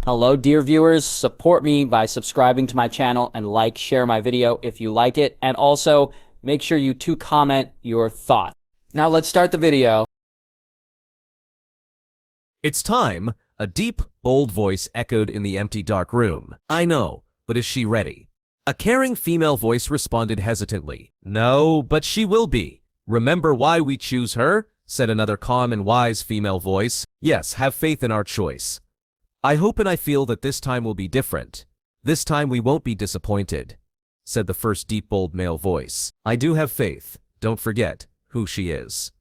Hello, dear viewers. Support me by subscribing to my channel and share my video if you like it. And also, make sure you comment your thoughts. Now let's start the video. It's time, a deep, bold voice echoed in the empty dark room. I know, but is she ready? A caring female voice responded hesitantly. No, but she will be. Remember why we choose her? Said another calm and wise female voice. Yes, have faith in our choice. I hope and I feel that this time will be different. This time we won't be disappointed, said the first deep, bold male voice. I do have faith, don't forget who she is.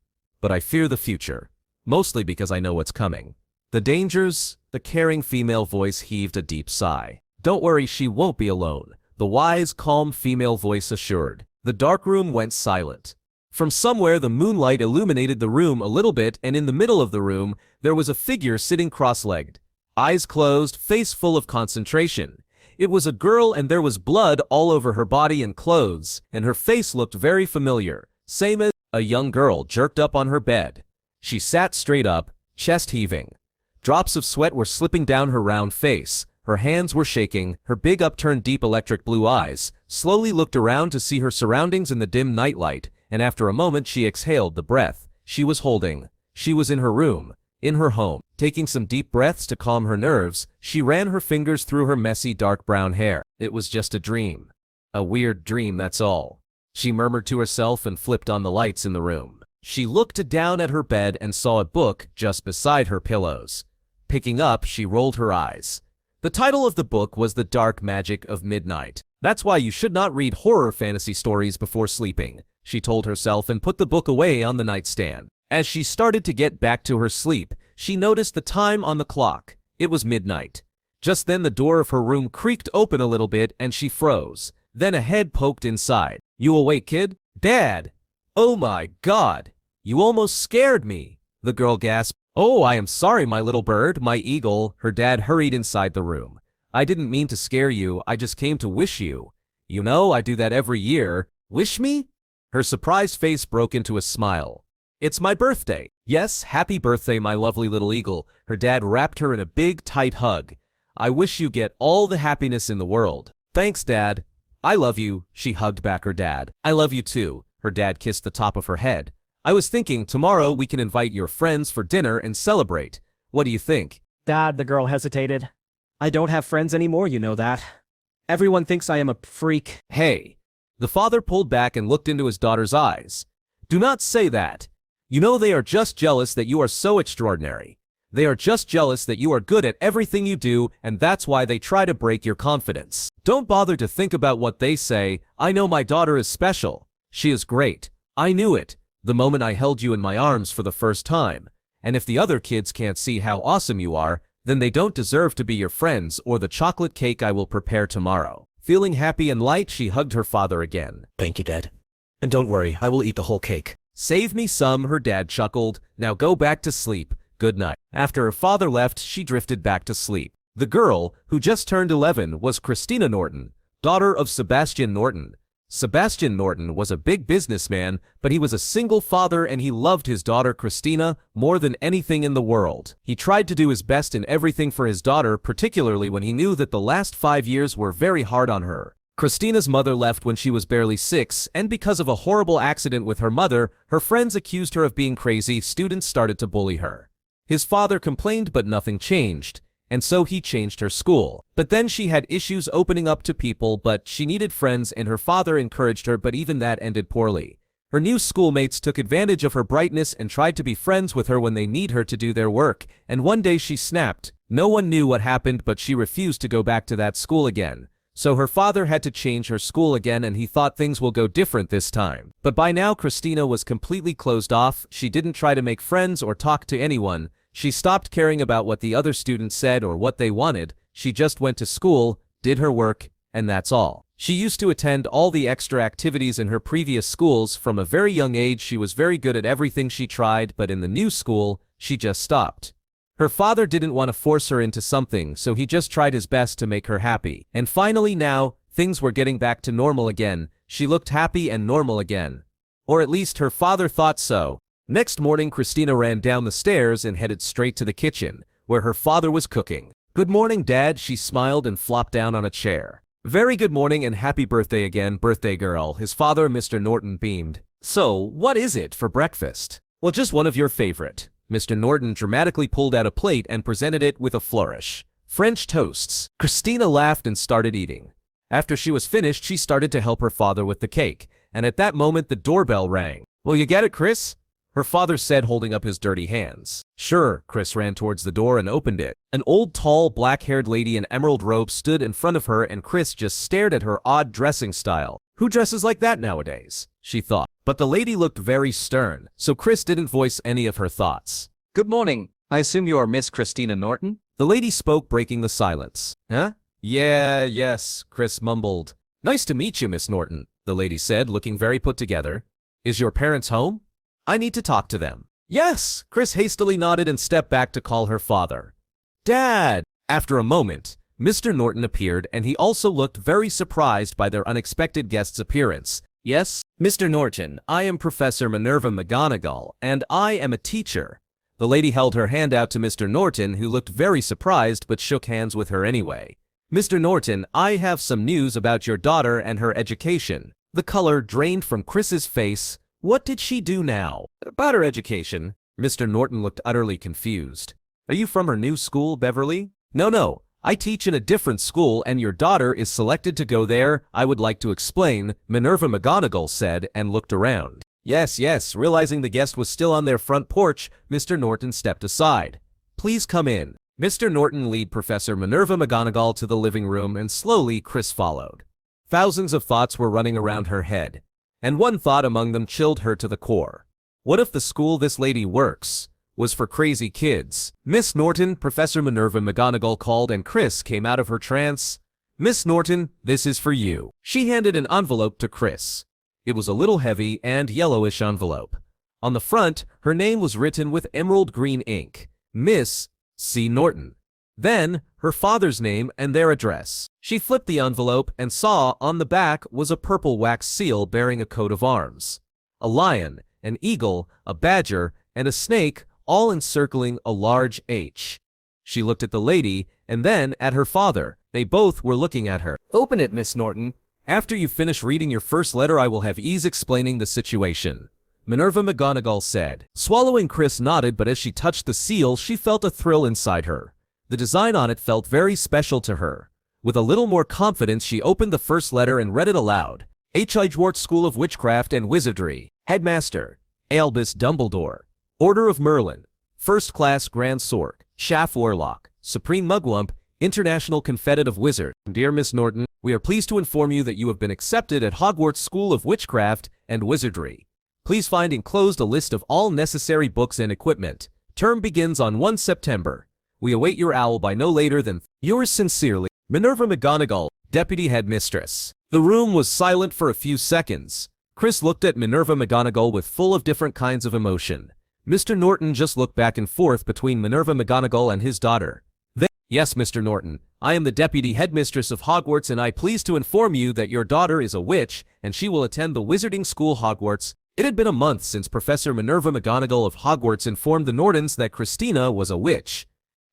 But I fear the future, mostly because I know what's coming. The dangers, the caring female voice heaved a deep sigh. Don't worry, she won't be alone, the wise, calm female voice assured. The dark room went silent. From somewhere the moonlight illuminated the room a little bit, and in the middle of the room there was a figure sitting cross-legged. Eyes closed, face full of concentration. It was a girl, and there was blood all over her body and clothes, and her face looked very familiar, same as a young girl jerked up on her bed. She sat straight up, chest heaving. Drops of sweat were slipping down her round face. Her hands were shaking, her big upturned deep electric blue eyes slowly looked around to see her surroundings in the dim nightlight, and after a moment she exhaled the breath she was holding. She was in her room, in her home. Taking some deep breaths to calm her nerves, she ran her fingers through her messy dark brown hair. It was just a dream. A weird dream, that's all, she murmured to herself and flipped on the lights in the room. She looked down at her bed and saw a book just beside her pillows. Picking up, she rolled her eyes. The title of the book was The Dark Magic of Midnight. That's why you should not read horror fantasy stories before sleeping, she told herself and put the book away on the nightstand. As she started to get back to her sleep, she noticed the time on the clock. It was midnight. Just then the door of her room creaked open a little bit and she froze. Then a head poked inside. You awake, kid? Dad! Oh my God! You almost scared me, the girl gasped. Oh, I am sorry, my little bird, my eagle, her dad hurried inside the room. I didn't mean to scare you, I just came to wish you. You know, I do that every year. Wish me? Her surprised face broke into a smile. It's my birthday. Yes, happy birthday, my lovely little eagle. Her dad wrapped her in a big, tight hug. I wish you get all the happiness in the world. Thanks, Dad. I love you, she hugged back her dad. I love you too. Her dad kissed the top of her head. I was thinking tomorrow we can invite your friends for dinner and celebrate. What do you think? Dad, the girl hesitated. I don't have friends anymore, you know that. Everyone thinks I am a freak. Hey. The father pulled back and looked into his daughter's eyes. Do not say that. You know they are just jealous that you are so extraordinary. They are just jealous that you are good at everything you do, and that's why they try to break your confidence. Don't bother to think about what they say. I know my daughter is special. She is great. I knew it the moment I held you in my arms for the first time. And if the other kids can't see how awesome you are, then they don't deserve to be your friends or the chocolate cake I will prepare tomorrow. Feeling happy and light, she hugged her father again. Thank you, Dad. And don't worry, I will eat the whole cake. Save me some, her dad chuckled. Now go back to sleep. Good night. After her father left, she drifted back to sleep. The girl, who just turned 11, was Christina Norton, daughter of Sebastian Norton. Sebastian Norton was a big businessman, but he was a single father and he loved his daughter Christina more than anything in the world. He tried to do his best in everything for his daughter, particularly when he knew that the last 5 years were very hard on her. Christina's mother left when she was barely 6, and because of a horrible accident with her mother, her friends accused her of being crazy. Students started to bully her. His father complained, but nothing changed, and so he changed her school. But then she had issues opening up to people, but she needed friends and her father encouraged her, but even that ended poorly. Her new schoolmates took advantage of her brightness and tried to be friends with her when they need her to do their work, and one day she snapped. No one knew what happened, but she refused to go back to that school again. So her father had to change her school again, and he thought things will go different this time. But by now Christina was completely closed off. She didn't try to make friends or talk to anyone. She stopped caring about what the other students said or what they wanted. She just went to school, did her work, and that's all. She used to attend all the extra activities in her previous schools. From a very young age she was very good at everything she tried, but in the new school, she just stopped. Her father didn't want to force her into something, so he just tried his best to make her happy. And finally now, things were getting back to normal again. She looked happy and normal again. Or at least her father thought so. Next morning, Christina ran down the stairs and headed straight to the kitchen, where her father was cooking. Good morning, Dad, she smiled and flopped down on a chair. Very good morning and happy birthday again, birthday girl, his father, Mr. Norton, beamed. So, what is it for breakfast? Well, just one of your favorite. Mr. Norton dramatically pulled out a plate and presented it with a flourish. French toasts. Christina laughed and started eating. After she was finished, she started to help her father with the cake, and at that moment the doorbell rang. Will you get it, Chris? Her father said, holding up his dirty hands. Sure, Chris ran towards the door and opened it. An old, tall, black-haired lady in emerald robes stood in front of her and Chris just stared at her odd dressing style. Who dresses like that nowadays? She thought. But the lady looked very stern, so Chris didn't voice any of her thoughts. Good morning. I assume you are Miss Christina Norton? The lady spoke, breaking the silence. Huh? Yes, Chris mumbled. Nice to meet you, Miss Norton, the lady said, looking very put together. Is your parents home? I need to talk to them. Yes, Chris hastily nodded and stepped back to call her father. Dad! After a moment, Mr. Norton appeared and he also looked very surprised by their unexpected guest's appearance. Yes, Mr. Norton, I am Professor Minerva McGonagall, and I am a teacher. The lady held her hand out to Mr. Norton, who looked very surprised but shook hands with her anyway. Mr. Norton, I have some news about your daughter and her education. The color drained from Chris's face. What did she do now? About her education. Mr. Norton looked utterly confused. Are you from her new school, Beverly? No. I teach in a different school and your daughter is selected to go there. I would like to explain, Minerva McGonagall said and looked around. Yes, realizing the guest was still on their front porch, Mr. Norton stepped aside. Please come in. Mr. Norton led Professor Minerva McGonagall to the living room and slowly Chris followed. Thousands of thoughts were running around her head, and one thought among them chilled her to the core. What if the school this lady works was for crazy kids? Miss Norton, Professor Minerva McGonagall called and Chris came out of her trance. Miss Norton, this is for you. She handed an envelope to Chris. It was a little heavy and yellowish envelope. On the front, her name was written with emerald green ink. Miss C. Norton. Then, her father's name and their address. She flipped the envelope and saw on the back was a purple wax seal bearing a coat of arms. A lion, an eagle, a badger, and a snake, all encircling a large H. She looked at the lady, and then at her father. They both were looking at her. Open it, Miss Norton. After you finish reading your first letter, I will have ease explaining the situation, Minerva McGonagall said. Swallowing, Chris nodded, but as she touched the seal, she felt a thrill inside her. The design on it felt very special to her. With a little more confidence, she opened the first letter and read it aloud. Hogwarts School of Witchcraft and Wizardry. Headmaster, Albus Dumbledore. Order of Merlin. First Class Grand Sork. Shaff Warlock. Supreme Mugwump. International Confederate of Wizard. Dear Miss Norton, we are pleased to inform you that you have been accepted at Hogwarts School of Witchcraft and Wizardry. Please find enclosed a list of all necessary books and equipment. Term begins on 1 September. We await your owl by no later than yours sincerely, Minerva McGonagall, Deputy Headmistress. The room was silent for a few seconds. Chris looked at Minerva McGonagall with full of different kinds of emotion. Mr. Norton just looked back and forth between Minerva McGonagall and his daughter. Then, yes, Mr. Norton, I am the Deputy Headmistress of Hogwarts and I please to inform you that your daughter is a witch and she will attend the Wizarding School Hogwarts. It had been a month since Professor Minerva McGonagall of Hogwarts informed the Nortons that Christina was a witch.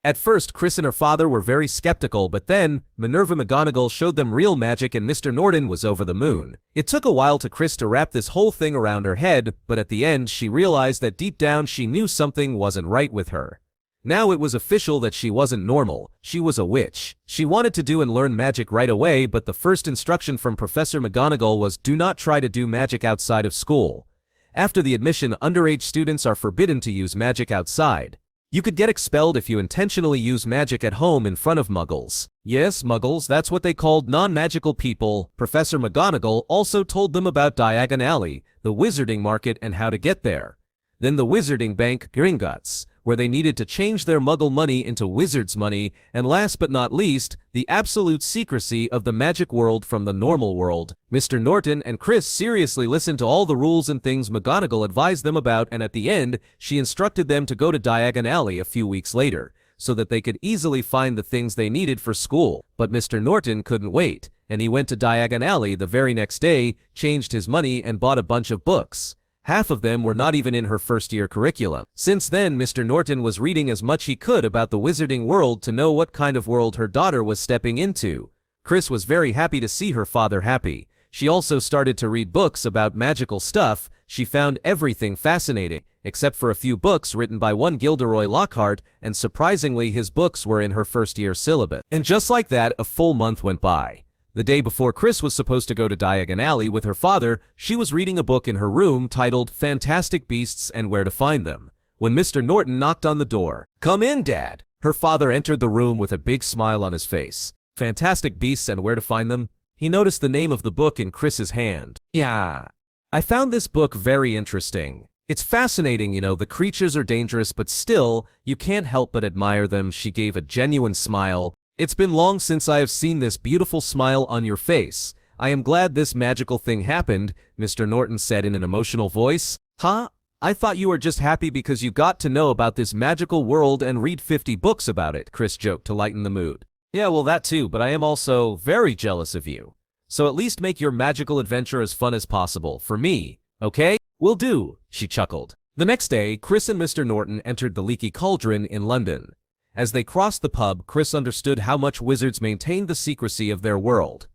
At first, Chris and her father were very skeptical, but then, Minerva McGonagall showed them real magic and Mr. Norton was over the moon. It took a while to Chris to wrap this whole thing around her head, but at the end she realized that deep down she knew something wasn't right with her. Now it was official that she wasn't normal, she was a witch. She wanted to do and learn magic right away, but the first instruction from Professor McGonagall was do not try to do magic outside of school. After the admission, underage students are forbidden to use magic outside. You could get expelled if you intentionally use magic at home in front of muggles. Yes, muggles, that's what they called non-magical people. Professor McGonagall also told them about Diagon Alley, the wizarding market and how to get there. Then the wizarding bank, Gringotts, where they needed to change their muggle money into wizard's money, and last but not least, the absolute secrecy of the magic world from the normal world. Mr. Norton and Chris seriously listened to all the rules and things McGonagall advised them about, and at the end, she instructed them to go to Diagon Alley a few weeks later, so that they could easily find the things they needed for school. But Mr. Norton couldn't wait, and he went to Diagon Alley the very next day, changed his money and bought a bunch of books. Half of them were not even in her first-year curriculum. Since then, Mr. Norton was reading as much he could about the wizarding world to know what kind of world her daughter was stepping into. Chris was very happy to see her father happy. She also started to read books about magical stuff. She found everything fascinating, except for a few books written by one Gilderoy Lockhart, and surprisingly his books were in her first-year syllabus. And just like that, a full month went by. The day before Chris was supposed to go to Diagon Alley with her father, she was reading a book in her room titled Fantastic Beasts and Where to Find Them, when Mr. Norton knocked on the door. "Come in, Dad." Her father entered the room with a big smile on his face. Fantastic Beasts and Where to Find Them? He noticed the name of the book in Chris's hand. "Yeah. I found this book very interesting. It's fascinating, you know, the creatures are dangerous, but still, you can't help but admire them." She gave a genuine smile. "It's been long since I have seen this beautiful smile on your face. I am glad this magical thing happened," Mr. Norton said in an emotional voice. "Huh? I thought you were just happy because you got to know about this magical world and read 50 books about it," Chris joked to lighten the mood. "Yeah, well that too, but I am also very jealous of you. So at least make your magical adventure as fun as possible for me, okay?" "Will do," she chuckled. The next day, Chris and Mr. Norton entered the Leaky Cauldron in London. As they crossed the pub, Chris understood how much wizards maintained the secrecy of their world.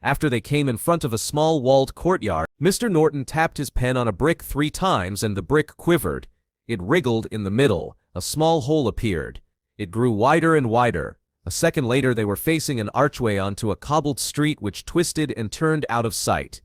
After they came in front of a small walled courtyard, Mr. Norton tapped his pen on a brick 3 times and the brick quivered. It wriggled in the middle. A small hole appeared. It grew wider and wider. A second later they were facing an archway onto a cobbled street which twisted and turned out of sight.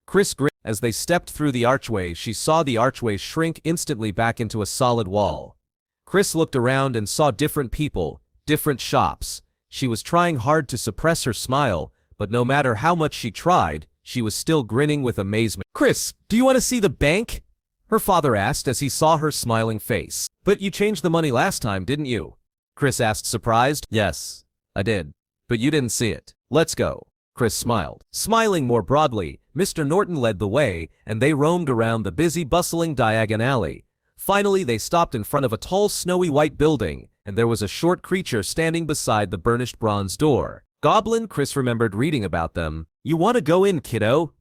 Chris grinned. As they stepped through the archway, she saw the archway shrink instantly back into a solid wall. Chris looked around and saw different people, different shops. She was trying hard to suppress her smile, but no matter how much she tried, she was still grinning with amazement. "Chris, do you want to see the bank?" her father asked as he saw her smiling face. "But you changed the money last time, didn't you?" Chris asked, surprised. "Yes, I did. But you didn't see it. Let's go." Chris smiled. Smiling more broadly, Mr. Norton led the way, and they roamed around the busy, bustling Diagon Alley. Finally, they stopped in front of a tall, snowy white building, and there was a short creature standing beside the burnished bronze door. "Goblin," Chris remembered reading about them. "You want to go in, kiddo?"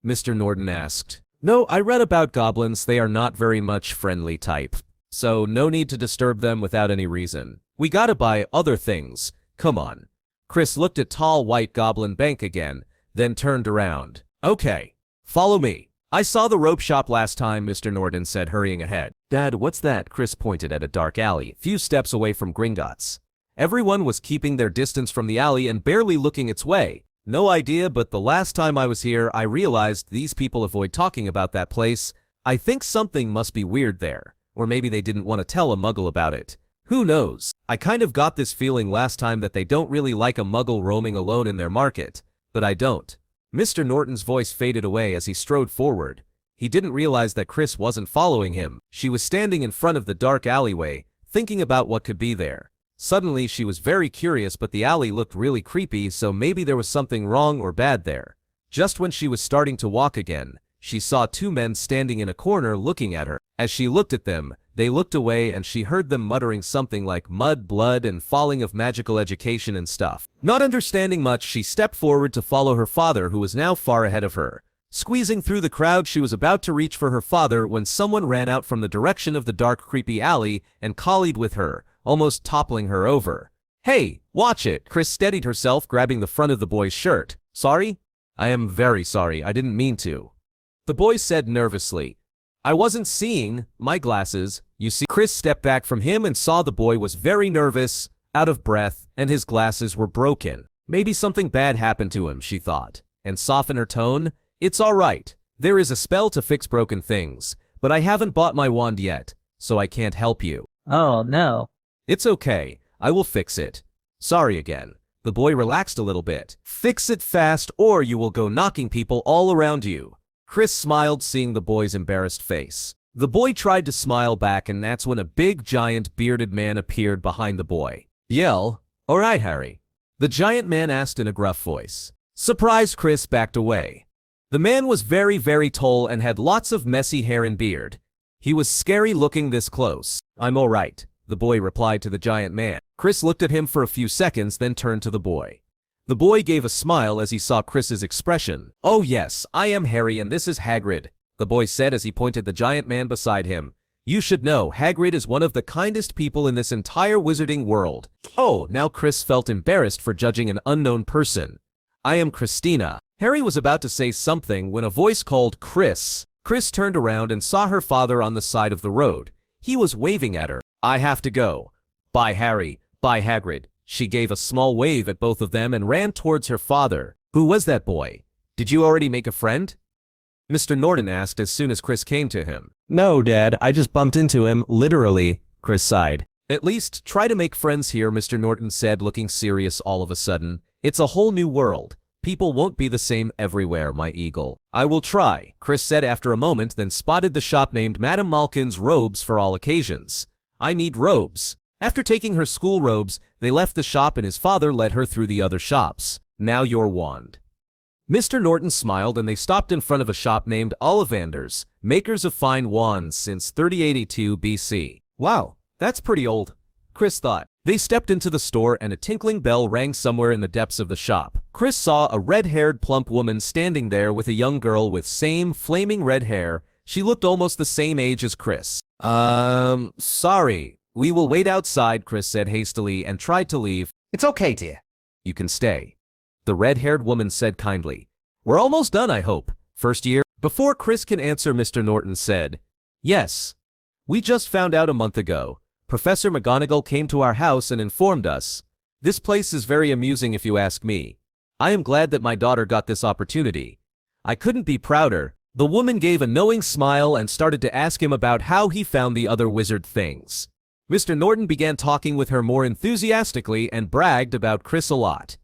Mr. Norton asked. "No, I read about goblins. They are not very much friendly type. So no need to disturb them without any reason. We gotta buy other things. Come on." Chris looked at tall white goblin bank again, then turned around. "Okay, follow me." "I saw the rope shop last time," Mr. Norton said, hurrying ahead. "Dad, what's that?" Chris pointed at a dark alley, a few steps away from Gringotts. Everyone was keeping their distance from the alley and barely looking its way. "No idea, but the last time I was here, I realized these people avoid talking about that place. I think something must be weird there. Or maybe they didn't want to tell a muggle about it. Who knows? I kind of got this feeling last time that they don't really like a muggle roaming alone in their market. But I don't." Mr. Norton's voice faded away as he strode forward. He didn't realize that Chris wasn't following him. She was standing in front of the dark alleyway, thinking about what could be there. Suddenly she was very curious, but the alley looked really creepy, so maybe there was something wrong or bad there. Just when she was starting to walk again, she saw 2 men standing in a corner looking at her. As she looked at them, they looked away and she heard them muttering something like mud, blood, and falling of magical education and stuff. Not understanding much, she stepped forward to follow her father, who was now far ahead of her. Squeezing through the crowd, she was about to reach for her father when someone ran out from the direction of the dark, creepy alley and collied with her, almost toppling her over. "Hey, watch it!" Chris steadied herself, grabbing the front of the boy's shirt. "Sorry?" "I am very sorry. I didn't mean to," the boy said nervously. "I wasn't seeing my glasses, you see." Chris stepped back from him and saw the boy was very nervous, out of breath, and his glasses were broken. Maybe something bad happened to him, she thought, and softened her tone. "It's all right. There is a spell to fix broken things, but I haven't bought my wand yet, so I can't help you." Oh no. "It's okay. I will fix it. Sorry again." The boy relaxed a little bit. "Fix it fast or you will go knocking people all around you." Chris smiled, seeing the boy's embarrassed face. The boy tried to smile back, and that's when a big, giant, bearded man appeared behind the boy. "Yell, all right, Harry?" the giant man asked in a gruff voice. Surprised, Chris backed away. The man was very, very tall and had lots of messy hair and beard. He was scary looking this close. "I'm all right," the boy replied to the giant man. Chris looked at him for a few seconds, then turned to the boy. The boy gave a smile as he saw Chris's expression. "Oh yes, I am Harry and this is Hagrid. the boy said as he pointed the giant man beside him. You should know, Hagrid is one of the kindest people in this entire wizarding world. Oh, now Chris felt embarrassed for judging an unknown person. I am Christina. Harry was about to say something when a voice called Chris. Chris turned around and saw her father on the side of the road. He was waving at her. I have to go. Bye, Harry. Bye, Hagrid. She gave a small wave at both of them and ran towards her father. Who was that boy? Did you already make a friend? Mr. Norton asked as soon as Chris came to him. No, Dad, I just bumped into him, literally, Chris sighed. At least, try to make friends here, Mr. Norton said, looking serious all of a sudden. It's a whole new world. People won't be the same everywhere, my eagle. I will try, Chris said after a moment, then spotted the shop named Madame Malkin's Robes for all occasions. I need robes. After taking her school robes, they left the shop and his father led her through the other shops. Now your wand. Mr. Norton smiled and they stopped in front of a shop named Ollivanders, makers of fine wands since 3082 BC. Wow, that's pretty old, Chris thought. They stepped into the store and a tinkling bell rang somewhere in the depths of the shop. Chris saw a red-haired plump woman standing there with a young girl with same flaming red hair. She looked almost the same age as Chris. Sorry. We will wait outside, Chris said hastily and tried to leave. It's okay, dear. You can stay. The red-haired woman said kindly. We're almost done, I hope. First year? Before Chris can answer, Mr. Norton said, Yes. We just found out a month ago. Professor McGonagall came to our house and informed us. This place is very amusing if you ask me. I am glad that my daughter got this opportunity. I couldn't be prouder. The woman gave a knowing smile and started to ask him about how he found the other wizard things. Mr. Norton began talking with her more enthusiastically and bragged about Chris a lot.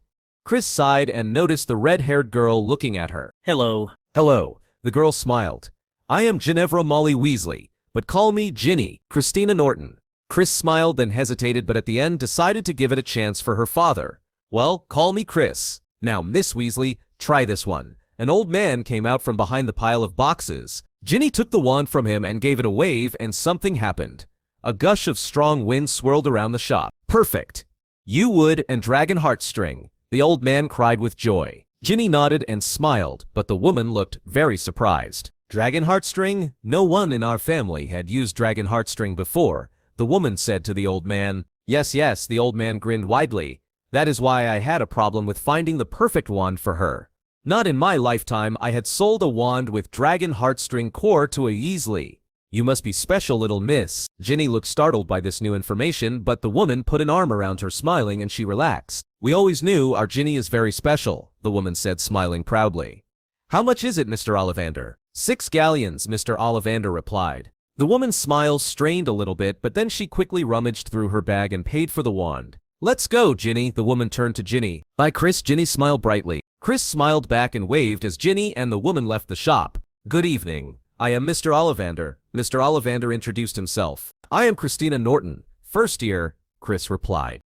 Chris sighed and noticed the red-haired girl looking at her. Hello. Hello. The girl smiled. I am Ginevra Molly Weasley, but call me Ginny, Christina Norton. Chris smiled then hesitated but at the end decided to give it a chance for her father. Well, call me Chris. Now, Miss Weasley, try this one. An old man came out from behind the pile of boxes. Ginny took the wand from him and gave it a wave and something happened. A gush of strong wind swirled around the shop. Perfect. You would and dragon heartstring. The old man cried with joy. Ginny nodded and smiled, but the woman looked very surprised. Dragon heartstring? No one in our family had used dragon heartstring before, the woman said to the old man. Yes, yes, the old man grinned widely. That is why I had a problem with finding the perfect wand for her. Not in my lifetime I had sold a wand with dragon heartstring core to a Weasley. You must be special, little miss. Ginny looked startled by this new information, but the woman put an arm around her smiling and she relaxed. We always knew our Ginny is very special, the woman said smiling proudly. How much is it, Mr. Ollivander? 6 galleons, Mr. Ollivander replied. The woman's smile strained a little bit, but then she quickly rummaged through her bag and paid for the wand. Let's go, Ginny, the woman turned to Ginny. Bye, Chris. Ginny smiled brightly. Chris smiled back and waved as Ginny and the woman left the shop. Good evening. I am Mr. Ollivander. Mr. Ollivander introduced himself. I am Christina Norton, first year, Chris replied.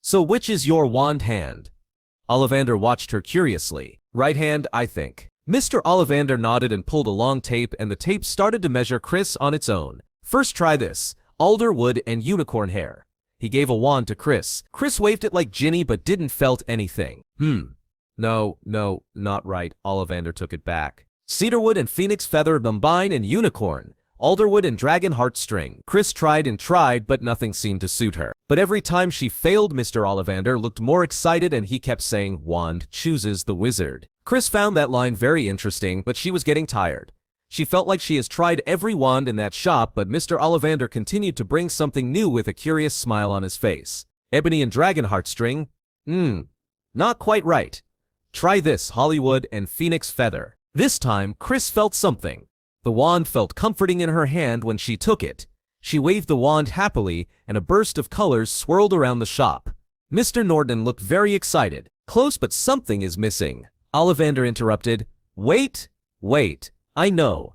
So which is your wand hand? Ollivander watched her curiously. Right hand, I think. Mr. Ollivander nodded and pulled a long tape and the tape started to measure Chris on its own. First try this, alder wood and unicorn hair. He gave a wand to Chris. Chris waved it like Ginny but didn't felt anything. No, not right. Ollivander took it back. Cedarwood and phoenix feather combine and unicorn. Alderwood and dragon heartstring. Chris tried and tried, but nothing seemed to suit her. But every time she failed, Mr. Ollivander looked more excited and he kept saying, Wand chooses the wizard. Chris found that line very interesting, but she was getting tired. She felt like she has tried every wand in that shop, but Mr. Ollivander continued to bring something new with a curious smile on his face. Ebony and dragon heartstring? Not quite right. Try this, Hollywood and phoenix feather. This time, Chris felt something. The wand felt comforting in her hand when she took it. She waved the wand happily, and a burst of colors swirled around the shop. Mr. Norton looked very excited. Close, but something is missing. Ollivander interrupted. Wait. I know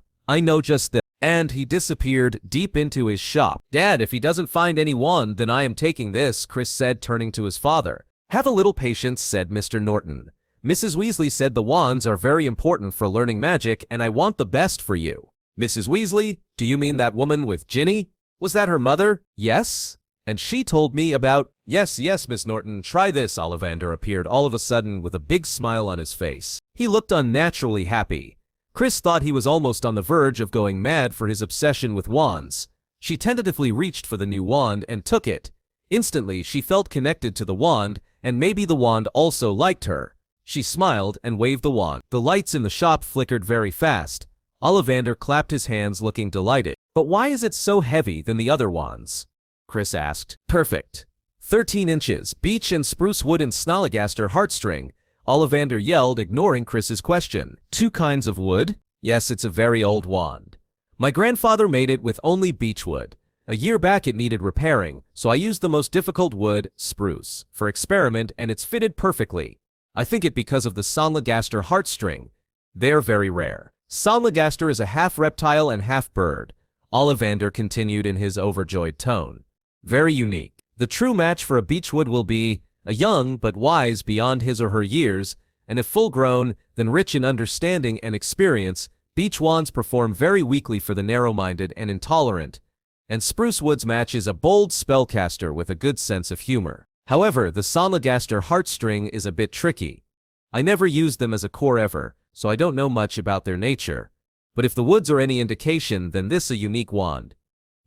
just that. And he disappeared deep into his shop. Dad, if he doesn't find any wand, then I am taking this, Chris said, turning to his father. Have a little patience, said Mr. Norton. Mrs. Weasley said the wands are very important for learning magic and I want the best for you. Mrs. Weasley? Do you mean that woman with Ginny? Was that her mother? Yes. And she told me about... Yes, Miss Norton, try this. Ollivander appeared all of a sudden with a big smile on his face. He looked unnaturally happy. Chris thought he was almost on the verge of going mad for his obsession with wands. She tentatively reached for the new wand and took it. Instantly, she felt connected to the wand, and maybe the wand also liked her. She smiled and waved the wand. The lights in the shop flickered very fast. Ollivander clapped his hands looking delighted. But why is it so heavy than the other wands? Chris asked. Perfect. 13 inches, beech and spruce wood and snallygaster heartstring. Ollivander yelled, ignoring Chris's question. 2 kinds of wood? Yes, it's a very old wand. My grandfather made it with only beech wood. A year back it needed repairing, so I used the most difficult wood, spruce, for experiment, and it's fitted perfectly. I think it because of the snallygaster heartstring. They're very rare. Snallygaster is a half reptile and half bird. Ollivander continued in his overjoyed tone. Very unique. The true match for a beechwood will be a young but wise beyond his or her years, and if full-grown, then rich in understanding and experience. Beech wands perform very weakly for the narrow-minded and intolerant, and spruce wood's match is a bold spellcaster with a good sense of humor. However, the snallygaster heartstring is a bit tricky. I never used them as a core ever, so I don't know much about their nature. But if the woods are any indication, then this a unique wand.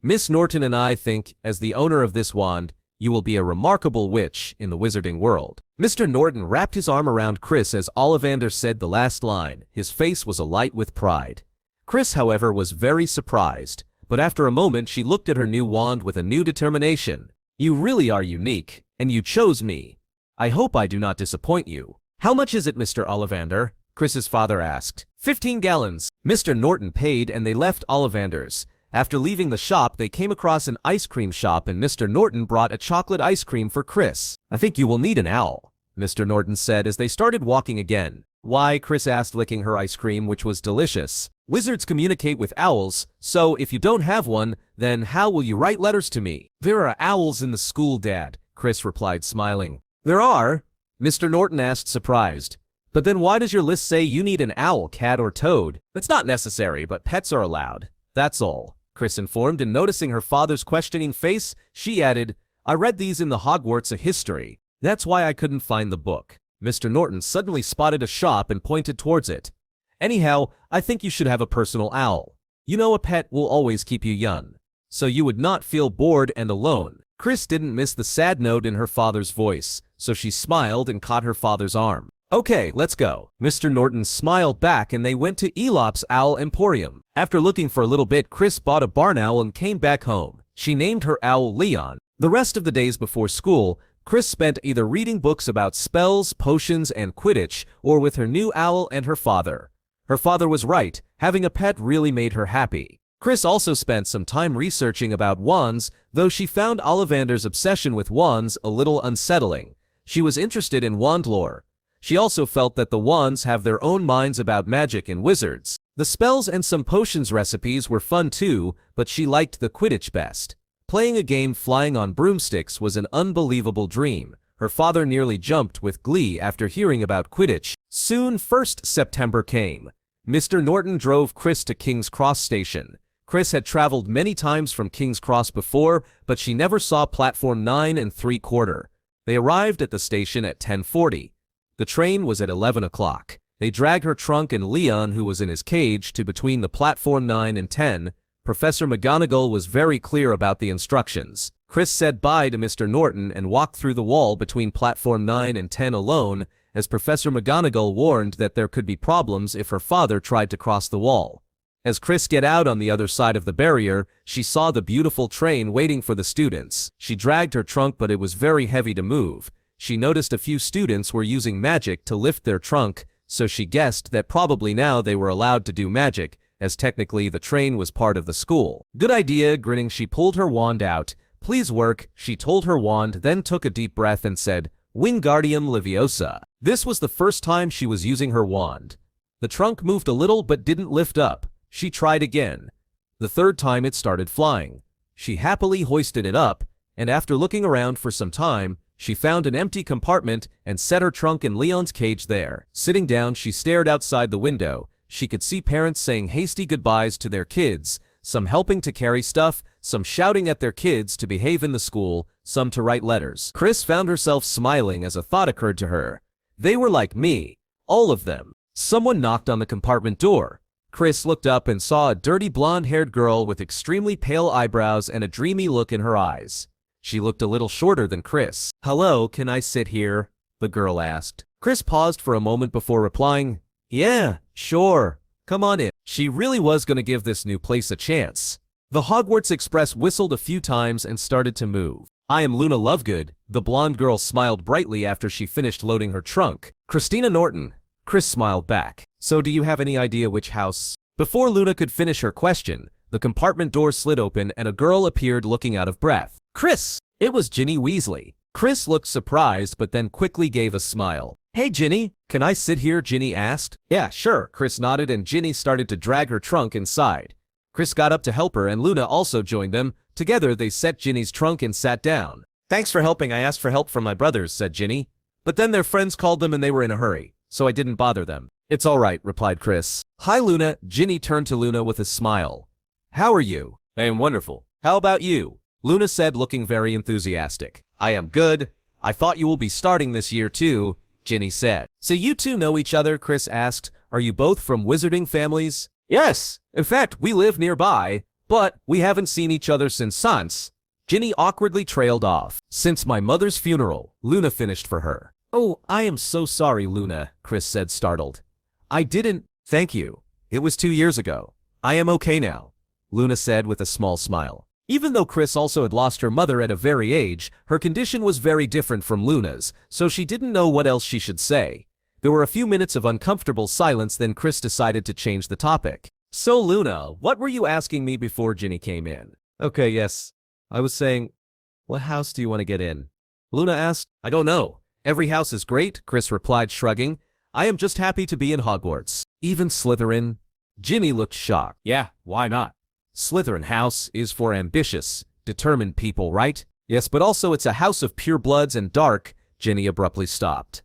Miss Norton and I think, as the owner of this wand, you will be a remarkable witch in the wizarding world. Mr. Norton wrapped his arm around Chris as Ollivander said the last line. His face was alight with pride. Chris, however, was very surprised, but after a moment she looked at her new wand with a new determination. You really are unique, and you chose me. I hope I do not disappoint you. How much is it, Mr. Ollivander? Chris's father asked. 15 gallons. Mr. Norton paid and they left Ollivander's. After leaving the shop, they came across an ice cream shop and Mr. Norton brought a chocolate ice cream for Chris. I think you will need an owl, Mr. Norton said as they started walking again. Why? Chris asked, licking her ice cream, which was delicious. Wizards communicate with owls, so if you don't have one, then how will you write letters to me? There are owls in the school, Dad, Chris replied, smiling. There are? Mr. Norton asked, surprised. But then why does your list say you need an owl, cat, or toad? That's not necessary, but pets are allowed. That's all, Chris informed, and noticing her father's questioning face, she added, I read these in the Hogwarts of history. That's why I couldn't find the book. Mr. Norton suddenly spotted a shop and pointed towards it. Anyhow, I think you should have a personal owl. You know, a pet will always keep you young, so you would not feel bored and alone. Chris didn't miss the sad note in her father's voice, so she smiled and caught her father's arm. Okay, let's go. Mr. Norton smiled back and they went to Elop's Owl Emporium. After looking for a little bit, Chris bought a barn owl and came back home. She named her owl Leon. The rest of the days before school, Chris spent either reading books about spells, potions, and Quidditch, or with her new owl and her father. Her father was right, having a pet really made her happy. Chris also spent some time researching about wands, though she found Ollivander's obsession with wands a little unsettling. She was interested in wand lore. She also felt that the wands have their own minds about magic and wizards. The spells and some potions recipes were fun too, but she liked the Quidditch best. Playing a game flying on broomsticks was an unbelievable dream. Her father nearly jumped with glee after hearing about Quidditch. Soon 1st September came. Mr. Norton drove Chris to King's Cross Station. Chris had traveled many times from King's Cross before, but she never saw platform 9 3/4. They arrived at the station at 10:40. The train was at 11 o'clock. They dragged her trunk and Leon, who was in his cage, to between the platform 9 and 10. Professor McGonagall was very clear about the instructions. Chris said bye to Mr. Norton and walked through the wall between platform 9 and 10 alone, as Professor McGonagall warned that there could be problems if her father tried to cross the wall. As Chris got out on the other side of the barrier, she saw the beautiful train waiting for the students. She dragged her trunk, but it was very heavy to move. She noticed a few students were using magic to lift their trunk, so she guessed that probably now they were allowed to do magic, as technically the train was part of the school. Good idea, grinning, she pulled her wand out. Please work, she told her wand, then took a deep breath and said, Wingardium Leviosa. This was the first time she was using her wand. The trunk moved a little but didn't lift up. She tried again. The third time it started flying. She happily hoisted it up, and after looking around for some time, she found an empty compartment and set her trunk in Leon's cage there. Sitting down, she stared outside the window. She could see parents saying hasty goodbyes to their kids, some helping to carry stuff, some shouting at their kids to behave in the school, some to write letters. Chris found herself smiling as a thought occurred to her. They were like me. All of them. Someone knocked on the compartment door. Chris looked up and saw a dirty blonde-haired girl with extremely pale eyebrows and a dreamy look in her eyes. She looked a little shorter than Chris. "Hello, can I sit here?" the girl asked. Chris paused for a moment before replying, "Yeah, sure. Come on in." She really was going to give this new place a chance. The Hogwarts Express whistled a few times and started to move. "I am Luna Lovegood." The blonde girl smiled brightly after she finished loading her trunk. "Christina Norton." Chris smiled back. "So do you have any idea which house?" Before Luna could finish her question, the compartment door slid open and a girl appeared looking out of breath. "Chris!" It was Ginny Weasley. Chris looked surprised but then quickly gave a smile. "Hey Ginny, can I sit here?" Ginny asked. "Yeah, sure." Chris nodded and Ginny started to drag her trunk inside. Chris got up to help her and Luna also joined them. Together they set Ginny's trunk and sat down. "Thanks for helping. I asked for help from my brothers," said Ginny. "But then their friends called them and they were in a hurry, so I didn't bother them." "It's all right," replied Chris. "Hi Luna." Ginny turned to Luna with a smile. "How are you?" "I am wonderful. How about you?" Luna said, looking very enthusiastic. "I am good. I thought you will be starting this year too," Ginny said. "So you two know each other?" Chris asked. "Are you both from wizarding families?" "Yes. In fact, we live nearby, but we haven't seen each other since Ginny awkwardly trailed off. "Since my mother's funeral," Luna finished for her. "Oh, I am so sorry, Luna," Chris said, startled. "I didn't." "Thank you. It was 2 years ago. I am okay now," Luna said with a small smile. Even though Chris also had lost her mother at a very age, her condition was very different from Luna's, so she didn't know what else she should say. There were a few minutes of uncomfortable silence, then Chris decided to change the topic. "So Luna, what were you asking me before Ginny came in?" "Okay, yes. I was saying, what house do you want to get in?" Luna asked. "I don't know. Every house is great," Chris replied, shrugging. "I am just happy to be in Hogwarts." "Even Slytherin?" Ginny looked shocked. "Yeah, why not? Slytherin house is for ambitious, determined people, right?" "Yes, but also it's a house of purebloods and dark." Ginny abruptly stopped.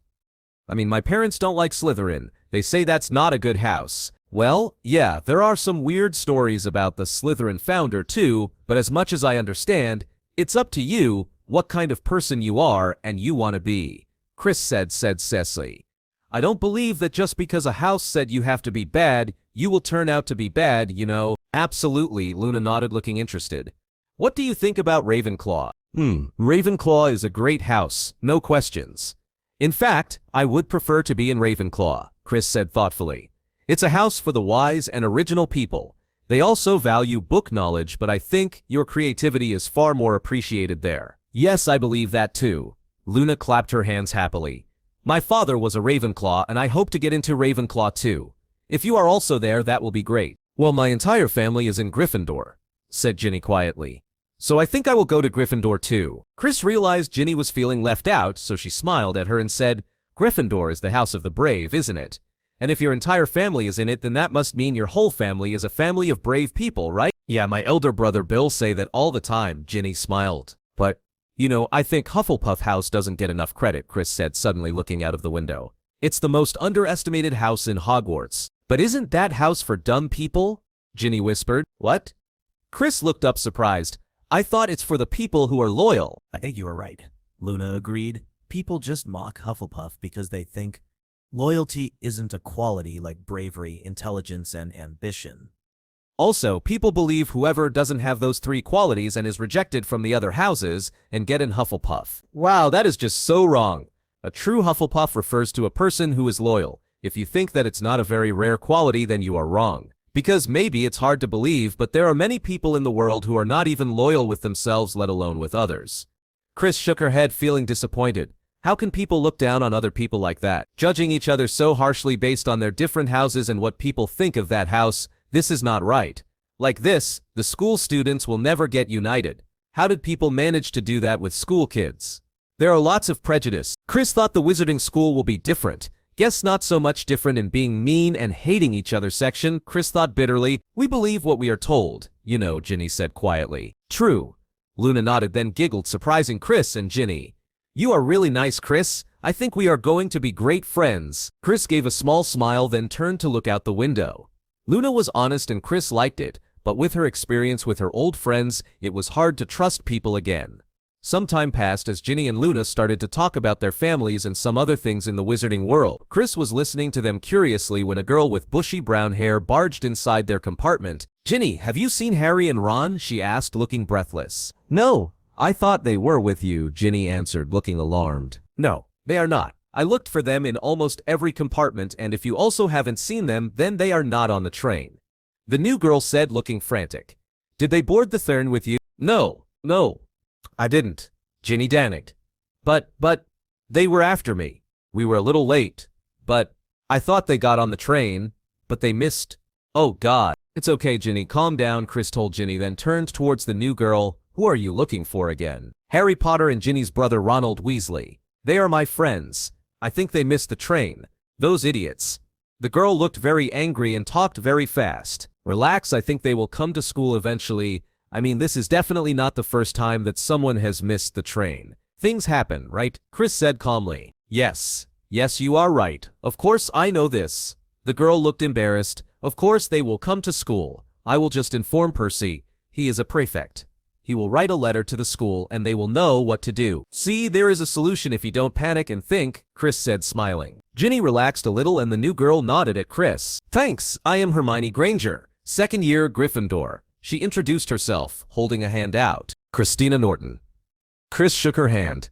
"I mean, my parents don't like Slytherin. They say that's not a good house." "Well, yeah, there are some weird stories about the Slytherin founder too, but as much as I understand, it's up to you what kind of person you are and you want to be," Chris said Cecily. "I don't believe that just because a house said you have to be bad, you will turn out to be bad, you know." "Absolutely," Luna nodded, looking interested. "What do you think about Ravenclaw?" Ravenclaw is a great house, no questions. In fact, I would prefer to be in Ravenclaw," Chris said thoughtfully. "It's a house for the wise and original people. They also value book knowledge, but I think your creativity is far more appreciated there." "Yes, I believe that too." Luna clapped her hands happily. "My father was a Ravenclaw and I hope to get into Ravenclaw too. If you are also there, that will be great." "Well, my entire family is in Gryffindor," said Ginny quietly. "So I think I will go to Gryffindor too." Chris realized Ginny was feeling left out, so she smiled at her and said, "Gryffindor is the house of the brave, isn't it? And if your entire family is in it, then that must mean your whole family is a family of brave people, right?" "Yeah, my elder brother Bill say that all the time," Ginny smiled. "But, you know, I think Hufflepuff House doesn't get enough credit," Chris said, suddenly looking out of the window. "It's the most underestimated house in Hogwarts." "But isn't that house for dumb people?" Ginny whispered. "What?" Chris looked up surprised. "I thought it's for the people who are loyal." "I think you are right," Luna agreed. "People just mock Hufflepuff because they think loyalty isn't a quality like bravery, intelligence, and ambition." Also, people believe whoever doesn't have those 3 qualities and is rejected from the other houses and get in Hufflepuff. Wow, that is just so wrong. A true Hufflepuff refers to a person who is loyal. If you think that it's not a very rare quality, then you are wrong. Because maybe it's hard to believe, but there are many people in the world who are not even loyal with themselves, let alone with others. Chris shook her head, feeling disappointed. How can people look down on other people like that, judging each other so harshly based on their different houses and what people think of that house? This is not right. Like this, the school students will never get united. How did people manage to do that with school kids? There are lots of prejudice. Chris thought the wizarding school will be different. Guess not so much different in being mean and hating each other section, Chris thought bitterly. "We believe what we are told, you know," Ginny said quietly. "True." Luna nodded, then giggled, surprising Chris and Ginny. "You are really nice, Chris. I think we are going to be great friends." Chris gave a small smile, then turned to look out the window. Luna was honest and Chris liked it, but with her experience with her old friends, it was hard to trust people again. Some time passed as Ginny and Luna started to talk about their families and some other things in the wizarding world. Chris was listening to them curiously when a girl with bushy brown hair barged inside their compartment. "Ginny, have you seen Harry and Ron?" she asked, looking breathless. No, I thought they were with you, Ginny answered, looking alarmed. "No, they are not. I looked for them in almost every compartment, and if you also haven't seen them, then they are not on the train," the new girl said, looking frantic. "Did they board the train with you?" No, I didn't," Ginny panicked. But, they were after me. We were a little late. But, I thought they got on the train, but they missed. Oh God. "It's okay, Ginny, calm down," Chris told Ginny, then turned towards the new girl. "Who are you looking for again?" "Harry Potter and Ginny's brother Ronald Weasley. They are my friends. I think they missed the train. Those idiots." The girl looked very angry and talked very fast. "Relax, I think they will come to school eventually. I mean, this is definitely not the first time that someone has missed the train. Things happen, right?" Chris said calmly. Yes, you are right. Of course I know this." The girl looked embarrassed. "Of course they will come to school. I will just inform Percy. He is a prefect. He will write a letter to the school and they will know what to do." "See, there is a solution if you don't panic and think," Chris said, smiling. Ginny relaxed a little and the new girl nodded at Chris. "Thanks, I am Hermione Granger, second year Gryffindor." She introduced herself, holding a hand out. "Christina Norton." Chris shook her hand.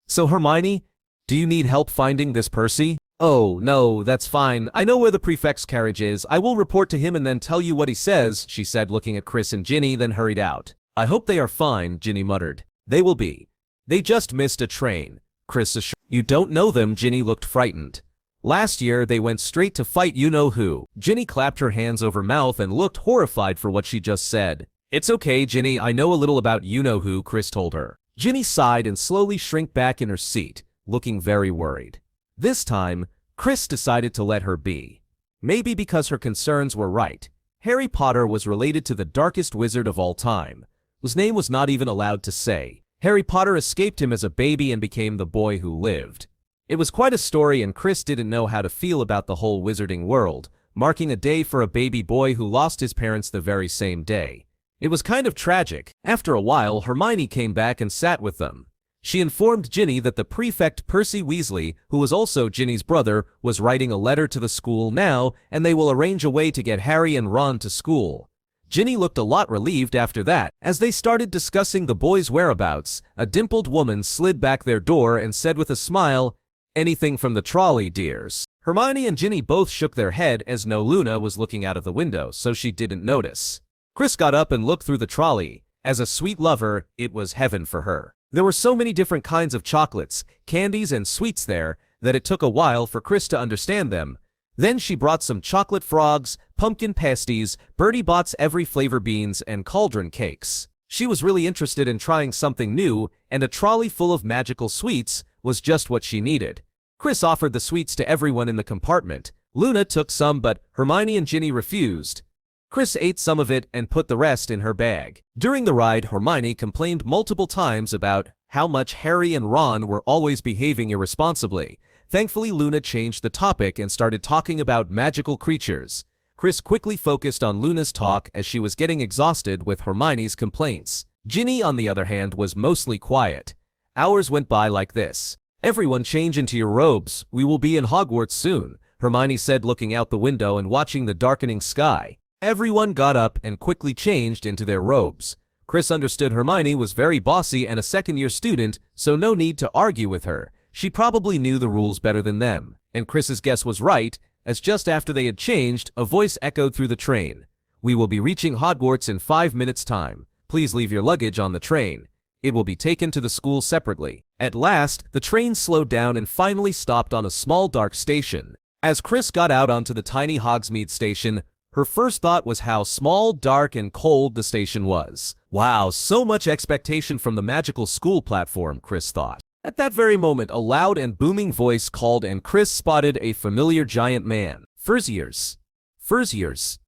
"So Hermione, do you need help finding this Percy?" "Oh, no, that's fine. I know where the prefect's carriage is. I will report to him and then tell you what he says," she said, looking at Chris and Ginny, then hurried out. "I hope they are fine," Ginny muttered. "They will be. They just missed a train," Chris assured. "You don't know them," Ginny looked frightened. "Last year, they went straight to fight you-know-who." Ginny clapped her hands over mouth and looked horrified for what she just said. "It's okay, Ginny, I know a little about you-know-who," Chris told her. Ginny sighed and slowly shrank back in her seat, looking very worried. This time, Chris decided to let her be. Maybe because her concerns were right. Harry Potter was related to the darkest wizard of all time, whose name was not even allowed to say. Harry Potter escaped him as a baby and became the boy who lived. It was quite a story and Chris didn't know how to feel about the whole wizarding world, marking a day for a baby boy who lost his parents the very same day. It was kind of tragic. After a while, Hermione came back and sat with them. She informed Ginny that the prefect Percy Weasley, who was also Ginny's brother, was writing a letter to the school now, and they will arrange a way to get Harry and Ron to school. Ginny looked a lot relieved after that. As they started discussing the boys' whereabouts, a dimpled woman slid back their door and said with a smile, "Anything from the trolley, dears." Hermione and Ginny both shook their head as no Luna was looking out of the window, so she didn't notice. Chris got up and looked through the trolley. As a sweet lover, it was heaven for her. There were so many different kinds of chocolates, candies, and sweets there that it took a while for Chris to understand them. Then she brought some chocolate frogs, pumpkin pasties, Bertie Bott's every flavor beans, and cauldron cakes. She was really interested in trying something new, and a trolley full of magical sweets was just what she needed. Chris offered the sweets to everyone in the compartment. Luna took some, but Hermione and Ginny refused. Chris ate some of it and put the rest in her bag. During the ride, Hermione complained multiple times about how much Harry and Ron were always behaving irresponsibly. Thankfully, Luna changed the topic and started talking about magical creatures. Chris quickly focused on Luna's talk as she was getting exhausted with Hermione's complaints. Ginny, on the other hand, was mostly quiet. Hours went by like this. "Everyone change into your robes. We will be in Hogwarts soon," Hermione said, looking out the window and watching the darkening sky. Everyone got up and quickly changed into their robes. Chris understood Hermione was very bossy and a second-year student, so no need to argue with her. She probably knew the rules better than them. And Chris's guess was right, as just after they had changed, a voice echoed through the train. "We will be reaching Hogwarts in 5 minutes' time. Please leave your luggage on the train. It will be taken to the school separately." At last, the train slowed down and finally stopped on a small dark station. As Chris got out onto the tiny Hogsmeade station, her first thought was how small, dark, and cold the station was. Wow, so much expectation from the magical school platform, Chris thought. At that very moment, a loud and booming voice called and Chris spotted a familiar giant man. "Furziers. Furziers.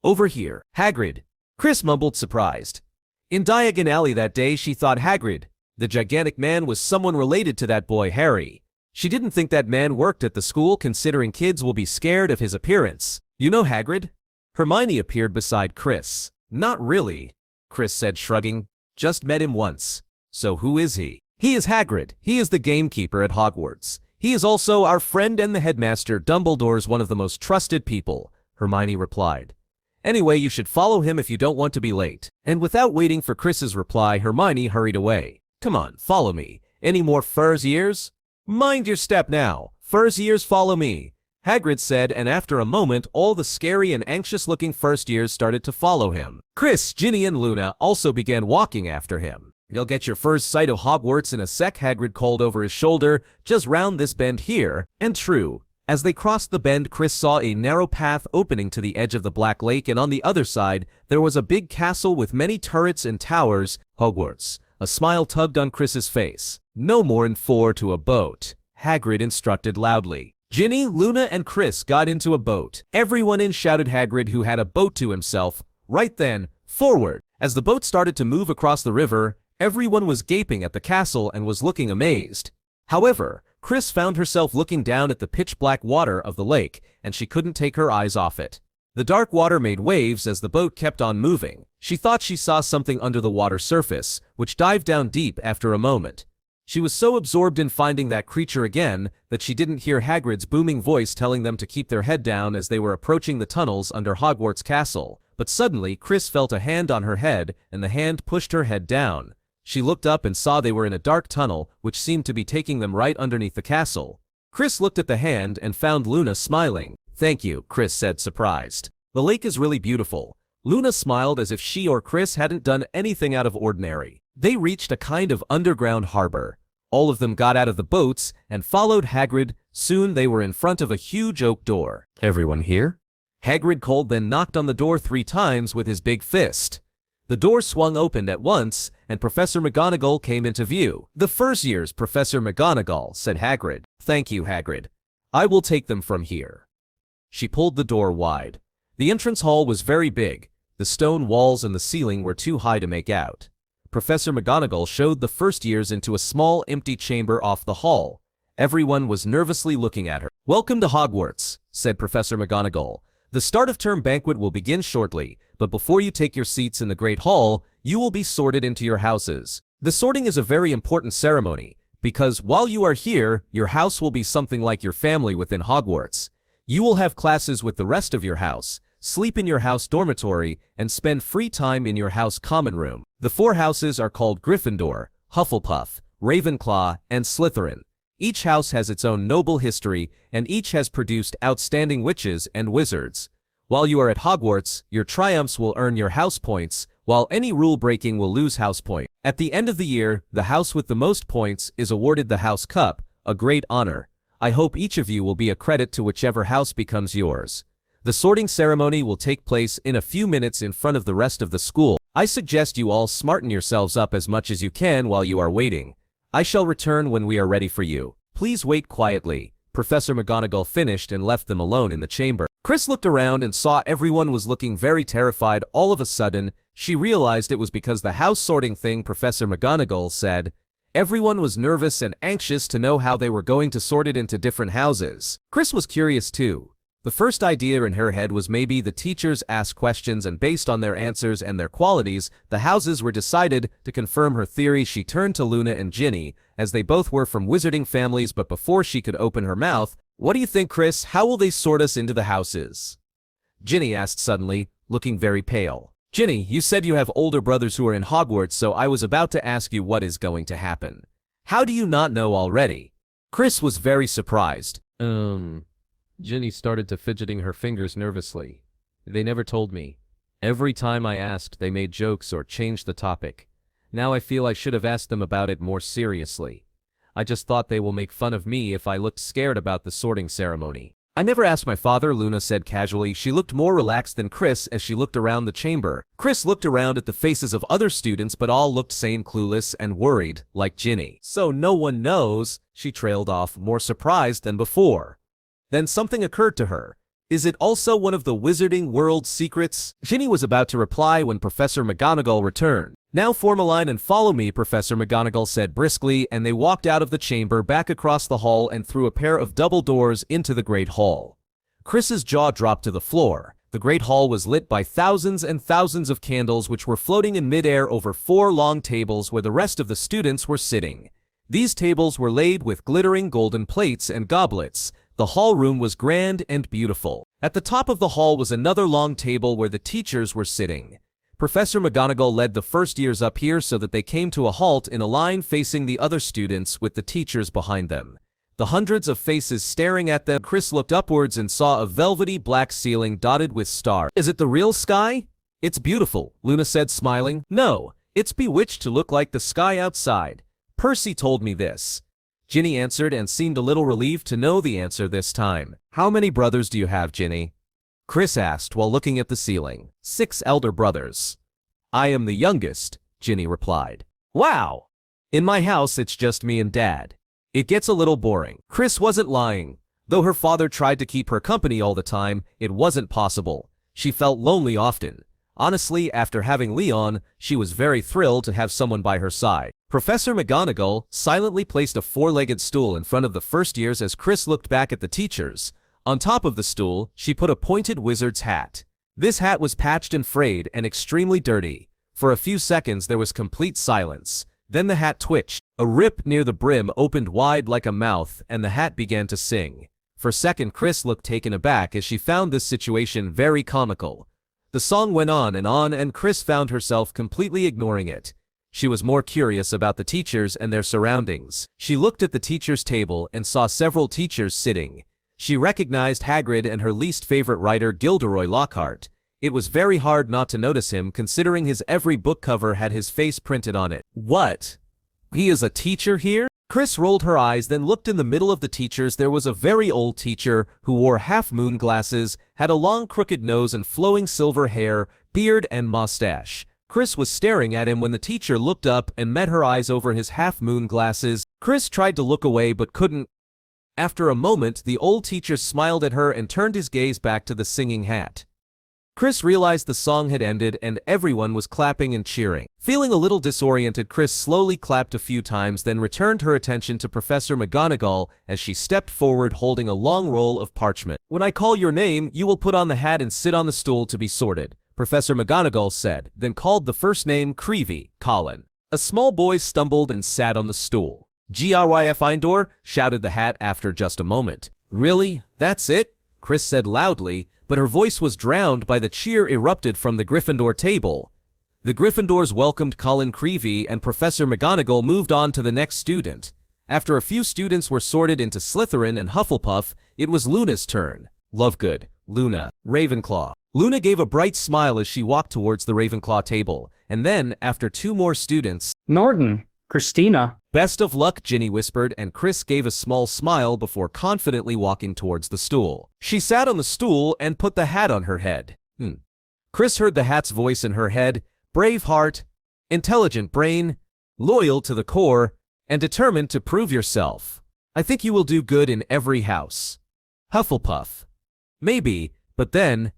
Over here. Hagrid." Chris mumbled, surprised. In Diagon Alley that day, she thought Hagrid, the gigantic man, was someone related to that boy Harry. She didn't think that man worked at the school, considering kids will be scared of his appearance. "You know Hagrid?" Hermione appeared beside Chris. "Not really," Chris said, shrugging. "Just met him once." So who is he? He is Hagrid. He is the gamekeeper at Hogwarts. He is also our friend and the headmaster. Dumbledore's one of the most trusted people, Hermione replied. Anyway, you should follow him if you don't want to be late. And without waiting for Chris's reply, Hermione hurried away. Come on, follow me. Any more first years? Mind your step now. First years, follow me, Hagrid said, and after a moment, all the scary and anxious-looking first years started to follow him. Chris, Ginny, and Luna also began walking after him. You'll get your first sight of Hogwarts in a sec, Hagrid called over his shoulder, just round this bend here. And true. As they crossed the bend, Chris saw a narrow path opening to the edge of the Black Lake, and on the other side, there was a big castle with many turrets and towers. Hogwarts. A smile tugged on Chris's face. No more than 4 to a boat, Hagrid instructed loudly. Ginny, Luna, and Chris got into a boat. Everyone in, shouted Hagrid, who had a boat to himself. Right then, forward. As the boat started to move across the river, everyone was gaping at the castle and was looking amazed. However, Chris found herself looking down at the pitch-black water of the lake, and she couldn't take her eyes off it. The dark water made waves as the boat kept on moving. She thought she saw something under the water surface, which dived down deep after a moment. She was so absorbed in finding that creature again that she didn't hear Hagrid's booming voice telling them to keep their head down as they were approaching the tunnels under Hogwarts Castle. But suddenly, Chris felt a hand on her head, and the hand pushed her head down. She looked up and saw they were in a dark tunnel, which seemed to be taking them right underneath the castle. Chris looked at the hand and found Luna smiling. Thank you, Chris said, surprised. The lake is really beautiful. Luna smiled as if she or Chris hadn't done anything out of ordinary. They reached a kind of underground harbor. All of them got out of the boats and followed Hagrid. Soon they were in front of a huge oak door. Everyone here? Hagrid called, then knocked on the door 3 times with his big fist. The door swung open at once, and Professor McGonagall came into view. The first year's Professor McGonagall, said Hagrid. Thank you, Hagrid. I will take them from here. She pulled the door wide. The entrance hall was very big. The stone walls and the ceiling were too high to make out. Professor McGonagall showed the first years into a small empty chamber off the hall. Everyone was nervously looking at her. Welcome to Hogwarts, said Professor McGonagall. The start of term banquet will begin shortly, but before you take your seats in the Great Hall, you will be sorted into your houses. The sorting is a very important ceremony, because while you are here, your house will be something like your family within Hogwarts. You will have classes with the rest of your house, sleep in your house dormitory, and spend free time in your house common room. The 4 houses are called Gryffindor, Hufflepuff, Ravenclaw, and Slytherin. Each house has its own noble history, and each has produced outstanding witches and wizards. While you are at Hogwarts, your triumphs will earn your house points, while any rule breaking will lose house points. At the end of the year, the house with the most points is awarded the House Cup, a great honor. I hope each of you will be a credit to whichever house becomes yours. The sorting ceremony will take place in a few minutes in front of the rest of the school. I suggest you all smarten yourselves up as much as you can while you are waiting. I shall return when we are ready for you. Please wait quietly. Professor McGonagall finished and left them alone in the chamber. Chris looked around and saw everyone was looking very terrified. All of a sudden, she realized it was because the house sorting thing Professor McGonagall said. Everyone was nervous and anxious to know how they were going to sort it into different houses. Chris was curious too. The first idea in her head was maybe the teachers asked questions and based on their answers and their qualities, the houses were decided. To confirm her theory, she turned to Luna and Ginny, as they both were from wizarding families, but before she could open her mouth, "What do you think, Chris? How will they sort us into the houses?" Ginny asked suddenly, looking very pale. Ginny, you said you have older brothers who are in Hogwarts, so I was about to ask you what is going to happen. How do you not know already? Chris was very surprised. Ginny started to fidgeting her fingers nervously. They never told me. Every time I asked, they made jokes or changed the topic. Now I feel I should have asked them about it more seriously. I just thought they will make fun of me if I looked scared about the sorting ceremony. I never asked my father, Luna said casually. She looked more relaxed than Chris as she looked around the chamber. Chris looked around at the faces of other students, but all looked sane, clueless, and worried, like Ginny. So no one knows, she trailed off, more surprised than before. Then something occurred to her. Is it also one of the Wizarding World's secrets? Ginny was about to reply when Professor McGonagall returned. Now form a line and follow me, Professor McGonagall said briskly, and they walked out of the chamber back across the hall and through a pair of double doors into the Great Hall. Chris's jaw dropped to the floor. The Great Hall was lit by thousands and thousands of candles which were floating in midair over 4 long tables where the rest of the students were sitting. These tables were laid with glittering golden plates and goblets. The hall room was grand and beautiful. At the top of the hall was another long table where the teachers were sitting. Professor McGonagall led the first years up here so that they came to a halt in a line facing the other students with the teachers behind them. The hundreds of faces staring at them, Chris looked upwards and saw a velvety black ceiling dotted with stars. Is it the real sky? It's beautiful, Luna said, smiling. No, it's bewitched to look like the sky outside. Percy told me this. Ginny answered and seemed a little relieved to know the answer this time. How many brothers do you have, Ginny? Chris asked while looking at the ceiling. 6 elder brothers. I am the youngest, Ginny replied. Wow! In my house, it's just me and Dad. It gets a little boring. Chris wasn't lying. Though her father tried to keep her company all the time, it wasn't possible. She felt lonely often. Honestly, after having Leon, she was very thrilled to have someone by her side. Professor McGonagall silently placed a 4-legged stool in front of the first years as Chris looked back at the teachers. On top of the stool, she put a pointed wizard's hat. This hat was patched and frayed and extremely dirty. For a few seconds there was complete silence. Then the hat twitched. A rip near the brim opened wide like a mouth and the hat began to sing. For a second Chris looked taken aback as she found this situation very comical. The song went on and Chris found herself completely ignoring it. She was more curious about the teachers and their surroundings. She looked at the teachers' table and saw several teachers sitting. She recognized Hagrid and her least favorite writer Gilderoy Lockhart. It was very hard not to notice him considering his every book cover had his face printed on it. What? He is a teacher here? Chris rolled her eyes, then looked in the middle of the teachers. There was a very old teacher who wore half-moon glasses, had a long crooked nose and flowing silver hair, beard and mustache. Chris was staring at him when the teacher looked up and met her eyes over his half-moon glasses. Chris tried to look away but couldn't. After a moment, the old teacher smiled at her and turned his gaze back to the singing hat. Chris realized the song had ended and everyone was clapping and cheering. Feeling a little disoriented, Chris slowly clapped a few times, then returned her attention to Professor McGonagall as she stepped forward holding a long roll of parchment. When I call your name, you will put on the hat and sit on the stool to be sorted, Professor McGonagall said, then called the first name Creevy, Colin. A small boy stumbled and sat on the stool. Gryff Findor, shouted the hat after just a moment. Really? That's it? Chris said loudly, but her voice was drowned by the cheer erupted from the Gryffindor table. The Gryffindors welcomed Colin Creevy and Professor McGonagall moved on to the next student. After a few students were sorted into Slytherin and Hufflepuff, it was Luna's turn. Lovegood, Luna, Ravenclaw. Luna gave a bright smile as she walked towards the Ravenclaw table, and then, after 2 more students, Norton, Christina. Best of luck, Ginny whispered, and Chris gave a small smile before confidently walking towards the stool. She sat on the stool and put the hat on her head. Chris heard the hat's voice in her head, brave heart, intelligent brain, loyal to the core, and determined to prove yourself. I think you will do good in every house. Hufflepuff. Maybe, but then,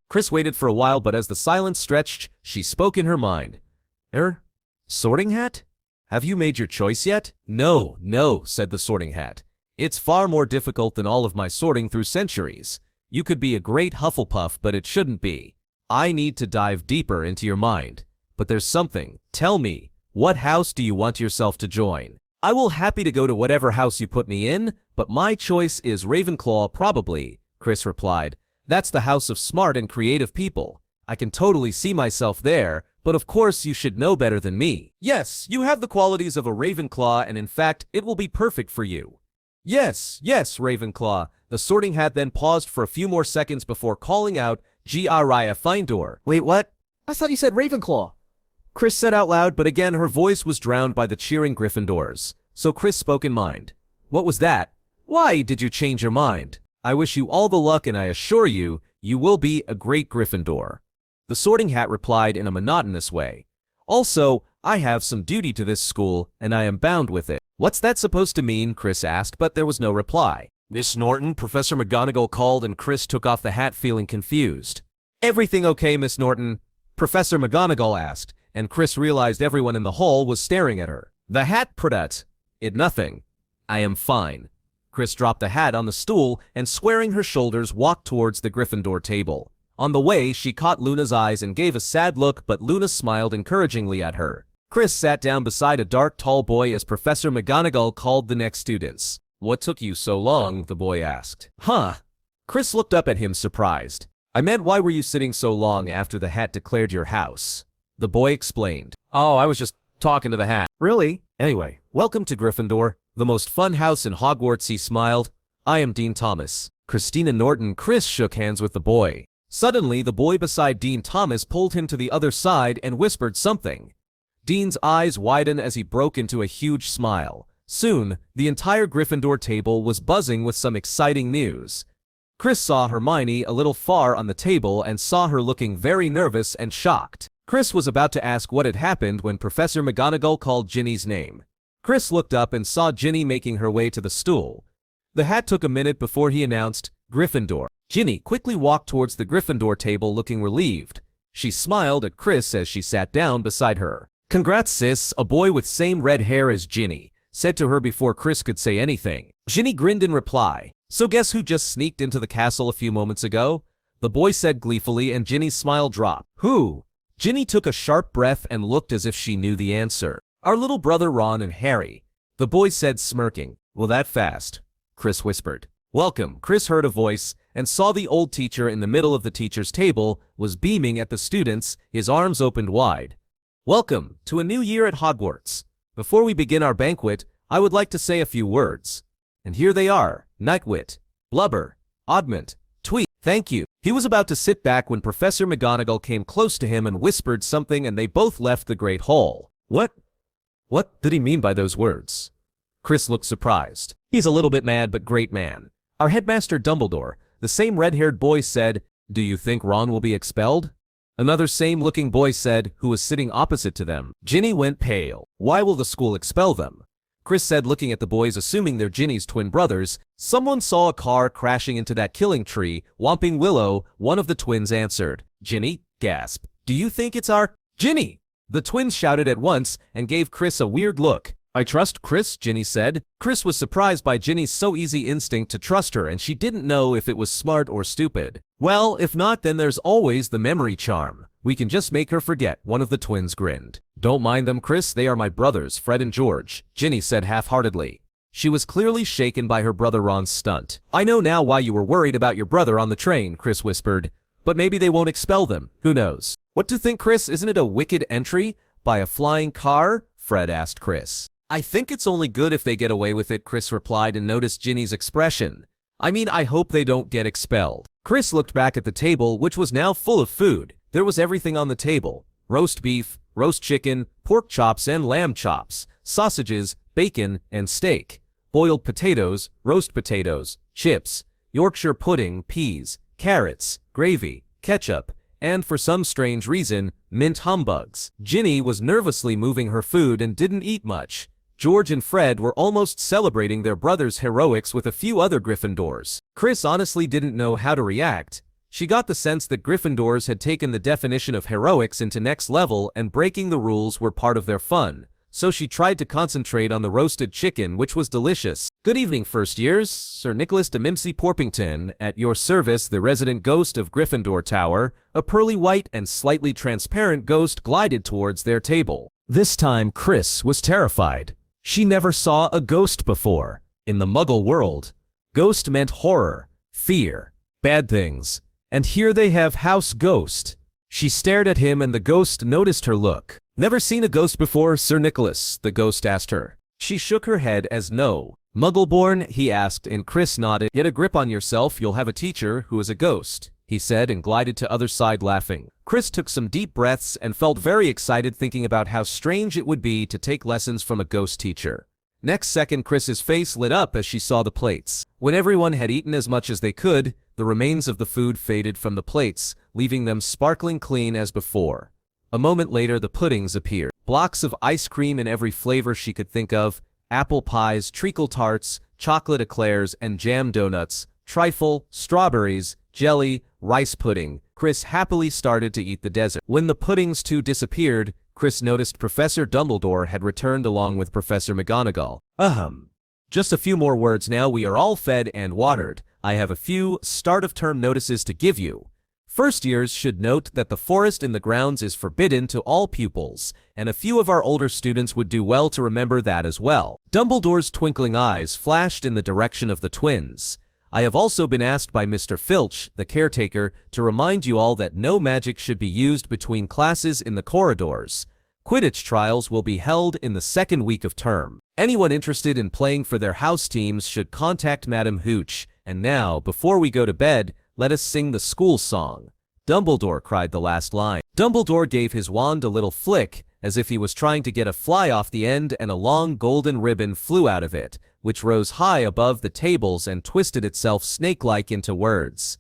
Chris waited for a while, but as the silence stretched, she spoke in her mind. Sorting Hat? Have you made your choice yet? No, said the Sorting Hat. It's far more difficult than all of my sorting through centuries. You could be a great Hufflepuff, but it shouldn't be. I need to dive deeper into your mind. But there's something. Tell me, what house do you want yourself to join? I will happy to go to whatever house you put me in, but my choice is Ravenclaw probably, Chris replied. That's the house of smart and creative people. I can totally see myself there, but of course you should know better than me. Yes, you have the qualities of a Ravenclaw and in fact, it will be perfect for you. Yes, Ravenclaw. The Sorting Hat then paused for a few more seconds before calling out, Gryff Findor. Wait, what? I thought you said Ravenclaw. Chris said out loud, but again her voice was drowned by the cheering Gryffindors. So Chris spoke in mind. What was that? Why did you change your mind? I wish you all the luck and I assure you, you will be a great Gryffindor. The Sorting Hat replied in a monotonous way. Also, I have some duty to this school, and I am bound with it. What's that supposed to mean? Chris asked, but there was no reply. Miss Norton, Professor McGonagall called, and Chris took off the hat feeling confused. Everything okay, Miss Norton? Professor McGonagall asked, and Chris realized everyone in the hall was staring at her. The hat put it nothing. I am fine. Chris dropped the hat on the stool and squaring her shoulders walked towards the Gryffindor table. On the way, she caught Luna's eyes and gave a sad look, but Luna smiled encouragingly at her. Chris sat down beside a dark, tall boy as Professor McGonagall called the next students. "What took you so long?" the boy asked. "Huh?" Chris looked up at him surprised. "I meant, why were you sitting so long after the hat declared your house?" The boy explained. "Oh, I was just talking to the hat." "Really? Anyway, welcome to Gryffindor, the most fun house in Hogwarts," he smiled. "I am Dean Thomas." Christina Norton. Chris shook hands with the boy. Suddenly, the boy beside Dean Thomas pulled him to the other side and whispered something. Dean's eyes widened as he broke into a huge smile. Soon, the entire Gryffindor table was buzzing with some exciting news. Chris saw Hermione a little far on the table and saw her looking very nervous and shocked. Chris was about to ask what had happened when Professor McGonagall called Ginny's name. Chris looked up and saw Ginny making her way to the stool. The hat took a minute before he announced, "Gryffindor." Ginny quickly walked towards the Gryffindor table looking relieved. She smiled at Chris as she sat down beside her. "Congrats, sis," a boy with same red hair as Ginny said to her before Chris could say anything. Ginny grinned in reply. "So guess who just sneaked into the castle a few moments ago?" the boy said gleefully, and Ginny's smile dropped. "Who?" Ginny took a sharp breath and looked as if she knew the answer. "Our little brother Ron and Harry," the boy said, smirking. "Well, that fast," Chris whispered. "Welcome." Chris heard a voice and saw the old teacher in the middle of the teacher's table was beaming at the students, his arms opened wide. "Welcome to a new year at Hogwarts. Before we begin our banquet, I would like to say a few words. And here they are: Nightwit, Blubber, Oddment, Tweet. Thank you." He was about to sit back when Professor McGonagall came close to him and whispered something, and they both left the Great Hall. What did he mean by those words? Chris looked surprised. "He's a little bit mad, but great man. Our headmaster Dumbledore," the same red-haired boy said. "Do you think Ron will be expelled?" Another same-looking boy said, who was sitting opposite to them. Ginny went pale. "Why will the school expel them?" Chris said, looking at the boys, assuming they're Ginny's twin brothers. "Someone saw a car crashing into that killing tree. Whomping Willow," one of the twins answered. Ginny gasped. "Do you think it's our—" "Ginny!" the twins shouted at once and gave Chris a weird look. "I trust Chris," Ginny said. Chris was surprised by Ginny's so easy instinct to trust her, and she didn't know if it was smart or stupid. "Well, if not, then there's always the memory charm. We can just make her forget," one of the twins grinned. "Don't mind them, Chris. They are my brothers, Fred and George," Ginny said half-heartedly. She was clearly shaken by her brother Ron's stunt. "I know now why you were worried about your brother on the train," Chris whispered. "But maybe they won't expel them. Who knows?" "What to think, Chris? Isn't it a wicked entry? By a flying car?" Fred asked Chris. "I think it's only good if they get away with it," Chris replied, and noticed Ginny's expression. "I mean, I hope they don't get expelled." Chris looked back at the table, which was now full of food. There was everything on the table: roast beef, roast chicken, pork chops and lamb chops, sausages, bacon, and steak, boiled potatoes, roast potatoes, chips, Yorkshire pudding, peas, carrots, gravy, ketchup, and for some strange reason, mint humbugs. Ginny was nervously moving her food and didn't eat much. George and Fred were almost celebrating their brother's heroics with a few other Gryffindors. Chris honestly didn't know how to react. She got the sense that Gryffindors had taken the definition of heroics into next level, and breaking the rules were part of their fun. So she tried to concentrate on the roasted chicken, which was delicious. "Good evening, first years. Sir Nicholas de Mimsy Porpington, at your service, the resident ghost of Gryffindor Tower." A pearly white and slightly transparent ghost glided towards their table. This time, Chris was terrified. She never saw a ghost before. In the Muggle world, ghost meant horror, fear, bad things. And here they have House Ghost. She stared at him, and the ghost noticed her look. "Never seen a ghost before, Sir Nicholas?" the ghost asked her. She shook her head as no. "Muggle-born?" he asked, and Chris nodded. "Get a grip on yourself, you'll have a teacher who is a ghost," he said, and glided to other side laughing. Chris took some deep breaths and felt very excited, thinking about how strange it would be to take lessons from a ghost teacher. Next second, Chris's face lit up as she saw the plates. When everyone had eaten as much as they could, the remains of the food faded from the plates, leaving them sparkling clean as before. A moment later, the puddings appeared. Blocks of ice cream in every flavor she could think of: apple pies, treacle tarts, chocolate eclairs, and jam donuts, trifle, strawberries, jelly, rice pudding. Chris happily started to eat the dessert. When the puddings too disappeared, Chris noticed Professor Dumbledore had returned along with Professor McGonagall. Just a few more words now. We are all fed and watered. I have a few start-of-term notices to give you. First years should note that the forest in the grounds is forbidden to all pupils, and a few of our older students would do well to remember that as well. Dumbledore's twinkling eyes flashed in the direction of the twins. I have also been asked by Mr. Filch, the caretaker, to remind you all that no magic should be used between classes in the corridors. Quidditch trials will be held in the second week of term. Anyone interested in playing for their house teams should contact Madam Hooch. And now, before we go to bed, let us sing the school song. Dumbledore cried the last line. Dumbledore gave his wand a little flick, as if he was trying to get a fly off the end, and a long golden ribbon flew out of it, which rose high above the tables and twisted itself snake-like into words.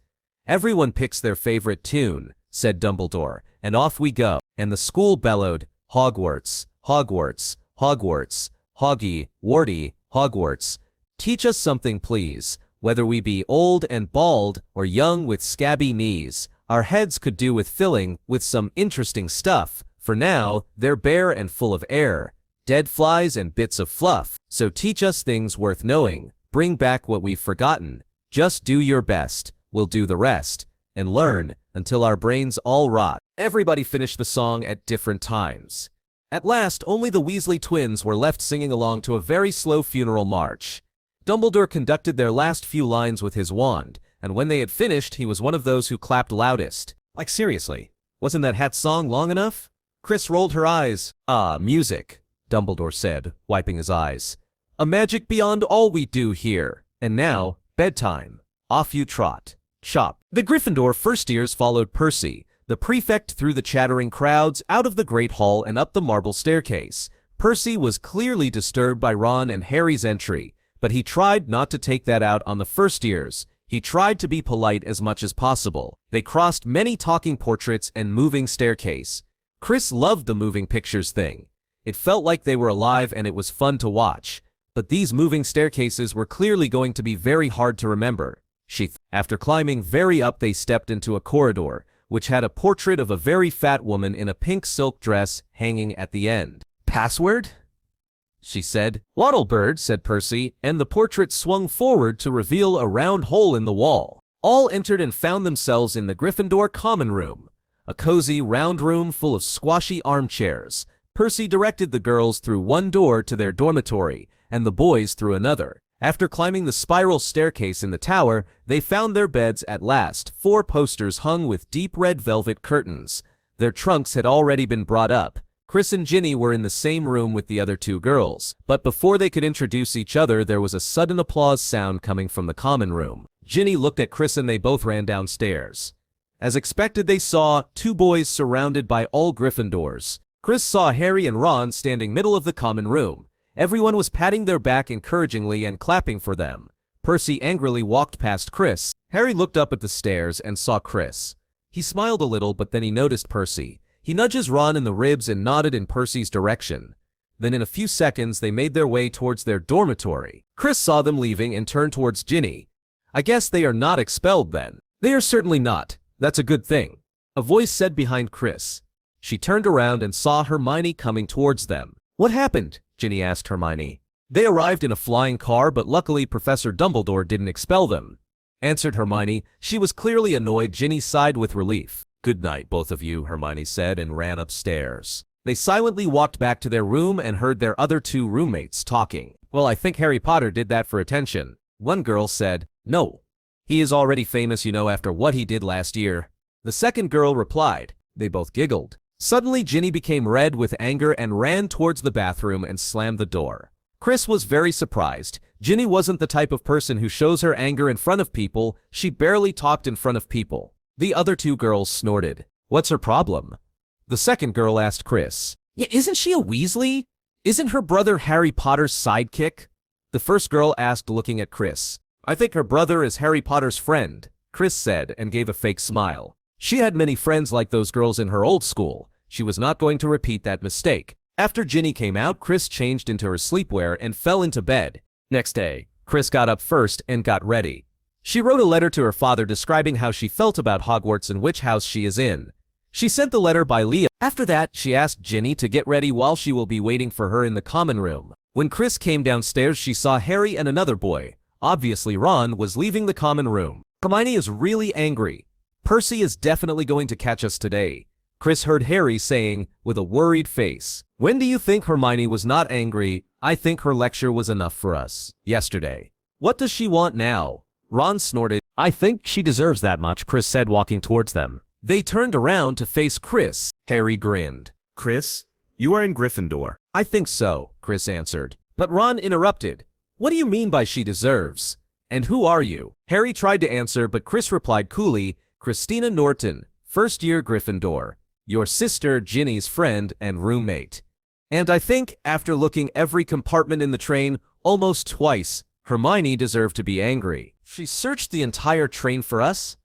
Everyone picks their favorite tune, said Dumbledore, and off we go. And the school bellowed, Hogwarts, Hogwarts, Hogwarts, Hoggy, Warty, Hogwarts. Teach us something, please. Whether we be old and bald, or young with scabby knees, our heads could do with filling with some interesting stuff. For now, they're bare and full of air, dead flies and bits of fluff. So teach us things worth knowing, bring back what we've forgotten. Just do your best, we'll do the rest, and learn until our brains all rot. Everybody finished the song at different times. At last, only the Weasley twins were left singing along to a very slow funeral march. Dumbledore conducted their last few lines with his wand, and when they had finished, he was one of those who clapped loudest. Like seriously, wasn't that hat song long enough? Chris rolled her eyes. Ah, music, Dumbledore said, wiping his eyes. A magic beyond all we do here. And now, bedtime. Off you trot. Chop. The Gryffindor first years followed Percy, the prefect, through the chattering crowds, out of the great hall and up the marble staircase. Percy was clearly disturbed by Ron and Harry's entry, but he tried not to take that out on the first years. He tried to be polite as much as possible. They crossed many talking portraits and moving staircase. Chris loved the moving pictures thing. It felt like they were alive and it was fun to watch. But these moving staircases were clearly going to be very hard to remember. After climbing very up, they stepped into a corridor, which had a portrait of a very fat woman in a pink silk dress hanging at the end. Password? She said. Wattlebird, said Percy, and the portrait swung forward to reveal a round hole in the wall. All entered and found themselves in the Gryffindor common room, a cozy round room full of squashy armchairs. Percy directed the girls through one door to their dormitory, and the boys through another. After climbing the spiral staircase in the tower, they found their beds at last, 4 posters hung with deep red velvet curtains. Their trunks had already been brought up. Chris and Ginny were in the same room with the other 2 girls, but before they could introduce each other, there was a sudden applause sound coming from the common room. Ginny looked at Chris and they both ran downstairs. As expected, they saw 2 boys surrounded by all Gryffindors. Chris saw Harry and Ron standing middle of the common room. Everyone was patting their back encouragingly and clapping for them. Percy angrily walked past Chris. Harry looked up at the stairs and saw Chris. He smiled a little, but then he noticed Percy. He nudges Ron in the ribs and nodded in Percy's direction. Then in a few seconds they made their way towards their dormitory. Chris saw them leaving and turned towards Ginny. I guess they are not expelled then. They are certainly not. That's a good thing. A voice said behind Chris. She turned around and saw Hermione coming towards them. What happened? Ginny asked Hermione. They arrived in a flying car, but luckily Professor Dumbledore didn't expel them, answered Hermione. She was clearly annoyed. Ginny sighed with relief. Good night, both of you, Hermione said and ran upstairs. They silently walked back to their room and heard their other 2 roommates talking. Well, I think Harry Potter did that for attention. One girl said, no. He is already famous, you know, after what he did last year. The second girl replied. They both giggled. Suddenly, Ginny became red with anger and ran towards the bathroom and slammed the door. Chris was very surprised. Ginny wasn't the type of person who shows her anger in front of people. She barely talked in front of people. The other 2 girls snorted. What's her problem? The second girl asked Chris. Yeah, isn't she a Weasley? Isn't her brother Harry Potter's sidekick? The first girl asked, looking at Chris. I think her brother is Harry Potter's friend, Chris said and gave a fake smile. She had many friends like those girls in her old school. She was not going to repeat that mistake. After Ginny came out, Chris changed into her sleepwear and fell into bed. Next day, Chris got up first and got ready. She wrote a letter to her father describing how she felt about Hogwarts and which house she is in. She sent the letter by Leah. After that, she asked Ginny to get ready while she will be waiting for her in the common room. When Chris came downstairs, she saw Harry and another boy. Obviously, Ron was leaving the common room. Hermione is really angry. Percy is definitely going to catch us today, Chris heard Harry saying with a worried face. When do you think Hermione was not angry? I think her lecture was enough for us yesterday. What does she want now? Ron snorted. I think she deserves that much, Chris said, walking towards them. They turned around to face Chris. Harry grinned. Chris, you are in Gryffindor. I think so, Chris answered. But Ron interrupted. What do you mean by she deserves? And who are you? Harry tried to answer, but Chris replied coolly, Christina Norton, first year Gryffindor. Your sister, Ginny's friend and roommate. And I think, after looking every compartment in the train almost twice, Hermione deserved to be angry. She searched the entire train for us?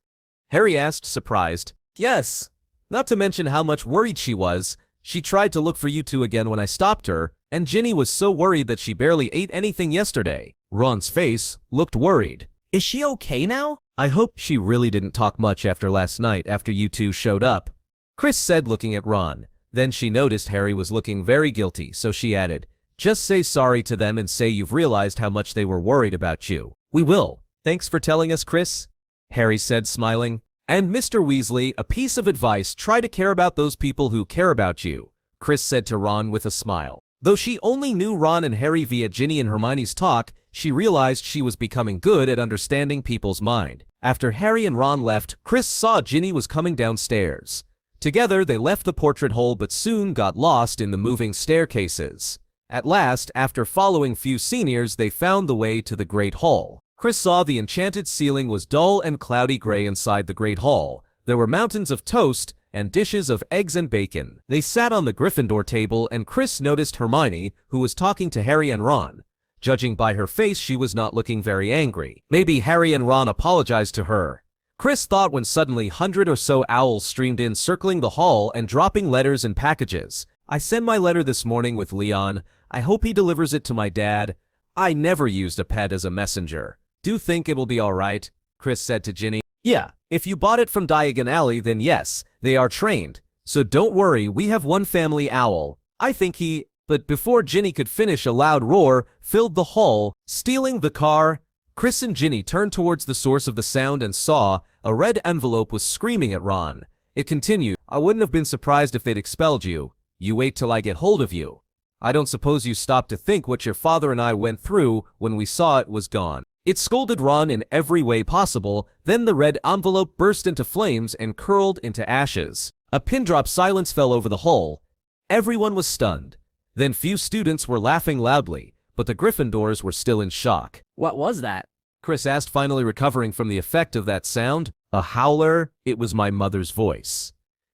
Harry asked, surprised. Yes. Not to mention how much worried she was. She tried to look for you two again when I stopped her, and Ginny was so worried that she barely ate anything yesterday. Ron's face looked worried. Is she okay now? I hope she really didn't talk much after last night after you two showed up, Chris said, looking at Ron. Then she noticed Harry was looking very guilty, so she added, just say sorry to them and say you've realized how much they were worried about you. We will. Thanks for telling us, Chris, Harry said, smiling. And Mr. Weasley, a piece of advice, try to care about those people who care about you, Chris said to Ron with a smile. Though she only knew Ron and Harry via Ginny and Hermione's talk, she realized she was becoming good at understanding people's mind. After Harry and Ron left, Chris saw Ginny was coming downstairs. Together, they left the portrait hole but soon got lost in the moving staircases. At last, after following few seniors, they found the way to the Great Hall. Chris saw the enchanted ceiling was dull and cloudy gray inside the Great Hall. There were mountains of toast and dishes of eggs and bacon. They sat on the Gryffindor table and Chris noticed Hermione, who was talking to Harry and Ron. Judging by her face, she was not looking very angry. Maybe Harry and Ron apologized to her. Chris thought when suddenly 100 or so owls streamed in, circling the hall and dropping letters and packages. I sent my letter this morning with Leon. I hope he delivers it to my dad. I never used a pet as a messenger. Do think it will be alright? Chris said to Ginny. Yeah, if you bought it from Diagon Alley, then yes, they are trained. So don't worry, we have one family owl. I think he... But before Ginny could finish, a loud roar filled the hall, stealing the car. Chris and Ginny turned towards the source of the sound and saw a red envelope was screaming at Ron. It continued, I wouldn't have been surprised if they'd expelled you. You wait till I get hold of you. I don't suppose you stopped to think what your father and I went through when we saw it was gone. It scolded Ron in every way possible, then the red envelope burst into flames and curled into ashes. A pin-drop silence fell over the hall. Everyone was stunned. Then few students were laughing loudly, but the Gryffindors were still in shock. What was that? Chris asked, finally recovering from the effect of that sound. A howler? It was my mother's voice.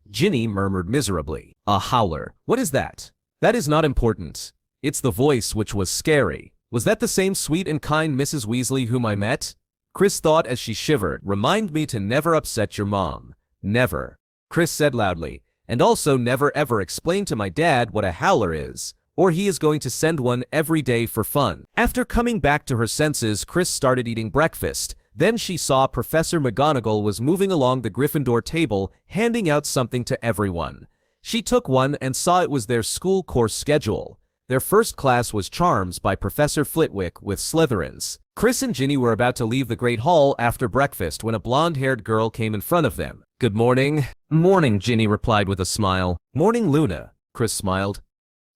Ginny murmured miserably. A howler. What is that? That is not important. It's the voice which was scary. Was that the same sweet and kind Mrs. Weasley whom I met? Chris thought as she shivered. Remind me to never upset your mom. Never. Chris said loudly. And also never ever explain to my dad what a howler is, or he is going to send one every day for fun. After coming back to her senses, Chris started eating breakfast. Then she saw Professor McGonagall was moving along the Gryffindor table, handing out something to everyone. She took one and saw it was their school course schedule. Their first class was Charms by Professor Flitwick with Slytherins. Chris and Ginny were about to leave the Great Hall after breakfast when a blonde-haired girl came in front of them. Good morning. Morning, Ginny replied with a smile. Morning, Luna. Chris smiled.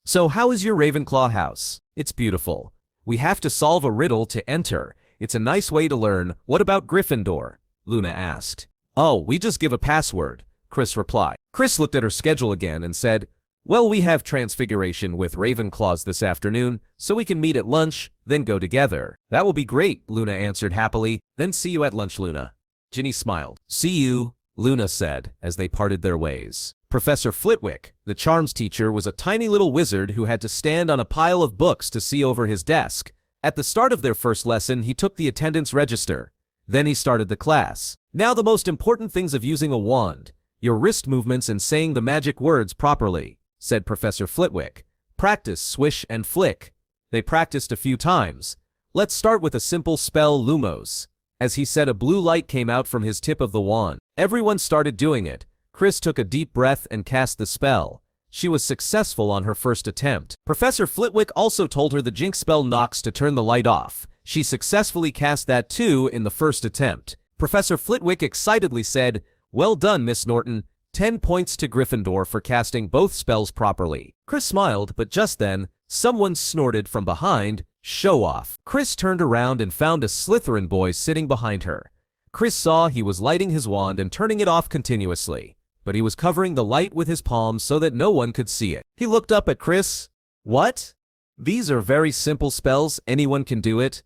So how is your Ravenclaw house? It's beautiful. We have to solve a riddle to enter. It's a nice way to learn. What about Gryffindor? Luna asked. Oh, we just give a password, Chris replied. Chris looked at her schedule again and said, well, we have Transfiguration with Ravenclaws this afternoon, so we can meet at lunch, then go together. That will be great, Luna answered happily. Then see you at lunch, Luna. Ginny smiled. See you, Luna said, as they parted their ways. Professor Flitwick, the charms teacher, was a tiny little wizard who had to stand on a pile of books to see over his desk. At the start of their first lesson, he took the attendance register. Then he started the class. Now the most important things of using a wand. Your wrist movements and saying the magic words properly, said Professor Flitwick. Practice, swish, and flick. They practiced a few times. Let's start with a simple spell, Lumos. As he said, a blue light came out from his tip of the wand. Everyone started doing it. Chris took a deep breath and cast the spell. She was successful on her first attempt. Professor Flitwick also told her the jinx spell Nox to turn the light off. She successfully cast that too in the first attempt. Professor Flitwick excitedly said, Well done, Miss Norton. 10 points to Gryffindor for casting both spells properly. Chris smiled, but just then, someone snorted from behind, "Show off." Chris turned around and found a Slytherin boy sitting behind her. Chris saw he was lighting his wand and turning it off continuously, but he was covering the light with his palms so that no one could see it. He looked up at Chris. "What? These are very simple spells, anyone can do it.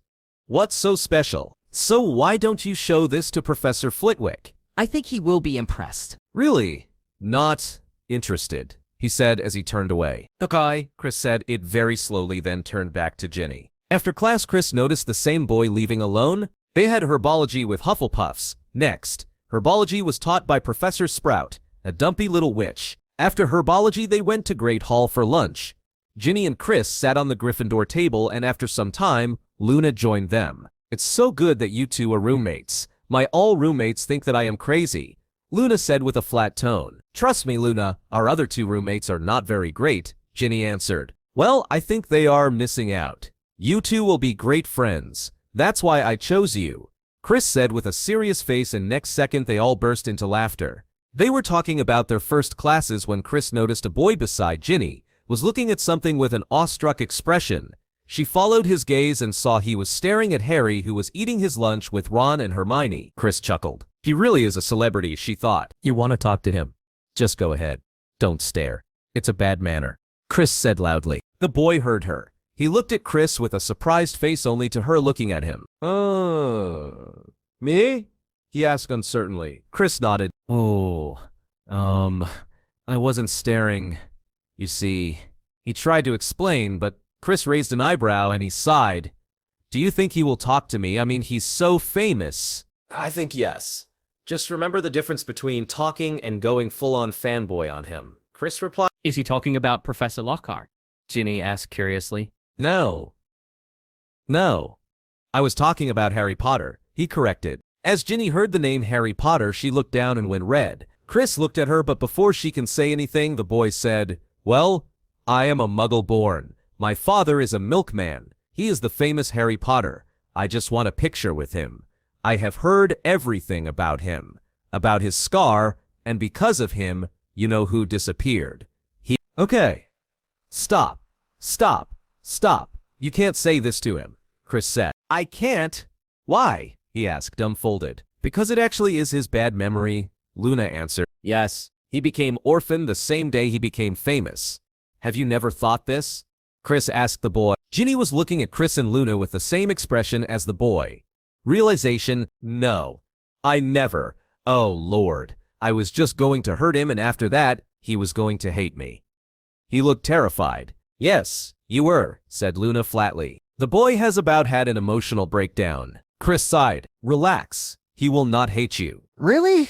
What's so special? So why don't you show this to Professor Flitwick?" I think he will be impressed. "Really? Not interested," he said as he turned away. "Okay," Chris said it very slowly, then turned back to Ginny. After class, Chris noticed the same boy leaving alone. They had herbology with Hufflepuffs. Next, herbology was taught by Professor Sprout, a dumpy little witch. After herbology, they went to Great Hall for lunch. Ginny and Chris sat on the Gryffindor table, and after some time, Luna joined them. "It's so good that you two are roommates. My all roommates think that I am crazy," Luna said with a flat tone. "Trust me, Luna, our other two roommates are not very great," Ginny answered. "Well, I think they are missing out. You two will be great friends. That's why I chose you," Chris said with a serious face, and next second they all burst into laughter. They were talking about their first classes when Chris noticed a boy beside Ginny was looking at something with an awestruck expression. She followed his gaze and saw he was staring at Harry, who was eating his lunch with Ron and Hermione. Chris chuckled. He really is a celebrity, she thought. "You want to talk to him? Just go ahead. Don't stare. It's a bad manner," Chris said loudly. The boy heard her. He looked at Chris with a surprised face, only to her looking at him. Me?" he asked uncertainly. Chris nodded. I wasn't staring. You see," he tried to explain, but Chris raised an eyebrow and he sighed. "Do you think he will talk to me? I mean, he's so famous." "I think yes. Just remember the difference between talking and going full-on fanboy on him," Chris replied. Is he talking about Professor Lockhart? Ginny asked curiously. No. I was talking about Harry Potter," he corrected. As Ginny heard the name Harry Potter, she looked down and went red. Chris looked at her, but before she can say anything, the boy said, "Well, I am a Muggle born. My father is a milkman. He is the famous Harry Potter. I just want a picture with him. I have heard everything about him, about his scar, and because of him, you know who disappeared. Okay. Stop. You can't say this to him," Chris said. "I can't? Why?" he asked, dumbfolded. "Because it actually is his bad memory," Luna answered. "Yes, he became orphaned the same day he became famous. Have you never thought this?" Chris asked the boy. Ginny was looking at Chris and Luna with the same expression as the boy. Realization, no. I never. Oh, Lord. I was just going to hurt him, and after that, he was going to hate me. He looked terrified. "Yes, you were," said Luna flatly. "The boy has about had an emotional breakdown." Chris sighed. "Relax. He will not hate you." Really?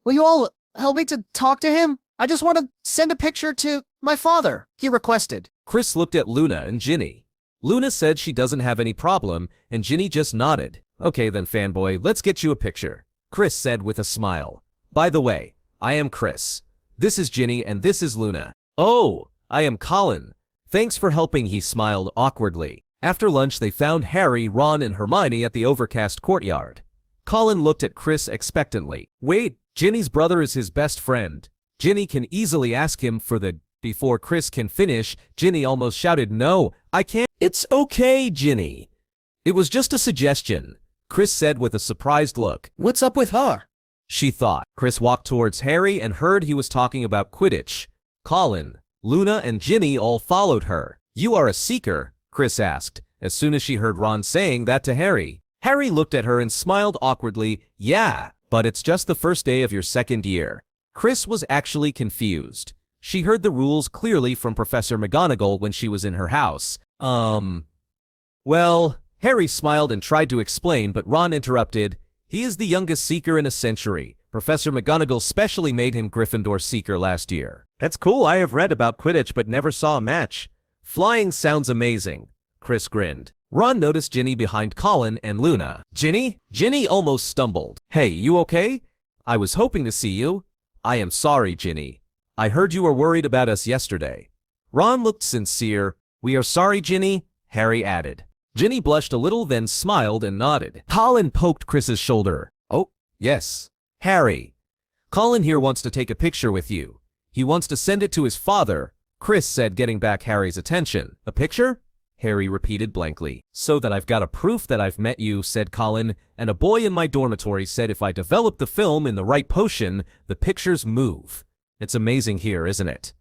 Will you all help me to talk to him? I just want to send a picture to my father," he requested. Chris looked at Luna and Ginny. Luna said she doesn't have any problem, and Ginny just nodded. "Okay then, fanboy, let's get you a picture," Chris said with a smile. "By the way, I am Chris. This is Ginny and this is Luna. Oh, I am Colin. Thanks for helping," he smiled awkwardly. After lunch, they found Harry, Ron, and Hermione at the overcast courtyard. Colin looked at Chris expectantly. "Wait, Ginny's brother is his best friend. Ginny can easily ask him for the..." Before Chris can finish, Ginny almost shouted, "No, I can't." "It's okay, Ginny. It was just a suggestion," Chris said with a surprised look. What's up with her? She thought. Chris walked towards Harry and heard he was talking about Quidditch. Colin, Luna, and Ginny all followed her. "You are a seeker?" Chris asked, as soon as she heard Ron saying that to Harry. Harry looked at her and smiled awkwardly. "Yeah, but it's just the first day of your second year." Chris was actually confused. She heard the rules clearly from Professor McGonagall when she was in her house. Well, Harry smiled and tried to explain, but Ron interrupted. "He is the youngest Seeker in a century. Professor McGonagall specially made him Gryffindor Seeker last year." "That's cool. I have read about Quidditch but never saw a match." "Flying sounds amazing," Chris grinned. Ron noticed Ginny behind Colin and Luna. "Ginny?" Ginny almost stumbled. "Hey, you okay? I was hoping to see you." "I am sorry, Ginny. I heard you were worried about us yesterday." Ron looked sincere. "We are sorry, Ginny," Harry added. Ginny blushed a little, then smiled and nodded. Colin poked Chris's shoulder. "Oh, yes. Harry, Colin here wants to take a picture with you. He wants to send it to his father, Chris said, getting back Harry's attention. A picture? Harry repeated blankly. So that I've got a proof that I've met you, said Colin, and a boy in my dormitory said if I develop the film in the right potion, the pictures move. It's amazing here, isn't it?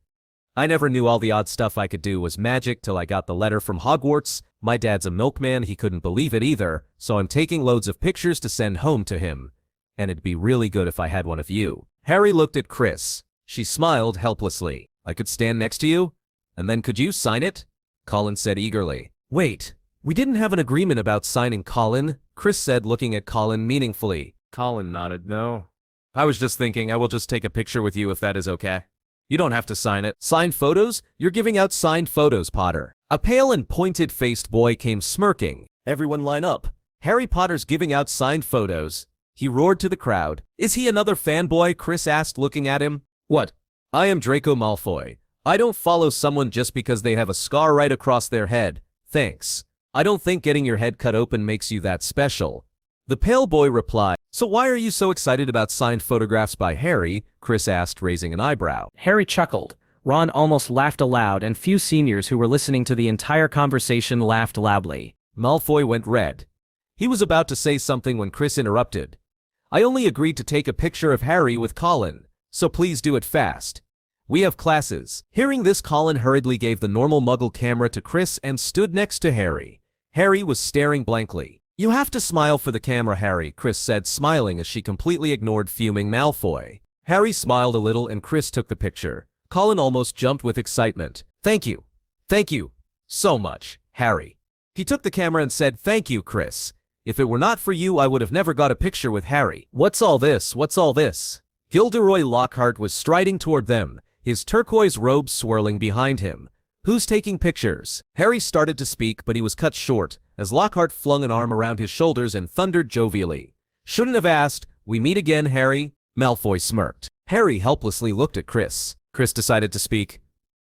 I never knew all the odd stuff I could do was magic till I got the letter from Hogwarts. My dad's a milkman, he couldn't believe it either, so I'm taking loads of pictures to send home to him. And it'd be really good if I had one of you. Harry looked at Chris. She smiled helplessly. I could stand next to you? And then could you sign it? Colin said eagerly. Wait, we didn't have an agreement about signing, Colin, Chris said, looking at Colin meaningfully. Colin nodded no. I was just thinking I will just take a picture with you if that is okay. You don't have to sign it. Signed photos? You're giving out signed photos, Potter. A pale and pointed-faced boy came smirking. Everyone line up. Harry Potter's giving out signed photos. He roared to the crowd. Is he another fanboy? Chris asked, looking at him. What? I am Draco Malfoy. I don't follow someone just because they have a scar right across their head. Thanks. I don't think getting your head cut open makes you that special. The pale boy replied. So why are you so excited about signed photographs by Harry? Chris asked, raising an eyebrow. Harry chuckled. Ron almost laughed aloud, and few seniors who were listening to the entire conversation laughed loudly. Malfoy went red. He was about to say something when Chris interrupted. I only agreed to take a picture of Harry with Colin, so please do it fast. We have classes. Hearing this, Colin hurriedly gave the normal muggle camera to Chris and stood next to Harry. Harry was staring blankly. You have to smile for the camera, Harry, Chris said, smiling as she completely ignored fuming Malfoy. Harry smiled a little and Chris took the picture. Colin almost jumped with excitement. Thank you. Thank you. So much, Harry. He took the camera and said, thank you, Chris. If it were not for you, I would have never got a picture with Harry. What's all this? What's all this? Gilderoy Lockhart was striding toward them, his turquoise robe swirling behind him. Who's taking pictures? Harry started to speak, but he was cut short, as Lockhart flung an arm around his shoulders and thundered jovially. Shouldn't have asked. We meet again, Harry? Malfoy smirked. Harry helplessly looked at Chris. Chris decided to speak.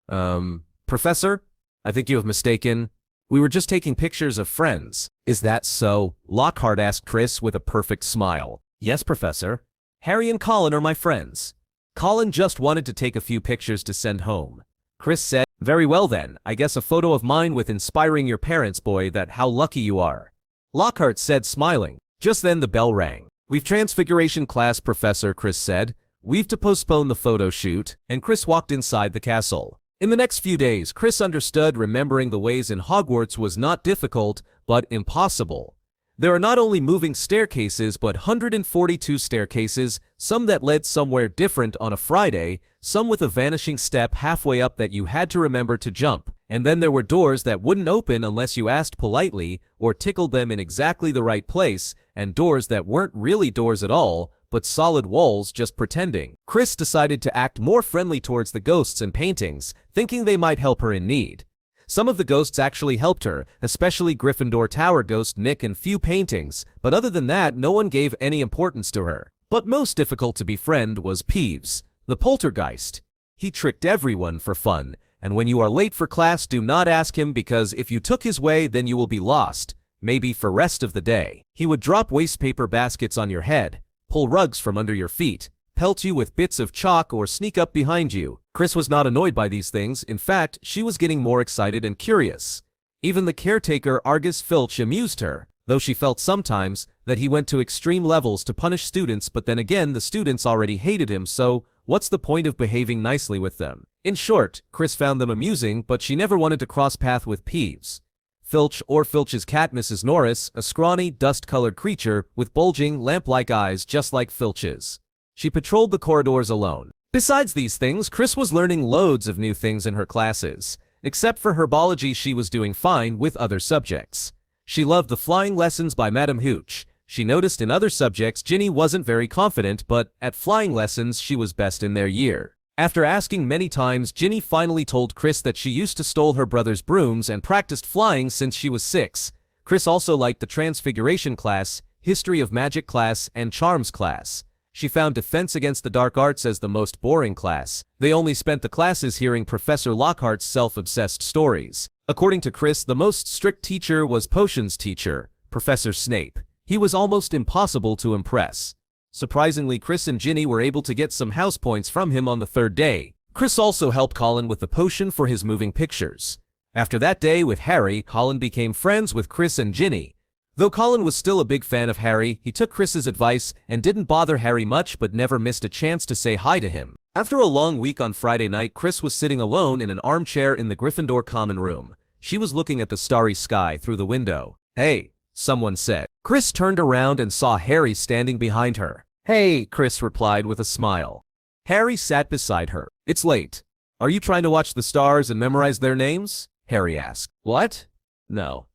Professor? I think you have mistaken. We were just taking pictures of friends. Is that so? Lockhart asked Chris with a perfect smile. Yes, Professor. Harry and Colin are my friends. Colin just wanted to take a few pictures to send home. Chris said, very well then, I guess a photo of mine with inspiring your parents, boy, that how lucky you are. Lockhart said, smiling. Just then the bell rang. We've transfiguration class, Professor, Chris said. We've to postpone the photo shoot, and Chris walked inside the castle. In the next few days, Chris understood remembering the ways in Hogwarts was not difficult, but impossible. There are not only moving staircases, but 142 staircases, some that led somewhere different on a Friday, some with a vanishing step halfway up that you had to remember to jump. And then there were doors that wouldn't open unless you asked politely or tickled them in exactly the right place, and doors that weren't really doors at all, but solid walls just pretending. Chris decided to act more friendly towards the ghosts and paintings, thinking they might help her in need. Some of the ghosts actually helped her, especially Gryffindor Tower ghost Nick and few paintings, but other than that, no one gave any importance to her. But most difficult to befriend was Peeves, the poltergeist. He tricked everyone for fun, and when you are late for class, do not ask him because if you took his way, then you will be lost, maybe for rest of the day. He would drop waste paper baskets on your head, pull rugs from under your feet, pelt you with bits of chalk, or sneak up behind you. Chris was not annoyed by these things. In fact, she was getting more excited and curious. Even the caretaker Argus Filch amused her, though she felt sometimes that he went to extreme levels to punish students, but then again the students already hated him, so what's the point of behaving nicely with them? In short, Chris found them amusing, but she never wanted to cross path with Peeves. Filch, or Filch's cat Mrs. Norris, a scrawny, dust-colored creature with bulging, lamp-like eyes just like Filch's. She patrolled the corridors alone. Besides these things, Chris was learning loads of new things in her classes. Except for herbology, she was doing fine with other subjects. She loved the flying lessons by Madame Hooch. She noticed in other subjects Ginny wasn't very confident, but at flying lessons she was best in their year. After asking many times, Ginny finally told Chris that she used to steal her brother's brooms and practiced flying since she was 6. Chris also liked the Transfiguration class, History of Magic class, and Charms class. She found Defense Against the Dark Arts as the most boring class. They only spent the classes hearing Professor Lockhart's self-obsessed stories. According to Chris, the most strict teacher was Potions teacher, Professor Snape. He was almost impossible to impress. Surprisingly, Chris and Ginny were able to get some house points from him on the third day. Chris also helped Colin with the potion for his moving pictures. After that day with Harry, Colin became friends with Chris and Ginny. Though Colin was still a big fan of Harry, he took Chris's advice and didn't bother Harry much but never missed a chance to say hi to him. After a long week on Friday night, Chris was sitting alone in an armchair in the Gryffindor common room. She was looking at the starry sky through the window. "Hey," someone said. Chris turned around and saw Harry standing behind her. "Hey," Chris replied with a smile. Harry sat beside her. "It's late. Are you trying to watch the stars and memorize their names?" Harry asked. "What?" "No,"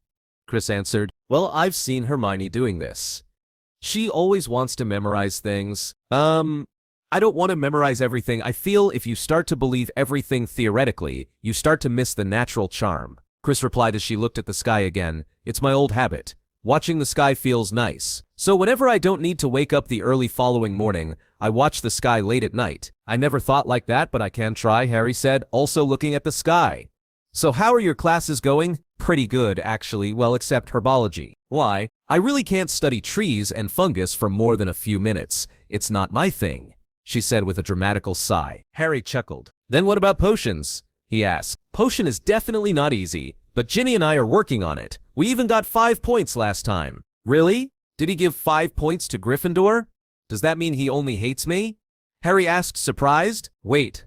Chris answered. "Well, I've seen Hermione doing this. She always wants to memorize things. I don't want to memorize everything. I feel if you start to believe everything theoretically, you start to miss the natural charm." Chris replied as she looked at the sky again. "It's my old habit. Watching the sky feels nice. So whenever I don't need to wake up the early following morning, I watch the sky late at night." "I never thought like that, but I can try," Harry said, also looking at the sky. "So how are your classes going?" "Pretty good, actually, well, except herbology." "Why?" "I really can't study trees and fungus for more than a few minutes. It's not my thing," she said with a dramatical sigh. Harry chuckled. "Then what about potions?" he asked. "Potion is definitely not easy, but Ginny and I are working on it. We even got 5 points last time." "Really? Did he give 5 points to Gryffindor? Does that mean he only hates me?" Harry asked, surprised. "Wait.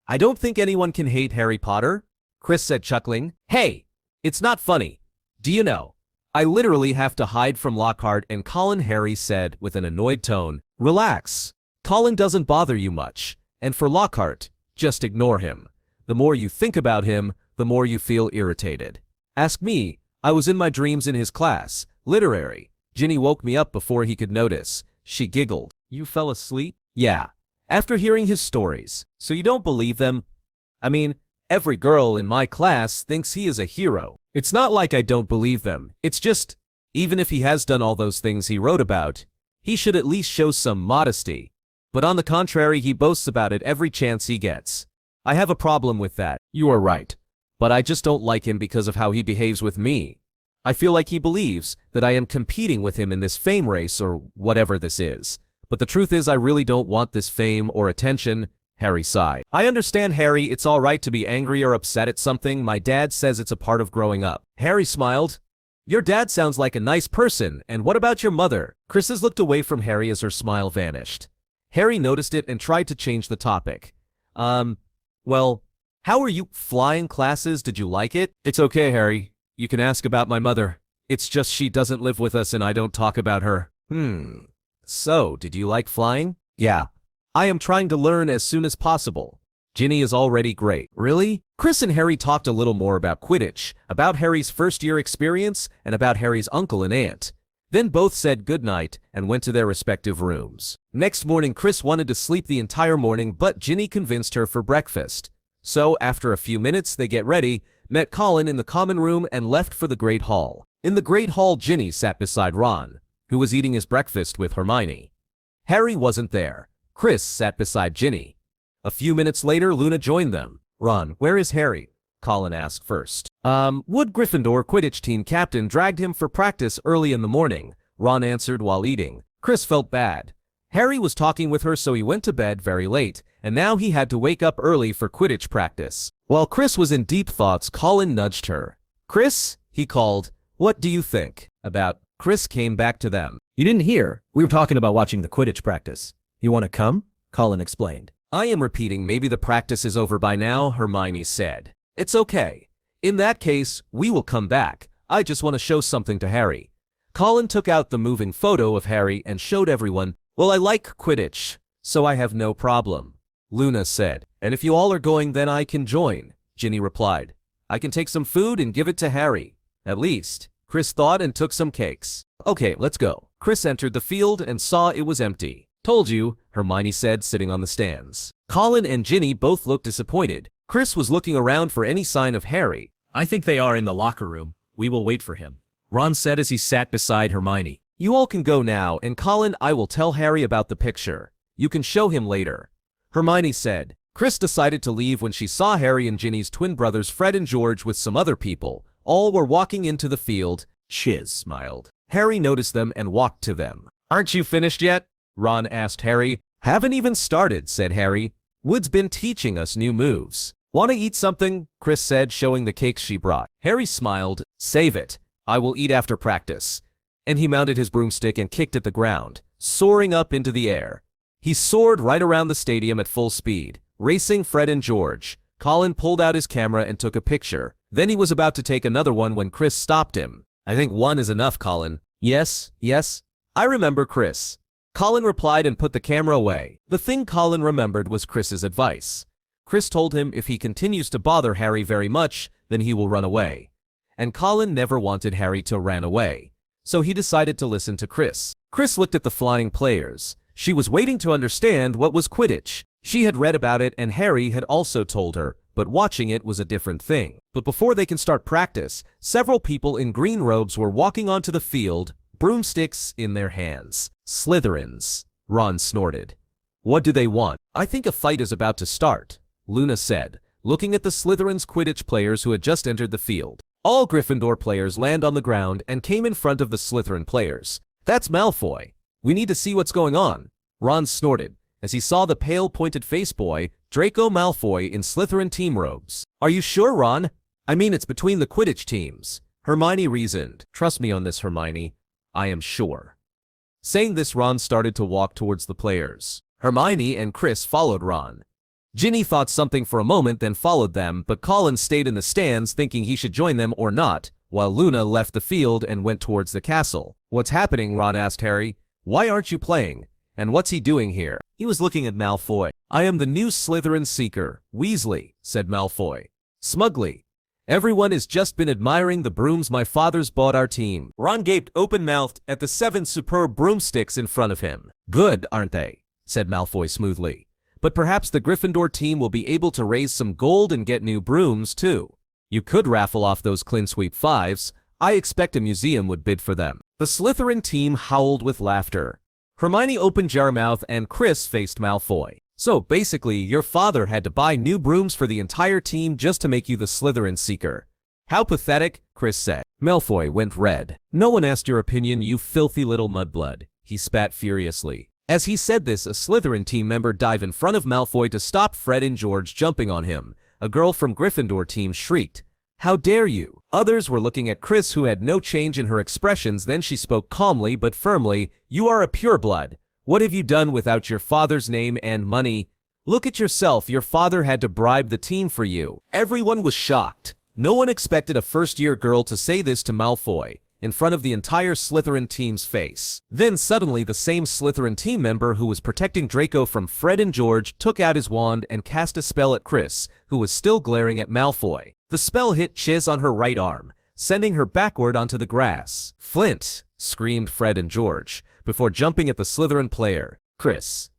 I don't think anyone can hate Harry Potter," Chris said, chuckling. "Hey, it's not funny. Do you know? I literally have to hide from Lockhart and Colin," Harry said with an annoyed tone. "Relax. Colin doesn't bother you much. And for Lockhart, just ignore him. The more you think about him, the more you feel irritated. Ask me. I was in my dreams in his class, literary. Ginny woke me up before he could notice." She giggled. "You fell asleep?" "Yeah. After hearing his stories. So you don't believe them?" "I mean, every girl in my class thinks he is a hero. It's not like I don't believe them. It's just, even if he has done all those things he wrote about, he should at least show some modesty. But on the contrary, he boasts about it every chance he gets. I have a problem with that." "You are right. But I just don't like him because of how he behaves with me. I feel like he believes that I am competing with him in this fame race or whatever this is. But the truth is I really don't want this fame or attention," Harry sighed. "I understand, Harry. It's all right to be angry or upset at something. My dad says it's a part of growing up." Harry smiled. "Your dad sounds like a nice person. And what about your mother?" Chris's looked away from Harry as her smile vanished. Harry noticed it and tried to change the topic. Well, how are you flying classes? Did you like it?" "It's okay, Harry. You can ask about my mother. It's just she doesn't live with us and I don't talk about her." So, did you like flying?" "Yeah. I am trying to learn as soon as possible. Ginny is already great." "Really?" Chris and Harry talked a little more about Quidditch, about Harry's first-year experience, and about Harry's uncle and aunt. Then both said goodnight and went to their respective rooms. Next morning, Chris wanted to sleep the entire morning, but Ginny convinced her for breakfast. So, after a few minutes, they get ready, met Colin in the common room, and left for the Great Hall. In the Great Hall, Ginny sat beside Ron, who was eating his breakfast with Hermione. Harry wasn't there. Chris sat beside Ginny. A few minutes later, Luna joined them. "Ron, where is Harry?" Colin asked first. Wood Gryffindor Quidditch team captain dragged him for practice early in the morning," Ron answered while eating. Chris felt bad. Harry was talking with her, so he went to bed very late, and now he had to wake up early for Quidditch practice. While Chris was in deep thoughts, Colin nudged her. "Chris," he called, "what do you think about?" Chris came back to them. "You didn't hear? We were talking about watching the Quidditch practice. You want to come?" Colin explained. "I am repeating, maybe the practice is over by now," Hermione said. "It's okay. In that case, we will come back. I just want to show something to Harry." Colin took out the moving photo of Harry and showed everyone. "Well, I like Quidditch, so I have no problem," Luna said. "And if you all are going, then I can join," Ginny replied. "I can take some food and give it to Harry. At least," Chris thought and took some cakes. "Okay, let's go." Chris entered the field and saw it was empty. "Told you," Hermione said, sitting on the stands. Colin and Ginny both looked disappointed. Chris was looking around for any sign of Harry. "I think they are in the locker room. We will wait for him," Ron said as he sat beside Hermione. "You all can go now, and Colin, I will tell Harry about the picture. You can show him later," Hermione said. Chris decided to leave when she saw Harry and Ginny's twin brothers Fred and George with some other people. All were walking into the field. Chiz smiled. Harry noticed them and walked to them. "Aren't you finished yet?" Ron asked Harry. Haven't even started, said Harry. Wood's been teaching us new moves. Want to eat something? Chris said, showing the cakes she brought. Harry smiled. Save it. I will eat after practice. And he mounted his broomstick and kicked at the ground, soaring up into the air. He soared right around the stadium at full speed, racing Fred and George. Colin pulled out his camera and took a picture. Then he was about to take another one when Chris stopped him. I think one is enough, Colin. Yes, yes. I remember, Chris. Colin replied and put the camera away. The thing Colin remembered was Chris's advice. Chris told him if he continues to bother Harry very much, then he will run away. And Colin never wanted Harry to run away. So he decided to listen to Chris. Chris looked at the flying players. She was waiting to understand what was Quidditch. She had read about it and Harry had also told her, but watching it was a different thing. But before they can start practice, several people in green robes were walking onto the field, broomsticks in their hands. Slytherins, Ron snorted. What do they want? I think a fight is about to start, Luna said, looking at the Slytherins Quidditch players who had just entered the field. All Gryffindor players land on the ground and came in front of the Slytherin players. That's Malfoy. We need to see what's going on, Ron snorted, as he saw the pale pointed-faced boy, Draco Malfoy, in Slytherin team robes. Are you sure, Ron? I mean, it's between the Quidditch teams. Hermione reasoned. Trust me on this, Hermione. I am sure. Saying this, Ron started to walk towards the players. Hermione and Chris followed Ron. Ginny thought something for a moment, then followed them, but Colin stayed in the stands thinking he should join them or not, while Luna left the field and went towards the castle. What's happening? Ron asked Harry. Why aren't you playing? And what's he doing here? He was looking at Malfoy. I am the new Slytherin Seeker, Weasley, said Malfoy. Smugly. Everyone has just been admiring the brooms my father's bought our team. Ron gaped open-mouthed at the 7 superb broomsticks in front of him. Good, aren't they? Said Malfoy smoothly. But perhaps the Gryffindor team will be able to raise some gold and get new brooms, too. You could raffle off those Clean Sweep 5s. I expect a museum would bid for them. The Slytherin team howled with laughter. Hermione opened her mouth and Chris faced Malfoy. So basically, your father had to buy new brooms for the entire team just to make you the Slytherin Seeker. How pathetic, Chris said. Malfoy went red. No one asked your opinion, you filthy little mudblood, he spat furiously. As he said this, a Slytherin team member dived in front of Malfoy to stop Fred and George jumping on him. A girl from Gryffindor team shrieked. How dare you? Others were looking at Chris, who had no change in her expressions. Then she spoke calmly but firmly. You are a pureblood. What have you done without your father's name and money? Look at yourself, your father had to bribe the team for you. Everyone was shocked. No one expected a first-year girl to say this to Malfoy, in front of the entire Slytherin team's face. Then suddenly the same Slytherin team member who was protecting Draco from Fred and George took out his wand and cast a spell at Chris, who was still glaring at Malfoy. The spell hit Chiz on her right arm, sending her backward onto the grass. Flint, screamed Fred and George, before jumping at the Slytherin player. Chris,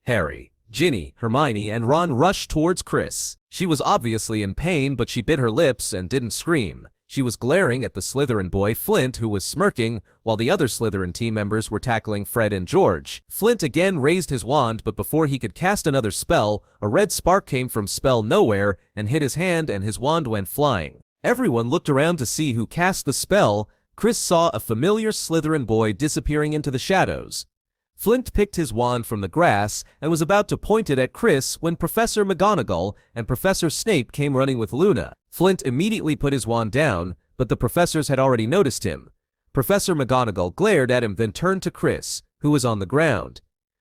Harry, Ginny, Hermione, and Ron rushed towards Chris. She was obviously in pain, but she bit her lips and didn't scream. She was glaring at the Slytherin boy, Flint, who was smirking, while the other Slytherin team members were tackling Fred and George. Flint again raised his wand, but before he could cast another spell, a red spark came from spell nowhere and hit his hand, and his wand went flying. Everyone looked around to see who cast the spell. Chris saw a familiar Slytherin boy disappearing into the shadows. Flint picked his wand from the grass and was about to point it at Chris when Professor McGonagall and Professor Snape came running with Luna. Flint immediately put his wand down, but the professors had already noticed him. Professor McGonagall glared at him, then turned to Chris, who was on the ground.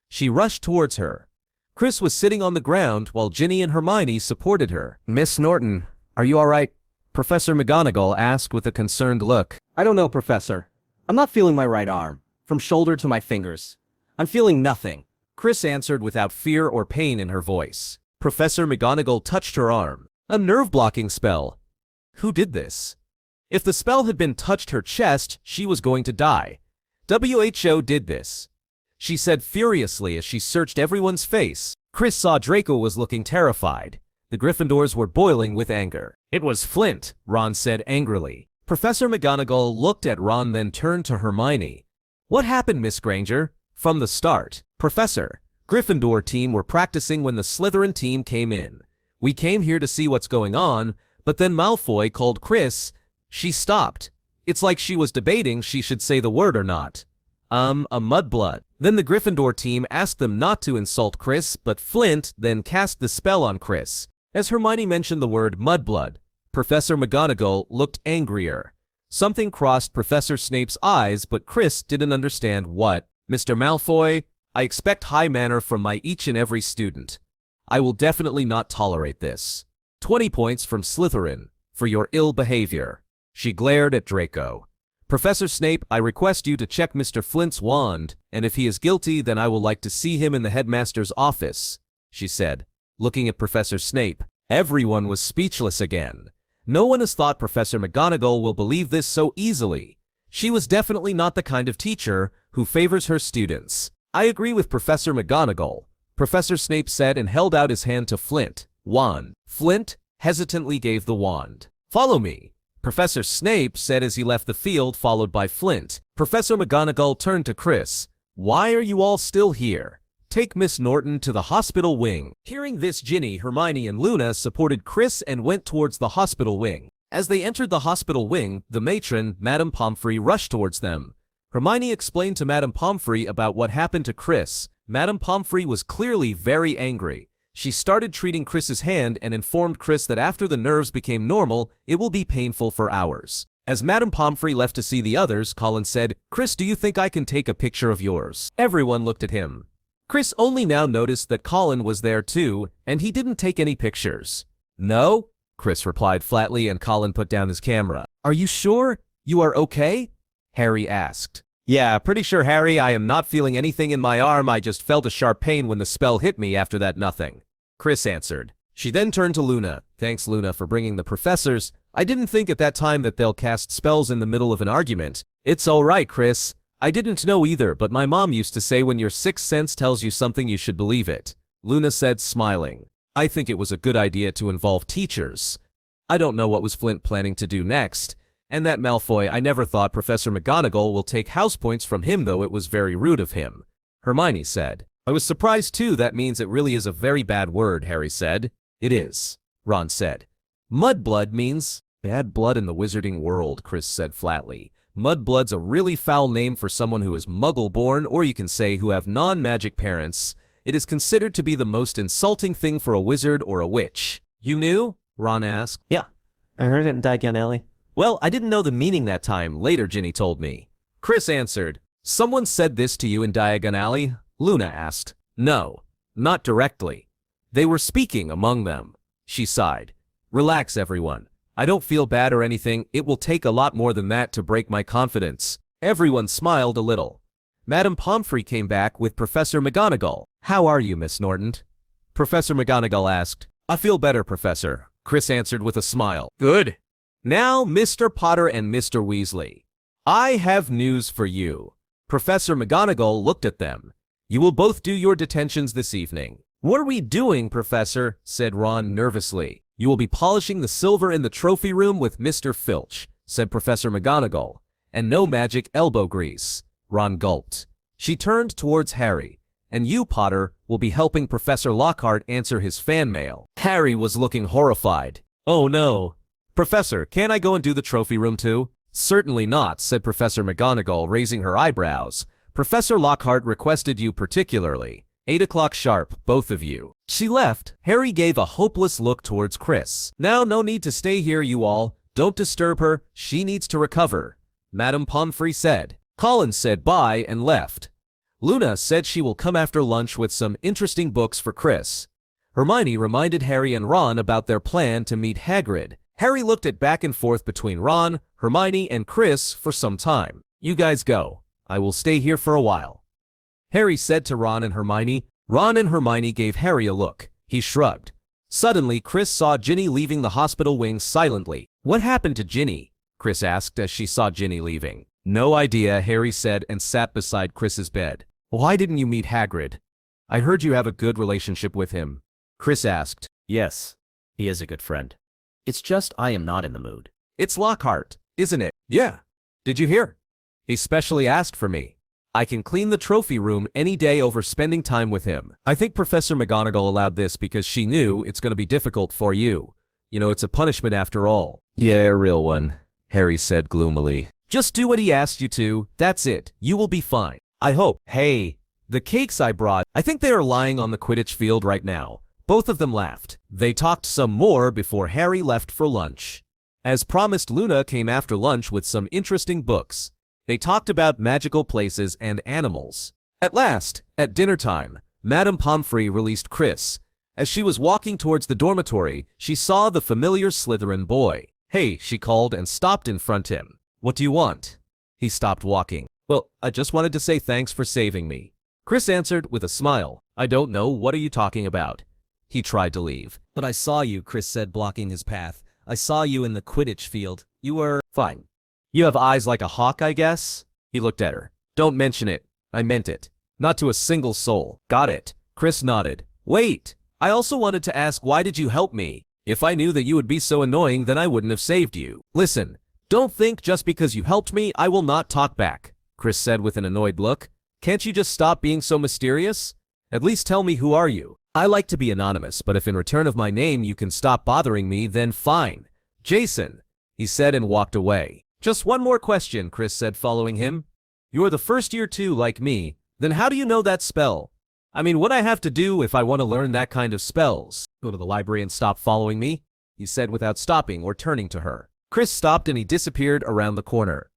She rushed towards her. Chris was sitting on the ground while Ginny and Hermione supported her. Miss Norton, are you all right? Professor McGonagall asked with a concerned look. I don't know, Professor. I'm not feeling my right arm, from shoulder to my fingers. I'm feeling nothing. Chris answered without fear or pain in her voice. Professor McGonagall touched her arm. A nerve-blocking spell. Who did this? If the spell had been touched her chest, she was going to die. WHO did this, she said furiously as she searched everyone's face. Chris saw Draco was looking terrified. The Gryffindors were boiling with anger. It was Flint, Ron said angrily. Professor McGonagall looked at Ron, then turned to Hermione. What happened, Miss Granger? From the start, Professor, Gryffindor team were practicing when the Slytherin team came in. We came here to see what's going on, but then Malfoy called Chris. She stopped. It's like she was debating she should say the word or not. A mudblood. Then the Gryffindor team asked them not to insult Chris, but Flint then cast the spell on Chris. As Hermione mentioned the word mudblood, Professor McGonagall looked angrier. Something crossed Professor Snape's eyes, but Chris didn't understand what. Mr. Malfoy, I expect high manner from my each and every student. I will definitely not tolerate this. 20 points from Slytherin for your ill behavior. She glared at Draco. Professor Snape, I request you to check Mr. Flint's wand, and if he is guilty, then I will like to see him in the headmaster's office, she said, looking at Professor Snape. Everyone was speechless again. No one has thought Professor McGonagall will believe this so easily. She was definitely not the kind of teacher who favors her students. I agree with Professor McGonagall, Professor Snape said and held out his hand to Flint. Wand. Flint hesitantly gave the wand. Follow me, Professor Snape said as he left the field, followed by Flint. Professor McGonagall turned to Chris. Why are you all still here? Take Miss Norton to the hospital wing. Hearing this, Ginny, Hermione, and Luna supported Chris and went towards the hospital wing. As they entered the hospital wing, the matron, Madame Pomfrey, rushed towards them. Hermione explained to Madame Pomfrey about what happened to Chris. Madame Pomfrey was clearly very angry. She started treating Chris's hand and informed Chris that after the nerves became normal, it will be painful for hours. As Madame Pomfrey left to see the others, Colin said, Chris, do you think I can take a picture of yours? Everyone looked at him. Chris only now noticed that Colin was there too, and he didn't take any pictures. No, Chris replied flatly, and Colin put down his camera. Are you sure? You are okay? Harry asked. Yeah, pretty sure, Harry. I am not feeling anything in my arm. I just felt a sharp pain when the spell hit me. After that, nothing. Chris answered. She then turned to Luna. Thanks, Luna, for bringing the professors. I didn't think at that time that they'll cast spells in the middle of an argument. It's all right, Chris. I didn't know either, but my mom used to say when your sixth sense tells you something, you should believe it. Luna said, smiling. I think it was a good idea to involve teachers. I don't know what was Flint planning to do next. And that Malfoy, I never thought Professor McGonagall will take house points from him, though it was very rude of him. Hermione said. I was surprised too. That means it really is a very bad word, Harry said. It is, Ron said. Mudblood means bad blood in the wizarding world, Chris said flatly. Mudblood's a really foul name for someone who is muggle-born, or you can say who have non-magic parents. It is considered to be the most insulting thing for a wizard or a witch. You knew? Ron asked. Yeah, I heard it in Diagon Alley. Well, I didn't know the meaning that time. Later, Ginny told me. Chris answered. Someone said this to you in Diagon Alley? Luna asked. No, not directly. They were speaking among them. She sighed. Relax, everyone. I don't feel bad or anything. It will take a lot more than that to break my confidence. Everyone smiled a little. Madame Pomfrey came back with Professor McGonagall. How are you, Miss Norton? Professor McGonagall asked. I feel better, Professor. Chris answered with a smile. Good. Now, Mr. Potter and Mr. Weasley. I have news for you. Professor McGonagall looked at them. You will both do your detentions this evening. What are we doing, Professor? Said Ron nervously. You will be polishing the silver in the trophy room with Mr. Filch, said Professor McGonagall. And no magic elbow grease. Ron gulped. She turned towards Harry. And you, Potter, will be helping Professor Lockhart answer his fan mail. Harry was looking horrified. Oh no. Professor, can I go and do the trophy room too? Certainly not, said Professor McGonagall, raising her eyebrows. Professor Lockhart requested you particularly. 8 o'clock sharp, both of you. She left. Harry gave a hopeless look towards Chris. Now, no need to stay here, you all. Don't disturb her. She needs to recover. Madame Pomfrey said. Colin said bye and left. Luna said she will come after lunch with some interesting books for Chris. Hermione reminded Harry and Ron about their plan to meet Hagrid. Harry looked at back and forth between Ron, Hermione, and Chris for some time. You guys go. I will stay here for a while. Harry said to Ron and Hermione. Ron and Hermione gave Harry a look. He shrugged. Suddenly, Chris saw Ginny leaving the hospital wing silently. What happened to Ginny? Chris asked as she saw Ginny leaving. No idea, Harry said and sat beside Chris's bed. Why didn't you meet Hagrid? I heard you have a good relationship with him. Chris asked. Yes, he is a good friend. It's just I am not in the mood. It's Lockhart, isn't it? Yeah. Did you hear? He specially asked for me. I can clean the trophy room any day over spending time with him. I think Professor McGonagall allowed this because she knew it's going to be difficult for you. You know, it's a punishment after all. Yeah, a real one, Harry said gloomily. Just do what he asked you to. That's it. You will be fine. I hope. Hey, the cakes I brought, I think they are lying on the Quidditch field right now. Both of them laughed. They talked some more before Harry left for lunch. As promised, Luna came after lunch with some interesting books. They talked about magical places and animals. At last, at dinner time, Madame Pomfrey released Chris. As she was walking towards the dormitory, she saw the familiar Slytherin boy. Hey, she called and stopped in front of him. What do you want? He stopped walking. Well, I just wanted to say thanks for saving me. Chris answered with a smile. I don't know, what are you talking about? He tried to leave. But I saw you, Chris said, blocking his path. I saw you in the Quidditch field. You were… Fine. You have eyes like a hawk, I guess? He looked at her. Don't mention it. I meant it. Not to a single soul. Got it. Chris nodded. Wait! I also wanted to ask, why did you help me? If I knew that you would be so annoying, then I wouldn't have saved you. Listen, don't think just because you helped me, I will not talk back, Chris said with an annoyed look. Can't you just stop being so mysterious? At least tell me, who are you? I like to be anonymous, but if in return of my name you can stop bothering me, then fine. Jason, he said and walked away. Just one more question, Chris said, following him. You're the first year too, like me. Then how do you know that spell? I mean, what I have to do if I want to learn that kind of spells? Go to the library and stop following me, he said without stopping or turning to her. Chris stopped and he disappeared around the corner.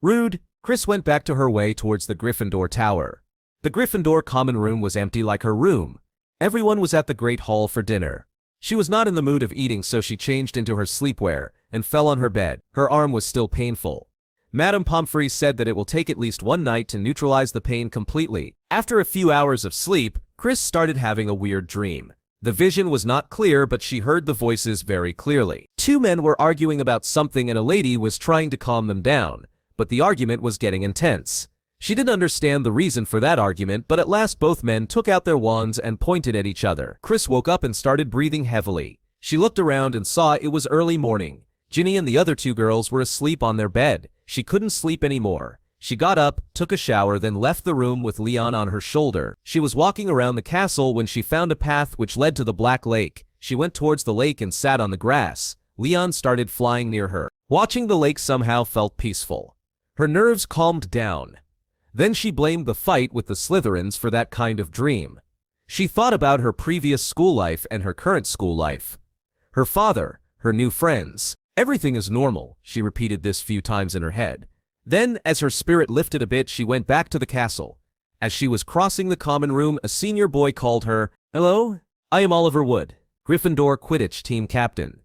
Rude, Chris went back to her way towards the Gryffindor Tower. The Gryffindor common room was empty like her room. Everyone was at the Great Hall for dinner. She was not in the mood of eating, so she changed into her sleepwear and fell on her bed. Her arm was still painful. Madame Pomfrey said that it will take at least one night to neutralize the pain completely. After a few hours of sleep, Chris started having a weird dream. The vision was not clear, but she heard the voices very clearly. Two men were arguing about something and a lady was trying to calm them down, but the argument was getting intense. She didn't understand the reason for that argument, but at last both men took out their wands and pointed at each other. Chris woke up and started breathing heavily. She looked around and saw it was early morning. Ginny and the other two girls were asleep on their bed. She couldn't sleep anymore. She got up, took a shower, then left the room with Leon on her shoulder. She was walking around the castle when she found a path which led to the Black Lake. She went towards the lake and sat on the grass. Leon started flying near her. Watching the lake somehow felt peaceful. Her nerves calmed down. Then she blamed the fight with the Slytherins for that kind of dream. She thought about her previous school life and her current school life. Her father, her new friends. Everything is normal, she repeated this few times in her head. Then, as her spirit lifted a bit, she went back to the castle. As she was crossing the common room, a senior boy called her. Hello? I am Oliver Wood, Gryffindor Quidditch team captain.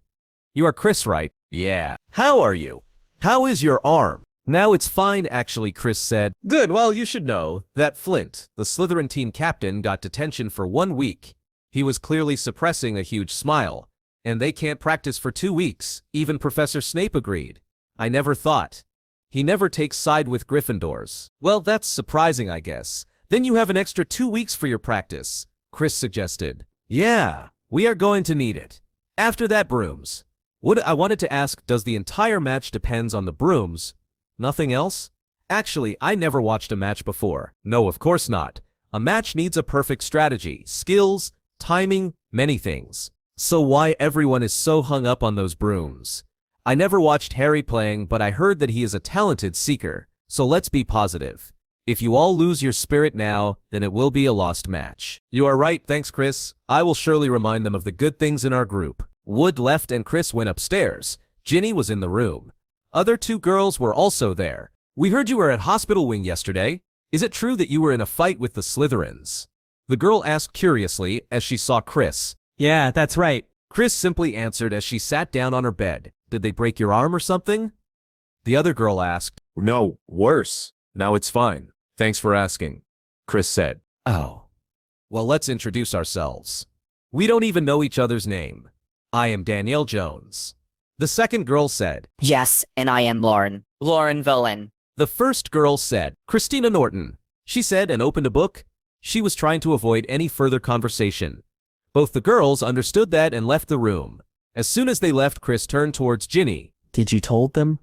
You are Chris, right? Yeah. How are you? How is your arm? Now it's fine, actually, Chris said. Good, well, you should know that Flint, the Slytherin team captain, got detention for 1 week. He was clearly suppressing a huge smile. And they can't practice for 2 weeks. Even Professor Snape agreed. I never thought. He never takes side with Gryffindors. Well, that's surprising, I guess. Then you have an extra 2 weeks for your practice, Chris suggested. Yeah, we are going to need it. After that, brooms. What I wanted to ask, does the entire match depends on the brooms? Nothing else? Actually, I never watched a match before. No, of course not. A match needs a perfect strategy, skills, timing, many things. So why everyone is so hung up on those brooms? I never watched Harry playing, but I heard that he is a talented seeker, so let's be positive. If you all lose your spirit now, then it will be a lost match. You are right, thanks Chris. I will surely remind them of the good things in our group. Wood left and Chris went upstairs. Ginny was in the room. Other two girls were also there. We heard you were at Hospital Wing yesterday. Is it true that you were in a fight with the Slytherins? The girl asked curiously as she saw Chris. Yeah, that's right. Chris simply answered as she sat down on her bed. Did they break your arm or something? The other girl asked. No, worse. Now it's fine. Thanks for asking, Chris said. Oh. Well, let's introduce ourselves. We don't even know each other's name. I am Danielle Jones. The second girl said. Yes, and I am Lauren. Lauren Villain. The first girl said. Christina Norton. She said and opened a book. She was trying to avoid any further conversation. Both the girls understood that and left the room. As soon as they left, Chris turned towards Ginny. Did you told them?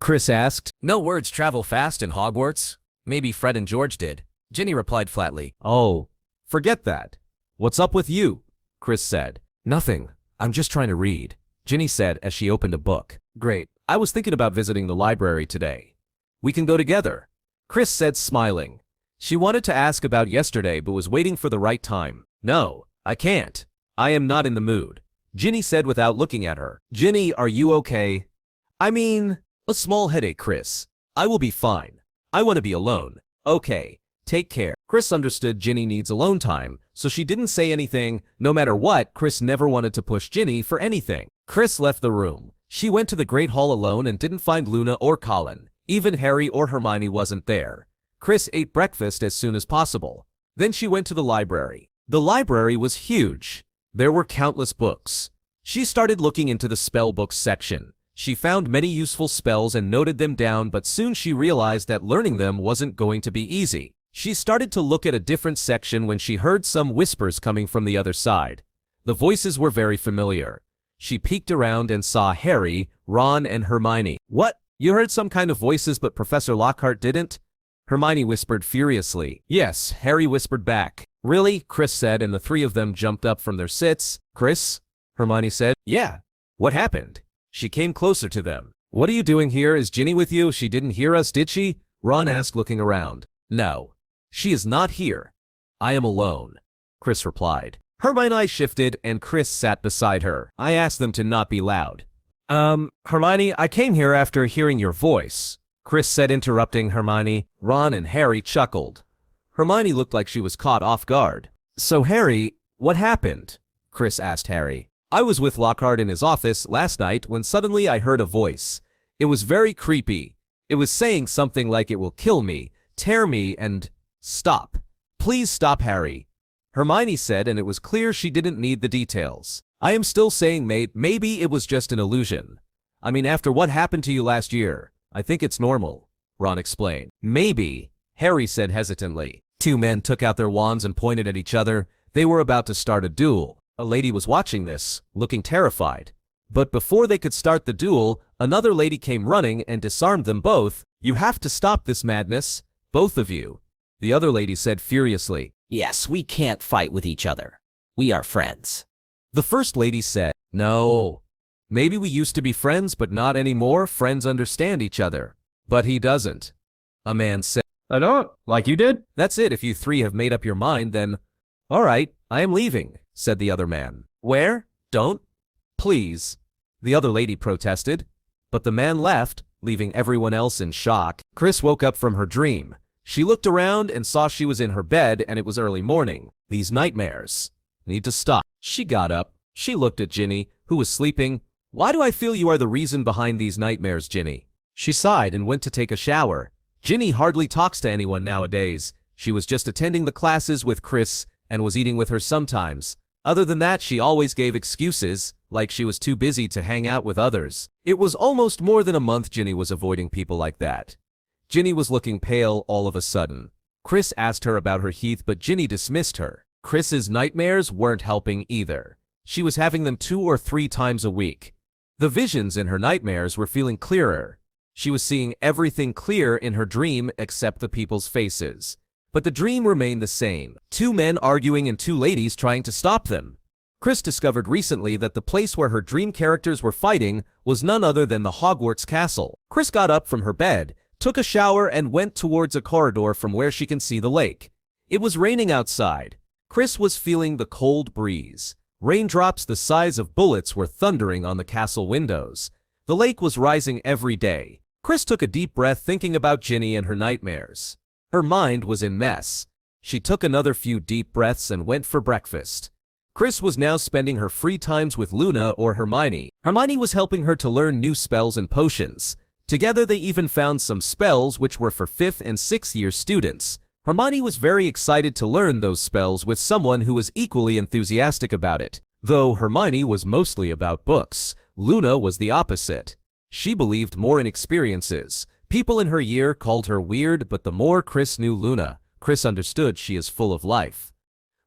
Chris asked. No words travel fast in Hogwarts. Maybe Fred and George did. Ginny replied flatly. Oh, forget that. What's up with you? Chris said. Nothing. I'm just trying to read, Ginny said as she opened a book. Great. I was thinking about visiting the library today. We can go together, Chris said, smiling. She wanted to ask about yesterday but was waiting for the right time. No, I can't. I am not in the mood, Ginny said without looking at her. Ginny, are you okay? I mean, a small headache, Chris. I will be fine. I want to be alone. Okay, take care. Chris understood Ginny needs alone time, so she didn't say anything. No matter what, Chris never wanted to push Ginny for anything. Chris left the room. She went to the Great Hall alone and didn't find Luna or Colin. Even Harry or Hermione wasn't there. Chris ate breakfast as soon as possible. Then she went to the library. The library was huge. There were countless books. She started looking into the spell books section. She found many useful spells and noted them down, but soon she realized that learning them wasn't going to be easy. She started to look at a different section when she heard some whispers coming from the other side. The voices were very familiar. She peeked around and saw Harry, Ron, and Hermione. What? You heard some kind of voices but Professor Lockhart didn't? Hermione whispered furiously. Yes, Harry whispered back. Really? Chris said, and the three of them jumped up from their sits. Chris? Hermione said. Yeah. What happened? She came closer to them. What are you doing here? Is Ginny with you? She didn't hear us, did she? Ron asked, looking around. No. She is not here. I am alone, Chris replied. Hermione shifted, and Chris sat beside her. I asked them to not be loud. Hermione, I came here after hearing your voice, Chris said, interrupting Hermione. Ron and Harry chuckled. Hermione looked like she was caught off guard. So Harry, what happened? Chris asked Harry. I was with Lockhart in his office last night when suddenly I heard a voice. It was very creepy. It was saying something like it will kill me, tear me, and... Stop. Please stop, Harry, Hermione said, and it was clear she didn't need the details. I am still saying maybe it was just an illusion. I mean, after what happened to you last year, I think it's normal, Ron explained. Maybe, Harry said hesitantly. Two men took out their wands and pointed at each other. They were about to start a duel. A lady was watching this, looking terrified. But before they could start the duel, another lady came running and disarmed them both. You have to stop this madness, both of you, the other lady said furiously. Yes, we can't fight with each other. We are friends. The first lady said, no. Maybe we used to be friends, but not anymore. Friends understand each other. But he doesn't. A man said, I don't, like you did? That's it. If you three have made up your mind, then... All right, I am leaving, said the other man. Where? Don't. Please. The other lady protested. But the man left, leaving everyone else in shock. Chris woke up from her dream. She looked around and saw she was in her bed and it was early morning. These nightmares need to stop. She got up. She looked at Ginny, who was sleeping. Why do I feel you are the reason behind these nightmares, Ginny? She sighed and went to take a shower. Ginny hardly talks to anyone nowadays. She was just attending the classes with Chris and was eating with her sometimes. Other than that, she always gave excuses, like she was too busy to hang out with others. It was almost more than a month Ginny was avoiding people like that. Ginny was looking pale all of a sudden. Chris asked her about her Heath, but Ginny dismissed her. Chris's nightmares weren't helping either. She was having them 2 or 3 times a week. The visions in her nightmares were feeling clearer. She was seeing everything clear in her dream except the people's faces. But the dream remained the same. 2 men arguing and 2 ladies trying to stop them. Chris discovered recently that the place where her dream characters were fighting was none other than the Hogwarts castle. Chris got up from her bed, took a shower, and went towards a corridor from where she can see the lake. It was raining outside. Chris was feeling the cold breeze. Raindrops the size of bullets were thundering on the castle windows. The lake was rising every day. Chris took a deep breath, thinking about Ginny and her nightmares. Her mind was in mess. She took another few deep breaths and went for breakfast. Chris was now spending her free times with Luna or Hermione. Hermione was helping her to learn new spells and potions. Together they even found some spells which were for 5th and 6th year students. Hermione was very excited to learn those spells with someone who was equally enthusiastic about it. Though Hermione was mostly about books, Luna was the opposite. She believed more in experiences. People in her year called her weird, but the more Chris knew Luna, Chris understood she is full of life.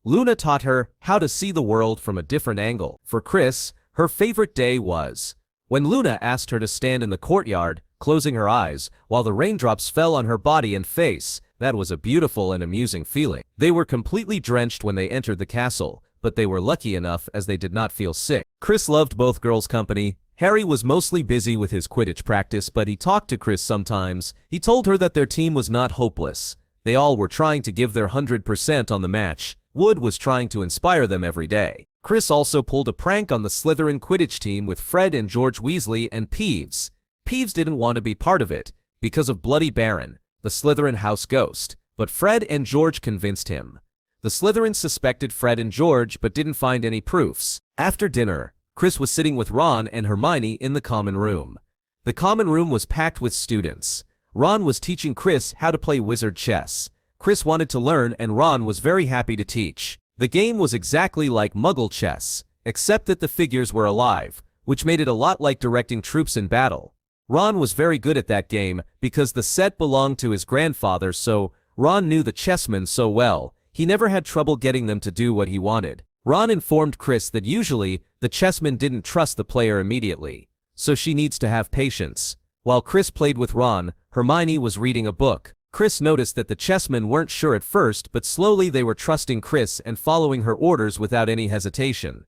Luna taught her how to see the world from a different angle. For Chris, her favorite day was when Luna asked her to stand in the courtyard, closing her eyes, while the raindrops fell on her body and face. That was a beautiful and amusing feeling. They were completely drenched when they entered the castle, but they were lucky enough as they did not feel sick. Chris loved both girls' company. Harry was mostly busy with his Quidditch practice, but he talked to Chris sometimes. He told her that their team was not hopeless. They all were trying to give their 100% on the match. Wood was trying to inspire them every day. Chris also pulled a prank on the Slytherin Quidditch team with Fred and George Weasley and Peeves. Peeves didn't want to be part of it because of Bloody Baron, the Slytherin house ghost, but Fred and George convinced him. The Slytherins suspected Fred and George but didn't find any proofs. After dinner, Chris was sitting with Ron and Hermione in the common room. The common room was packed with students. Ron was teaching Chris how to play wizard chess. Chris wanted to learn and Ron was very happy to teach. The game was exactly like Muggle chess, except that the figures were alive, which made it a lot like directing troops in battle. Ron was very good at that game because the set belonged to his grandfather, so Ron knew the chessmen so well, he never had trouble getting them to do what he wanted. Ron informed Chris that usually, the chessmen didn't trust the player immediately, so she needs to have patience. While Chris played with Ron, Hermione was reading a book. Chris noticed that the chessmen weren't sure at first, but slowly they were trusting Chris and following her orders without any hesitation.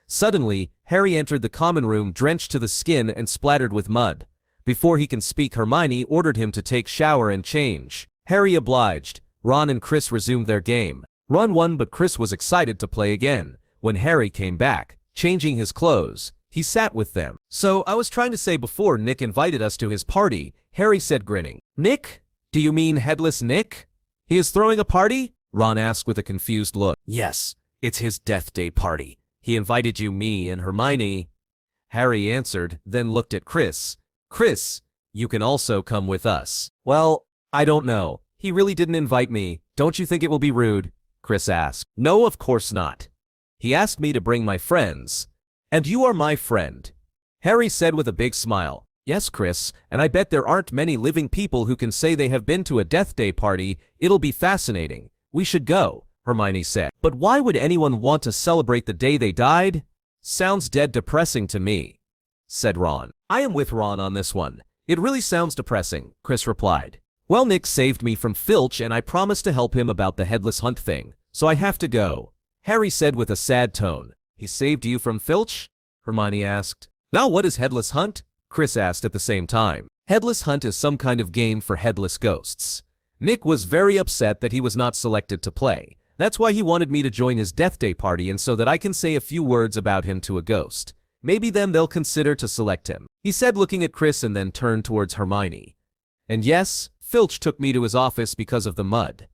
Suddenly, Harry entered the common room drenched to the skin and splattered with mud. Before he can speak, Hermione ordered him to take shower and change. Harry obliged. Ron and Chris resumed their game. Ron won, but Chris was excited to play again. When Harry came back, changing his clothes, he sat with them. "So I was trying to say before Nick invited us to his party," Harry said, grinning. "Nick? Do you mean Headless Nick? He is throwing a party?" Ron asked with a confused look. "Yes, it's his Death Day party. He invited you, me, and Hermione." Harry answered, then looked at Chris. "Chris, you can also come with us." "Well, I don't know. He really didn't invite me. Don't you think it will be rude?" Chris asked. "No, of course not. He asked me to bring my friends. And you are my friend," Harry said with a big smile. "Yes, Chris, and I bet there aren't many living people who can say they have been to a Death Day party. It'll be fascinating. We should go," Hermione said. "But why would anyone want to celebrate the day they died? Sounds dead depressing to me," said Ron. "I am with Ron on this one. It really sounds depressing," Chris replied. "Well, Nick saved me from Filch and I promised to help him about the Headless Hunt thing, so I have to go," Harry said with a sad tone. "He saved you from Filch?" Hermione asked. "Now what is Headless Hunt?" Chris asked at the same time. Headless Hunt is some kind of game for headless ghosts. Nick was very upset that he was not selected to play. That's why he wanted me to join his Death Day party and so that I can say a few words about him to a ghost. Maybe then they'll consider to select him," he said, looking at Chris and then turned towards Hermione. "And yes, Filch took me to his office because of the mud.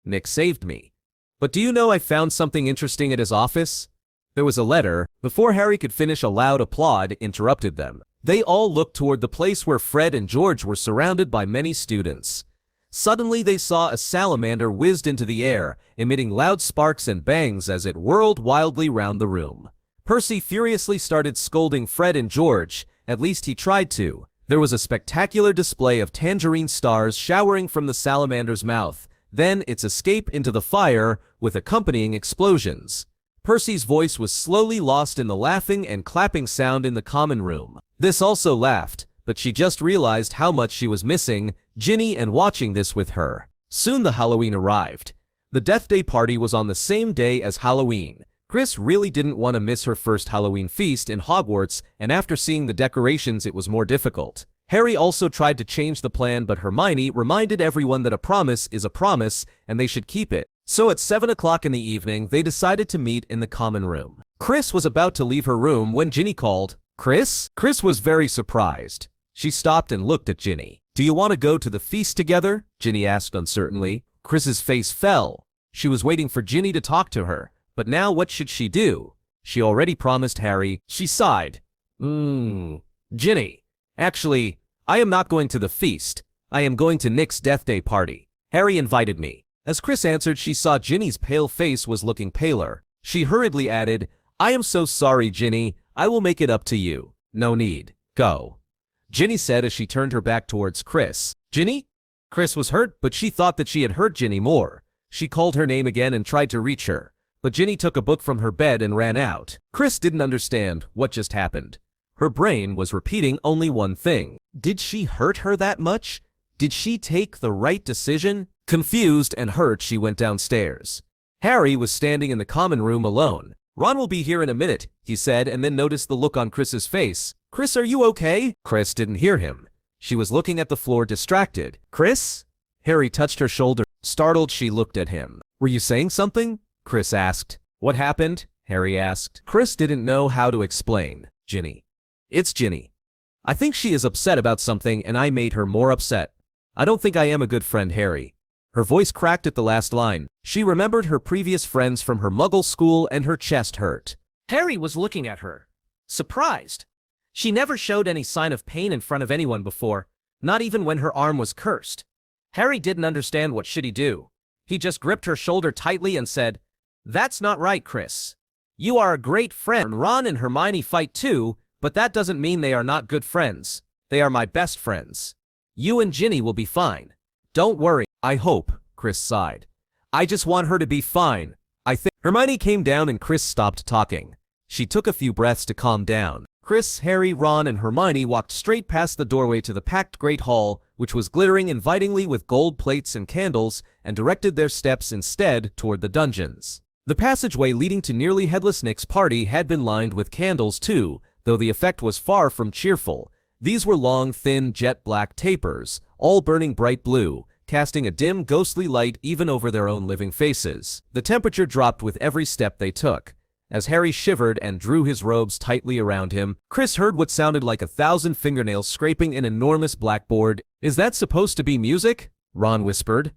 Nick saved me. But do you know I found something interesting at his office?" There was a letter. Before Harry could finish, a loud applaud interrupted them. They all looked toward the place where Fred and George were surrounded by many students. Suddenly they saw a salamander whizzed into the air, emitting loud sparks and bangs as it whirled wildly round the room. Percy furiously started scolding Fred and George, at least he tried to. There was a spectacular display of tangerine stars showering from the salamander's mouth, then its escape into the fire, with accompanying explosions. Percy's voice was slowly lost in the laughing and clapping sound in the common room. This also laughed, but she just realized how much she was missing Ginny and watching this with her. Soon the Halloween arrived. The Death Day party was on the same day as Halloween. Chris really didn't want to miss her first Halloween feast in Hogwarts, and after seeing the decorations it was more difficult. Harry also tried to change the plan, but Hermione reminded everyone that a promise is a promise and they should keep it. So at 7 o'clock in the evening, they decided to meet in the common room. Chris was about to leave her room when Ginny called, "Chris?" Chris was very surprised. She stopped and looked at Ginny. "Do you want to go to the feast together?" Ginny asked uncertainly. Chris's face fell. She was waiting for Ginny to talk to her, but now what should she do? She already promised Harry. She sighed. Ginny, actually, I am not going to the feast. I am going to Nick's Death Day party. Harry invited me." As Chris answered, she saw Ginny's pale face was looking paler. She hurriedly added, "I am so sorry, Ginny. I will make it up to you." "No need. Go," Ginny said as she turned her back towards Chris. "Ginny?" Chris was hurt, but she thought that she had hurt Ginny more. She called her name again and tried to reach her, but Ginny took a book from her bed and ran out. Chris didn't understand what just happened. Her brain was repeating only one thing. Did she hurt her that much? Did she take the right decision? Confused and hurt, she went downstairs. Harry was standing in the common room alone. "Ron will be here in a minute," he said, and then noticed the look on Chris's face. "Chris, are you okay?" Chris didn't hear him. She was looking at the floor distracted. "Chris?" Harry touched her shoulder. Startled, she looked at him. Were you saying something? Chris asked. What happened? Harry asked. Chris didn't know how to explain. Ginny. It's Ginny. I think she is upset about something and I made her more upset. I don't think I am a good friend, Harry. Her voice cracked at the last line. She remembered her previous friends from her Muggle school and her chest hurt. Harry was looking at her, surprised. She never showed any sign of pain in front of anyone before, not even when her arm was cursed. Harry didn't understand what should he do. He just gripped her shoulder tightly and said, "That's not right, Chris. You are a great friend. Ron and Hermione fight too, but that doesn't mean they are not good friends. They are my best friends. You and Ginny will be fine. Don't worry." I hope, Chris sighed. I just want her to be fine. I think. Hermione came down and Chris stopped talking. She took a few breaths to calm down. Chris, Harry, Ron, and Hermione walked straight past the doorway to the packed Great Hall, which was glittering invitingly with gold plates and candles, and directed their steps instead toward the dungeons. The passageway leading to nearly Headless Nick's party had been lined with candles too, though the effect was far from cheerful. These were long, thin, jet-black tapers, all burning bright blue, casting a dim, ghostly light even over their own living faces. The temperature dropped with every step they took. As Harry shivered and drew his robes tightly around him, Chris heard what sounded like 1,000 fingernails scraping an enormous blackboard. Is that supposed to be music? Ron whispered.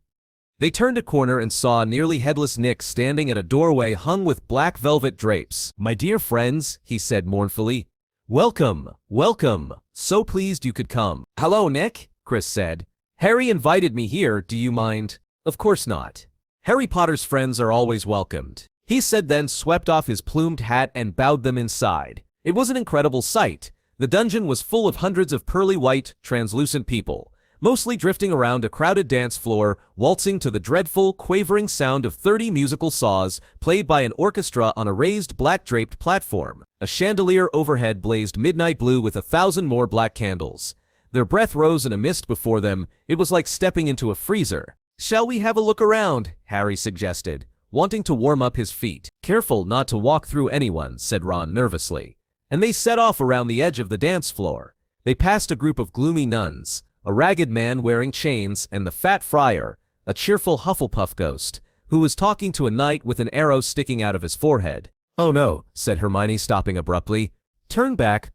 They turned a corner and saw nearly Headless Nick standing at a doorway hung with black velvet drapes. My dear friends, he said mournfully. Welcome, welcome. So pleased you could come. Hello, Nick, Chris said. Harry invited me here, do you mind? Of course not. Harry Potter's friends are always welcomed. He said, then swept off his plumed hat and bowed them inside. It was an incredible sight. The dungeon was full of hundreds of pearly white, translucent people, mostly drifting around a crowded dance floor, waltzing to the dreadful, quavering sound of 30 musical saws played by an orchestra on a raised black-draped platform. A chandelier overhead blazed midnight blue with 1,000 more black candles. Their breath rose in a mist before them. It was like stepping into a freezer. Shall we have a look around? Harry suggested, wanting to warm up his feet. Careful not to walk through anyone, said Ron nervously. And they set off around the edge of the dance floor. They passed a group of gloomy nuns, a ragged man wearing chains, and the fat friar, a cheerful Hufflepuff ghost, who was talking to a knight with an arrow sticking out of his forehead. Oh no, said Hermione, stopping abruptly. Turn back,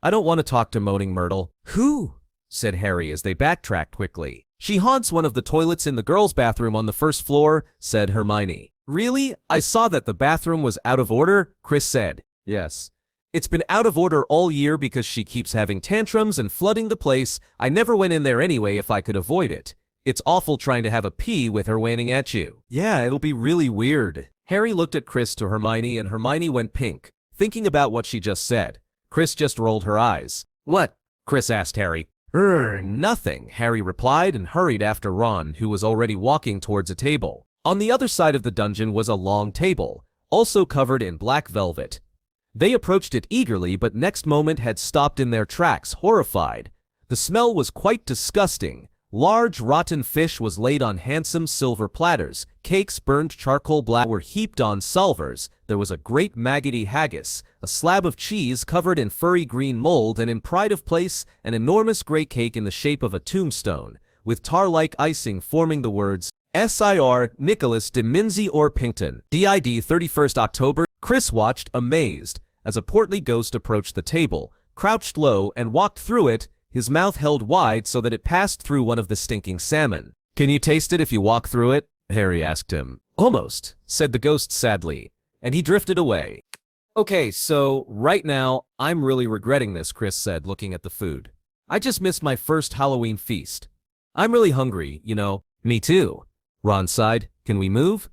I don't want to talk to Moaning Myrtle. Who? Said Harry as they backtracked quickly. She haunts one of the toilets in the girls' bathroom on the first floor, said Hermione. Really? I saw that the bathroom was out of order, Chris said. Yes. It's been out of order all year because she keeps having tantrums and flooding the place. I never went in there anyway if I could avoid it. It's awful trying to have a pee with her waiting at you. Yeah, it'll be really weird. Harry looked at Chris to Hermione and Hermione went pink, thinking about what she just said. Chris just rolled her eyes. What? Chris asked Harry. Nothing, Harry replied and hurried after Ron, who was already walking towards a table. On the other side of the dungeon was a long table, also covered in black velvet. They approached it eagerly, but next moment had stopped in their tracks, horrified. The smell was quite disgusting. Large rotten fish was laid on handsome silver platters. Cakes burned charcoal black were heaped on salvers. There was a great maggoty haggis, a slab of cheese covered in furry green mold, and in pride of place, an enormous grey cake in the shape of a tombstone, with tar-like icing forming the words, Sir Nicholas de Minzy Orpington, DID 31st October. Chris watched, amazed, as a portly ghost approached the table, crouched low, and walked through it, his mouth held wide so that it passed through one of the stinking salmon. Can you taste it if you walk through it? Harry asked him. Almost, said the ghost sadly, and he drifted away. Okay, so, right now, I'm really regretting this, Chris said, looking at the food. I just missed my first Halloween feast. I'm really hungry, you know. Me too. Ron sighed. Can we move?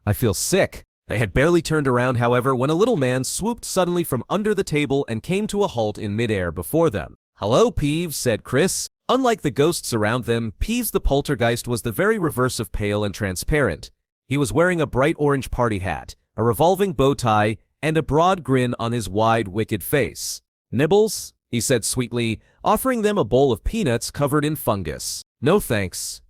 I feel sick. They had barely turned around, however, when a little man swooped suddenly from under the table and came to a halt in midair before them. Hello, Peeves, said Chris. Unlike the ghosts around them, Peeves the poltergeist was the very reverse of pale and transparent. He was wearing a bright orange party hat, a revolving bow tie, and a broad grin on his wide, wicked face. Nibbles? He said sweetly, offering them a bowl of peanuts covered in fungus. No thanks,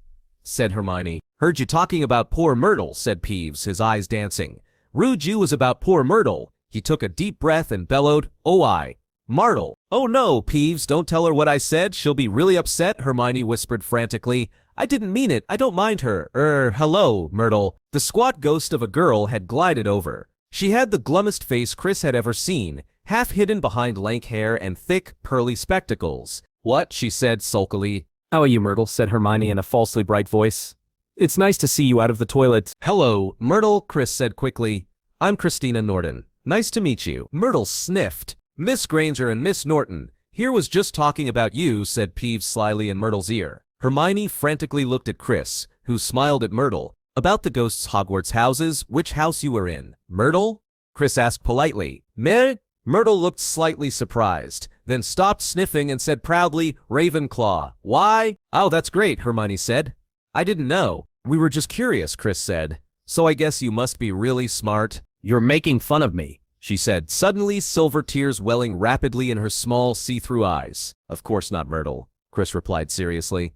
said Hermione. Heard you talking about poor Myrtle, said Peeves, his eyes dancing. Rude you was about poor Myrtle. He took a deep breath and bellowed, Oh, I. Myrtle. Oh no, Peeves, don't tell her what I said. She'll be really upset, Hermione whispered frantically. I didn't mean it. I don't mind her. Hello, Myrtle. The squat ghost of a girl had glided over. She had the glummest face Chris had ever seen, half hidden behind lank hair and thick, pearly spectacles. What? She said sulkily. How are you, Myrtle? Said Hermione in a falsely bright voice. It's nice to see you out of the toilet. Hello, Myrtle, Chris said quickly. I'm Christina Norton. Nice to meet you. Myrtle sniffed. Miss Granger and Miss Norton, here was just talking about you, said Peeves slyly in Myrtle's ear. Hermione frantically looked at Chris, who smiled at Myrtle. About the ghosts' Hogwarts houses, which house you were in? Myrtle? Chris asked politely. Meh? Myrtle looked slightly surprised, then stopped sniffing and said proudly, Ravenclaw. Why? Oh, that's great, Hermione said. I didn't know. We were just curious, Chris said. So I guess you must be really smart. You're making fun of me, she said, suddenly silver tears welling rapidly in her small see-through eyes. Of course not, Myrtle, Chris replied seriously.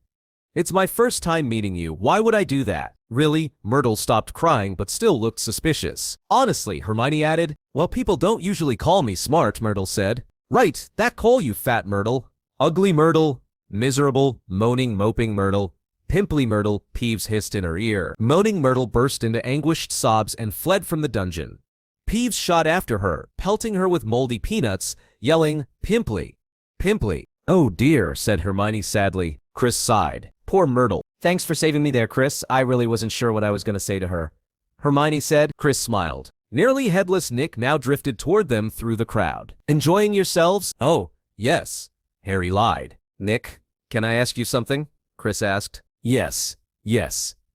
It's my first time meeting you. Why would I do that? Really? Myrtle stopped crying but still looked suspicious. Honestly, Hermione added. Well, people don't usually call me smart, Myrtle said. Right, that call you fat Myrtle. Ugly Myrtle. Miserable, moaning, moping Myrtle. Pimply Myrtle, Peeves hissed in her ear. Moaning Myrtle burst into anguished sobs and fled from the dungeon. Peeves shot after her, pelting her with moldy peanuts, yelling, Pimply! Pimply! Oh dear, said Hermione sadly. Chris sighed. Poor Myrtle. Thanks for saving me there, Chris. I really wasn't sure what I was going to say to her. Hermione said. Chris smiled. Nearly headless Nick now drifted toward them through the crowd. Enjoying yourselves? Oh, yes. Harry lied. Nick, can I ask you something? Chris asked. Yes,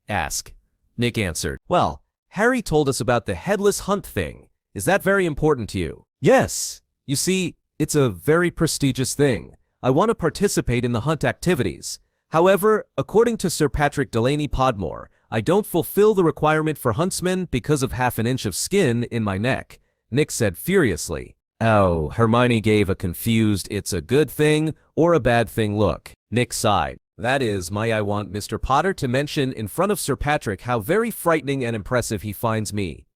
ask. Nick answered. Well, Harry told us about the headless hunt thing. Is that very important to you? Yes. You see, it's a very prestigious thing. I want to participate in the hunt activities. However, according to Sir Patrick Delaney Podmore, I don't fulfill the requirement for huntsmen because of half an inch of skin in my neck, Nick said furiously. Oh, Hermione gave a confused it's a good thing or a bad thing look. Nick sighed. That is why I want Mr. Potter to mention in front of Sir Patrick how very frightening and impressive he finds me.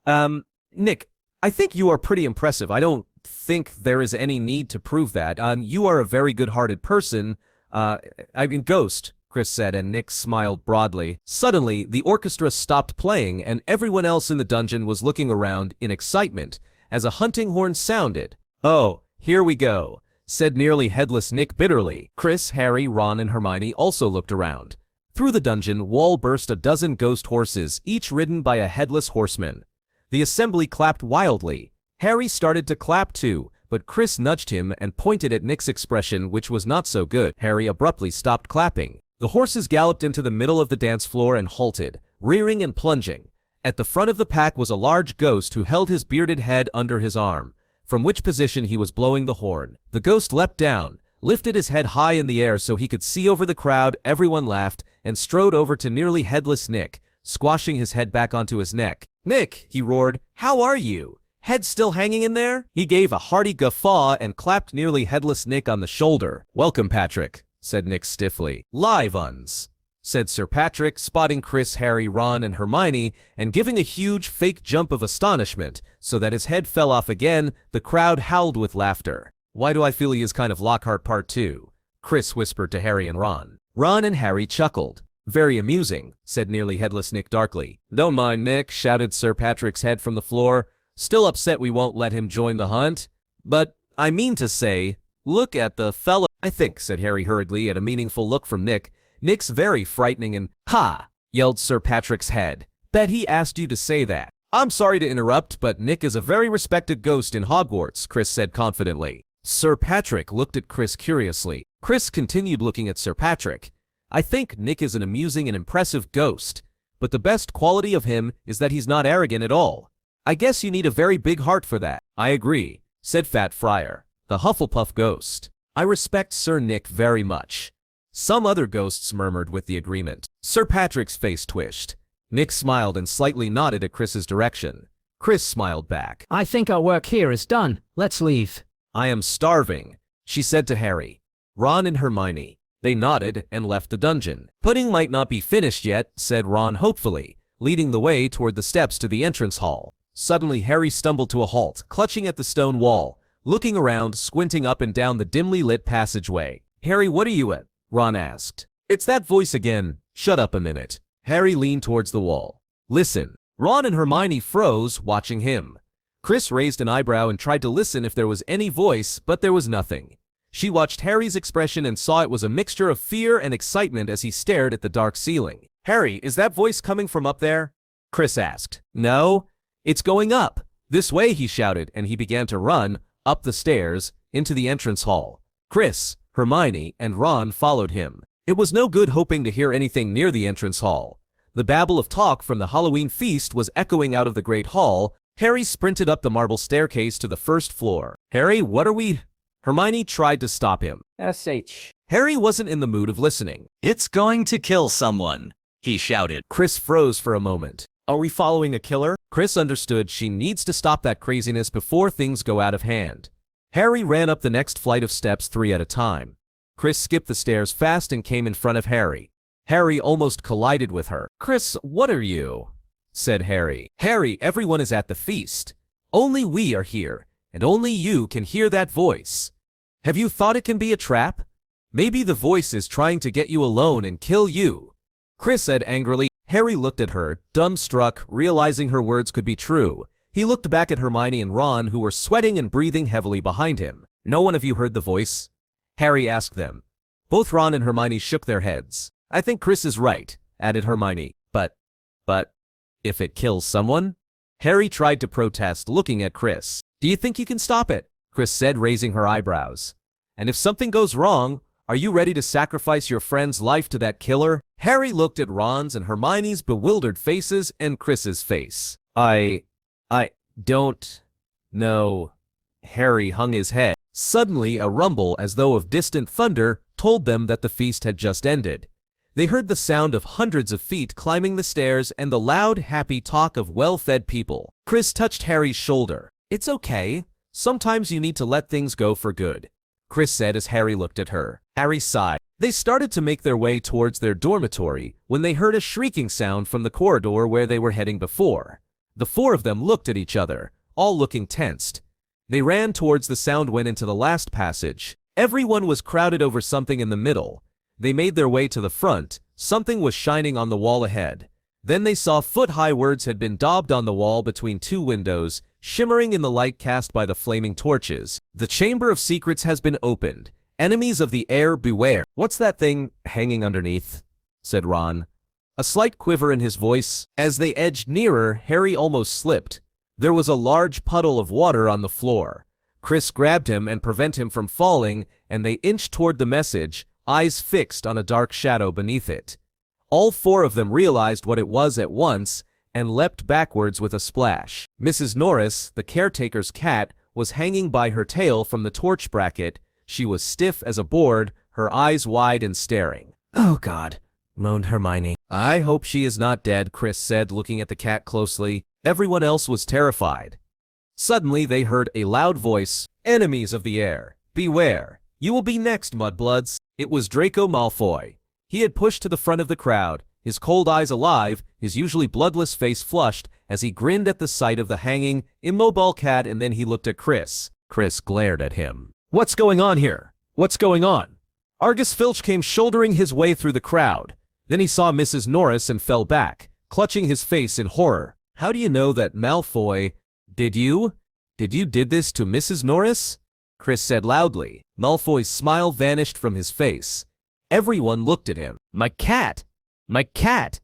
Nick, I think you are pretty impressive. I don't think there is any need to prove that. You are a very good-hearted person. Ghost, Chris said, and Nick smiled broadly. Suddenly, the orchestra stopped playing and everyone else in the dungeon was looking around in excitement as a hunting horn sounded. Oh, here we go, said nearly headless Nick bitterly. Chris, Harry, Ron, and Hermione also looked around. Through the dungeon wall burst a dozen ghost horses, each ridden by a headless horseman. The assembly clapped wildly. Harry started to clap too, but Chris nudged him and pointed at Nick's expression, which was not so good. Harry abruptly stopped clapping. The horses galloped into the middle of the dance floor and halted, rearing and plunging. At the front of the pack was a large ghost who held his bearded head under his arm, from which position he was blowing the horn. The ghost leapt down, lifted his head high in the air so he could see over the crowd. Everyone laughed, and strode over to nearly headless Nick, squashing his head back onto his neck. Nick, he roared, how are you? Head still hanging in there? He gave a hearty guffaw and clapped nearly headless Nick on the shoulder. Welcome, Patrick, said Nick stiffly. Live uns, said Sir Patrick, spotting Chris, Harry, Ron, and Hermione, and giving a huge fake jump of astonishment, so that his head fell off again. The crowd howled with laughter. Why do I feel he is kind of Lockhart Part 2? Chris whispered to Harry and Ron. Ron and Harry chuckled. Very amusing, said nearly headless Nick darkly. Don't mind Nick, shouted Sir Patrick's head from the floor. Still upset we won't let him join the hunt? But, I mean to say, look at the fellow. I think, said Harry hurriedly at a meaningful look from Nick. Nick's very frightening and, ha, yelled Sir Patrick's head. Bet he asked you to say that. I'm sorry to interrupt, but Nick is a very respected ghost in Hogwarts, Chris said confidently. Sir Patrick looked at Chris curiously. Chris continued looking at Sir Patrick. I think Nick is an amusing and impressive ghost, but the best quality of him is that he's not arrogant at all. I guess you need a very big heart for that. I agree, said Fat Friar, the Hufflepuff ghost. I respect Sir Nick very much. Some other ghosts murmured with the agreement. Sir Patrick's face twitched. Nick smiled and slightly nodded at Chris's direction. Chris smiled back. I think our work here is done. Let's leave. I am starving, she said to Harry, Ron, and Hermione. They nodded and left the dungeon. Pudding might not be finished yet, said Ron hopefully, leading the way toward the steps to the entrance hall. Suddenly Harry stumbled to a halt, clutching at the stone wall, looking around, squinting up and down the dimly lit passageway. Harry, what are you at? Ron asked. It's that voice again, Shut up a minute. Harry leaned towards the wall. Listen. Ron and Hermione froze, watching him. Chris raised an eyebrow and tried to listen if there was any voice, but there was nothing. She watched Harry's expression and saw it was a mixture of fear and excitement as he stared at the dark ceiling. Harry, is that voice coming from up there? Chris asked. No, it's going up. This way, he shouted, and he began to run up the stairs into the entrance hall. Chris, Hermione, and Ron followed him. It was no good hoping to hear anything near the entrance hall. The babble of talk from the Halloween feast was echoing out of the great hall. Harry sprinted up the marble staircase to the first floor. Harry, what are we? Hermione tried to stop him. SH. Harry wasn't in the mood of listening. It's going to kill someone, he shouted. Chris froze for a moment. Are we following a killer? Chris understood she needs to stop that craziness before things go out of hand. Harry ran up the next flight of steps 3 at a time. Chris skipped the stairs fast and came in front of Harry. Harry almost collided with her. Chris, what are you? Said Harry. Harry, everyone is at the feast. Only we are here, and only you can hear that voice. Have you thought it can be a trap? Maybe the voice is trying to get you alone and kill you. Chris said angrily. Harry looked at her, dumbstruck, realizing her words could be true. He looked back at Hermione and Ron, who were sweating and breathing heavily behind him. No one of you heard the voice? Harry asked them. Both Ron and Hermione shook their heads. I think Chris is right, added Hermione. But, if it kills someone? Harry tried to protest, looking at Chris. Do you think you can stop it? Chris said, raising her eyebrows. And if something goes wrong, are you ready to sacrifice your friend's life to that killer? Harry looked at Ron's and Hermione's bewildered faces and Chris's face. I don't know. Harry hung his head. Suddenly, a rumble as though of distant thunder told them that the feast had just ended. They heard the sound of hundreds of feet climbing the stairs and the loud, happy talk of well-fed people. Chris touched Harry's shoulder. It's okay. Sometimes you need to let things go for good, Chris said as Harry looked at her. Harry sighed. They started to make their way towards their dormitory when they heard a shrieking sound from the corridor where they were heading before. The 4 of them looked at each other, all looking tensed. They ran towards the sound, went into the last passage. Everyone was crowded over something in the middle. They made their way to the front. Something was shining on the wall ahead. Then they saw foot-high words had been daubed on the wall between 2 windows, shimmering in the light cast by the flaming torches. The Chamber of Secrets has been opened. Enemies of the air, beware. What's that thing hanging underneath? Said Ron. A slight quiver in his voice. As they edged nearer, Harry almost slipped. There was a large puddle of water on the floor. Chris grabbed him and prevented him from falling, and they inched toward the message, eyes fixed on a dark shadow beneath it. All 4 of them realized what it was at once and leapt backwards with a splash. Mrs. Norris, the caretaker's cat, was hanging by her tail from the torch bracket. She was stiff as a board, her eyes wide and staring. Oh God, moaned Hermione. I hope she is not dead, Chris said, looking at the cat closely. Everyone else was terrified. Suddenly they heard a loud voice. Enemies of the air, beware. You will be next, mudbloods. It was Draco Malfoy. He had pushed to the front of the crowd, his cold eyes alive, his usually bloodless face flushed as he grinned at the sight of the hanging, immobile cat, and then he looked at Chris. Chris glared at him. What's going on here? What's going on? Argus Filch came shouldering his way through the crowd. Then he saw Mrs. Norris and fell back, clutching his face in horror. How do you know that Malfoy... Did you did this to Mrs. Norris? Chris said loudly. Malfoy's smile vanished from his face. Everyone looked at him. My cat! My cat!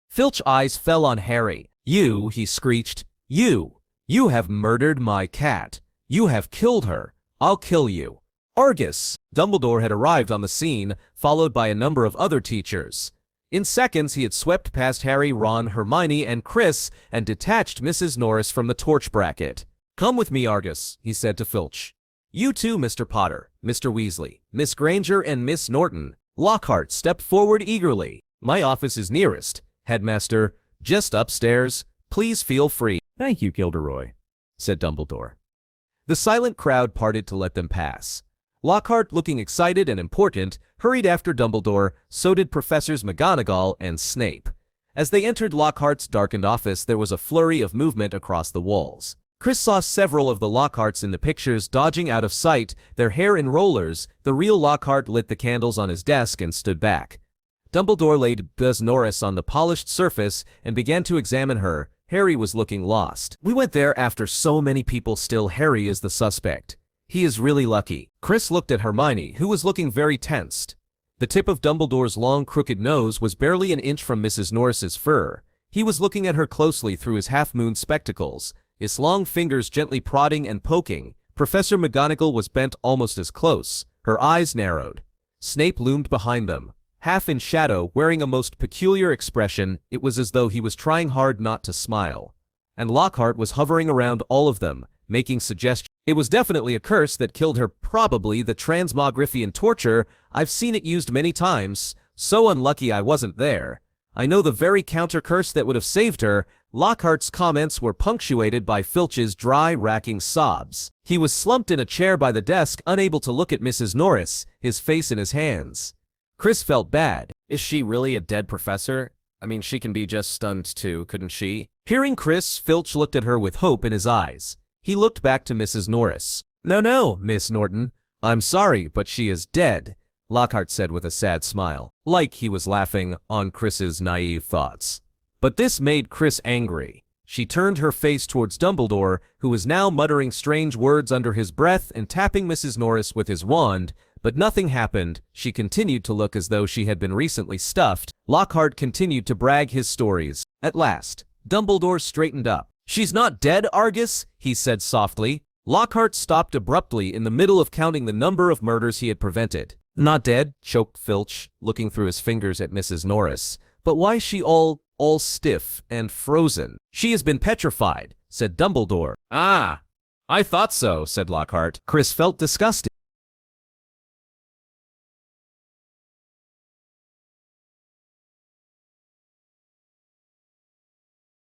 Filch's eyes fell on Harry. You, he screeched. You have murdered my cat. You have killed her. I'll kill you. Argus! Dumbledore had arrived on the scene, followed by a number of other teachers. In seconds, he had swept past Harry, Ron, Hermione, and Chris, and detached Mrs. Norris from the torch bracket. Come with me, Argus, he said to Filch. You too, Mr. Potter, Mr. Weasley, Miss Granger, and Miss Norton. Lockhart stepped forward eagerly. My office is nearest. Headmaster, just upstairs. Please feel free. Thank you, Gilderoy, said Dumbledore. The silent crowd parted to let them pass. Lockhart, looking excited and important, hurried after Dumbledore, so did Professors McGonagall and Snape. As they entered Lockhart's darkened office, there was a flurry of movement across the walls. Chris saw several of the Lockharts in the pictures dodging out of sight, their hair in rollers. The real Lockhart lit the candles on his desk and stood back. Dumbledore laid Buzz Norris on the polished surface and began to examine her. Harry was looking lost. We went there after so many people. Still, Harry is the suspect. He is really lucky. Chris looked at Hermione, who was looking very tensed. The tip of Dumbledore's long, crooked nose was barely an inch from Mrs. Norris's fur. He was looking at her closely through his half-moon spectacles, his long fingers gently prodding and poking. Professor McGonagall was bent almost as close. Her eyes narrowed. Snape loomed behind them, half in shadow, wearing a most peculiar expression. It was as though he was trying hard not to smile. And Lockhart was hovering around all of them, making suggestions. It was definitely a curse that killed her, probably the transmogrifian torture. I've seen it used many times. So unlucky I wasn't there. I know the very counter curse that would have saved her. Lockhart's comments were punctuated by Filch's dry, racking sobs. He was slumped in a chair by the desk, unable to look at Mrs. Norris, his face in his hands. Chris felt bad. Is she really a dead professor? I mean, she can be just stunned too, couldn't she? Hearing Chris, Filch looked at her with hope in his eyes. He looked back to Mrs. Norris. No, Miss Norton. I'm sorry, but she is dead, Lockhart said with a sad smile, like he was laughing on Chris's naive thoughts. But this made Chris angry. She turned her face towards Dumbledore, who was now muttering strange words under his breath and tapping Mrs. Norris with his wand, but nothing happened. She continued to look as though she had been recently stuffed. Lockhart continued to brag his stories. At last, Dumbledore straightened up. She's not dead, Argus, he said softly. Lockhart stopped abruptly in the middle of counting the number of murders he had prevented. Not dead, choked Filch, looking through his fingers at Mrs. Norris. But why is she all stiff and frozen? She has been petrified, said Dumbledore. Ah, I thought so, said Lockhart. Chris felt disgusted.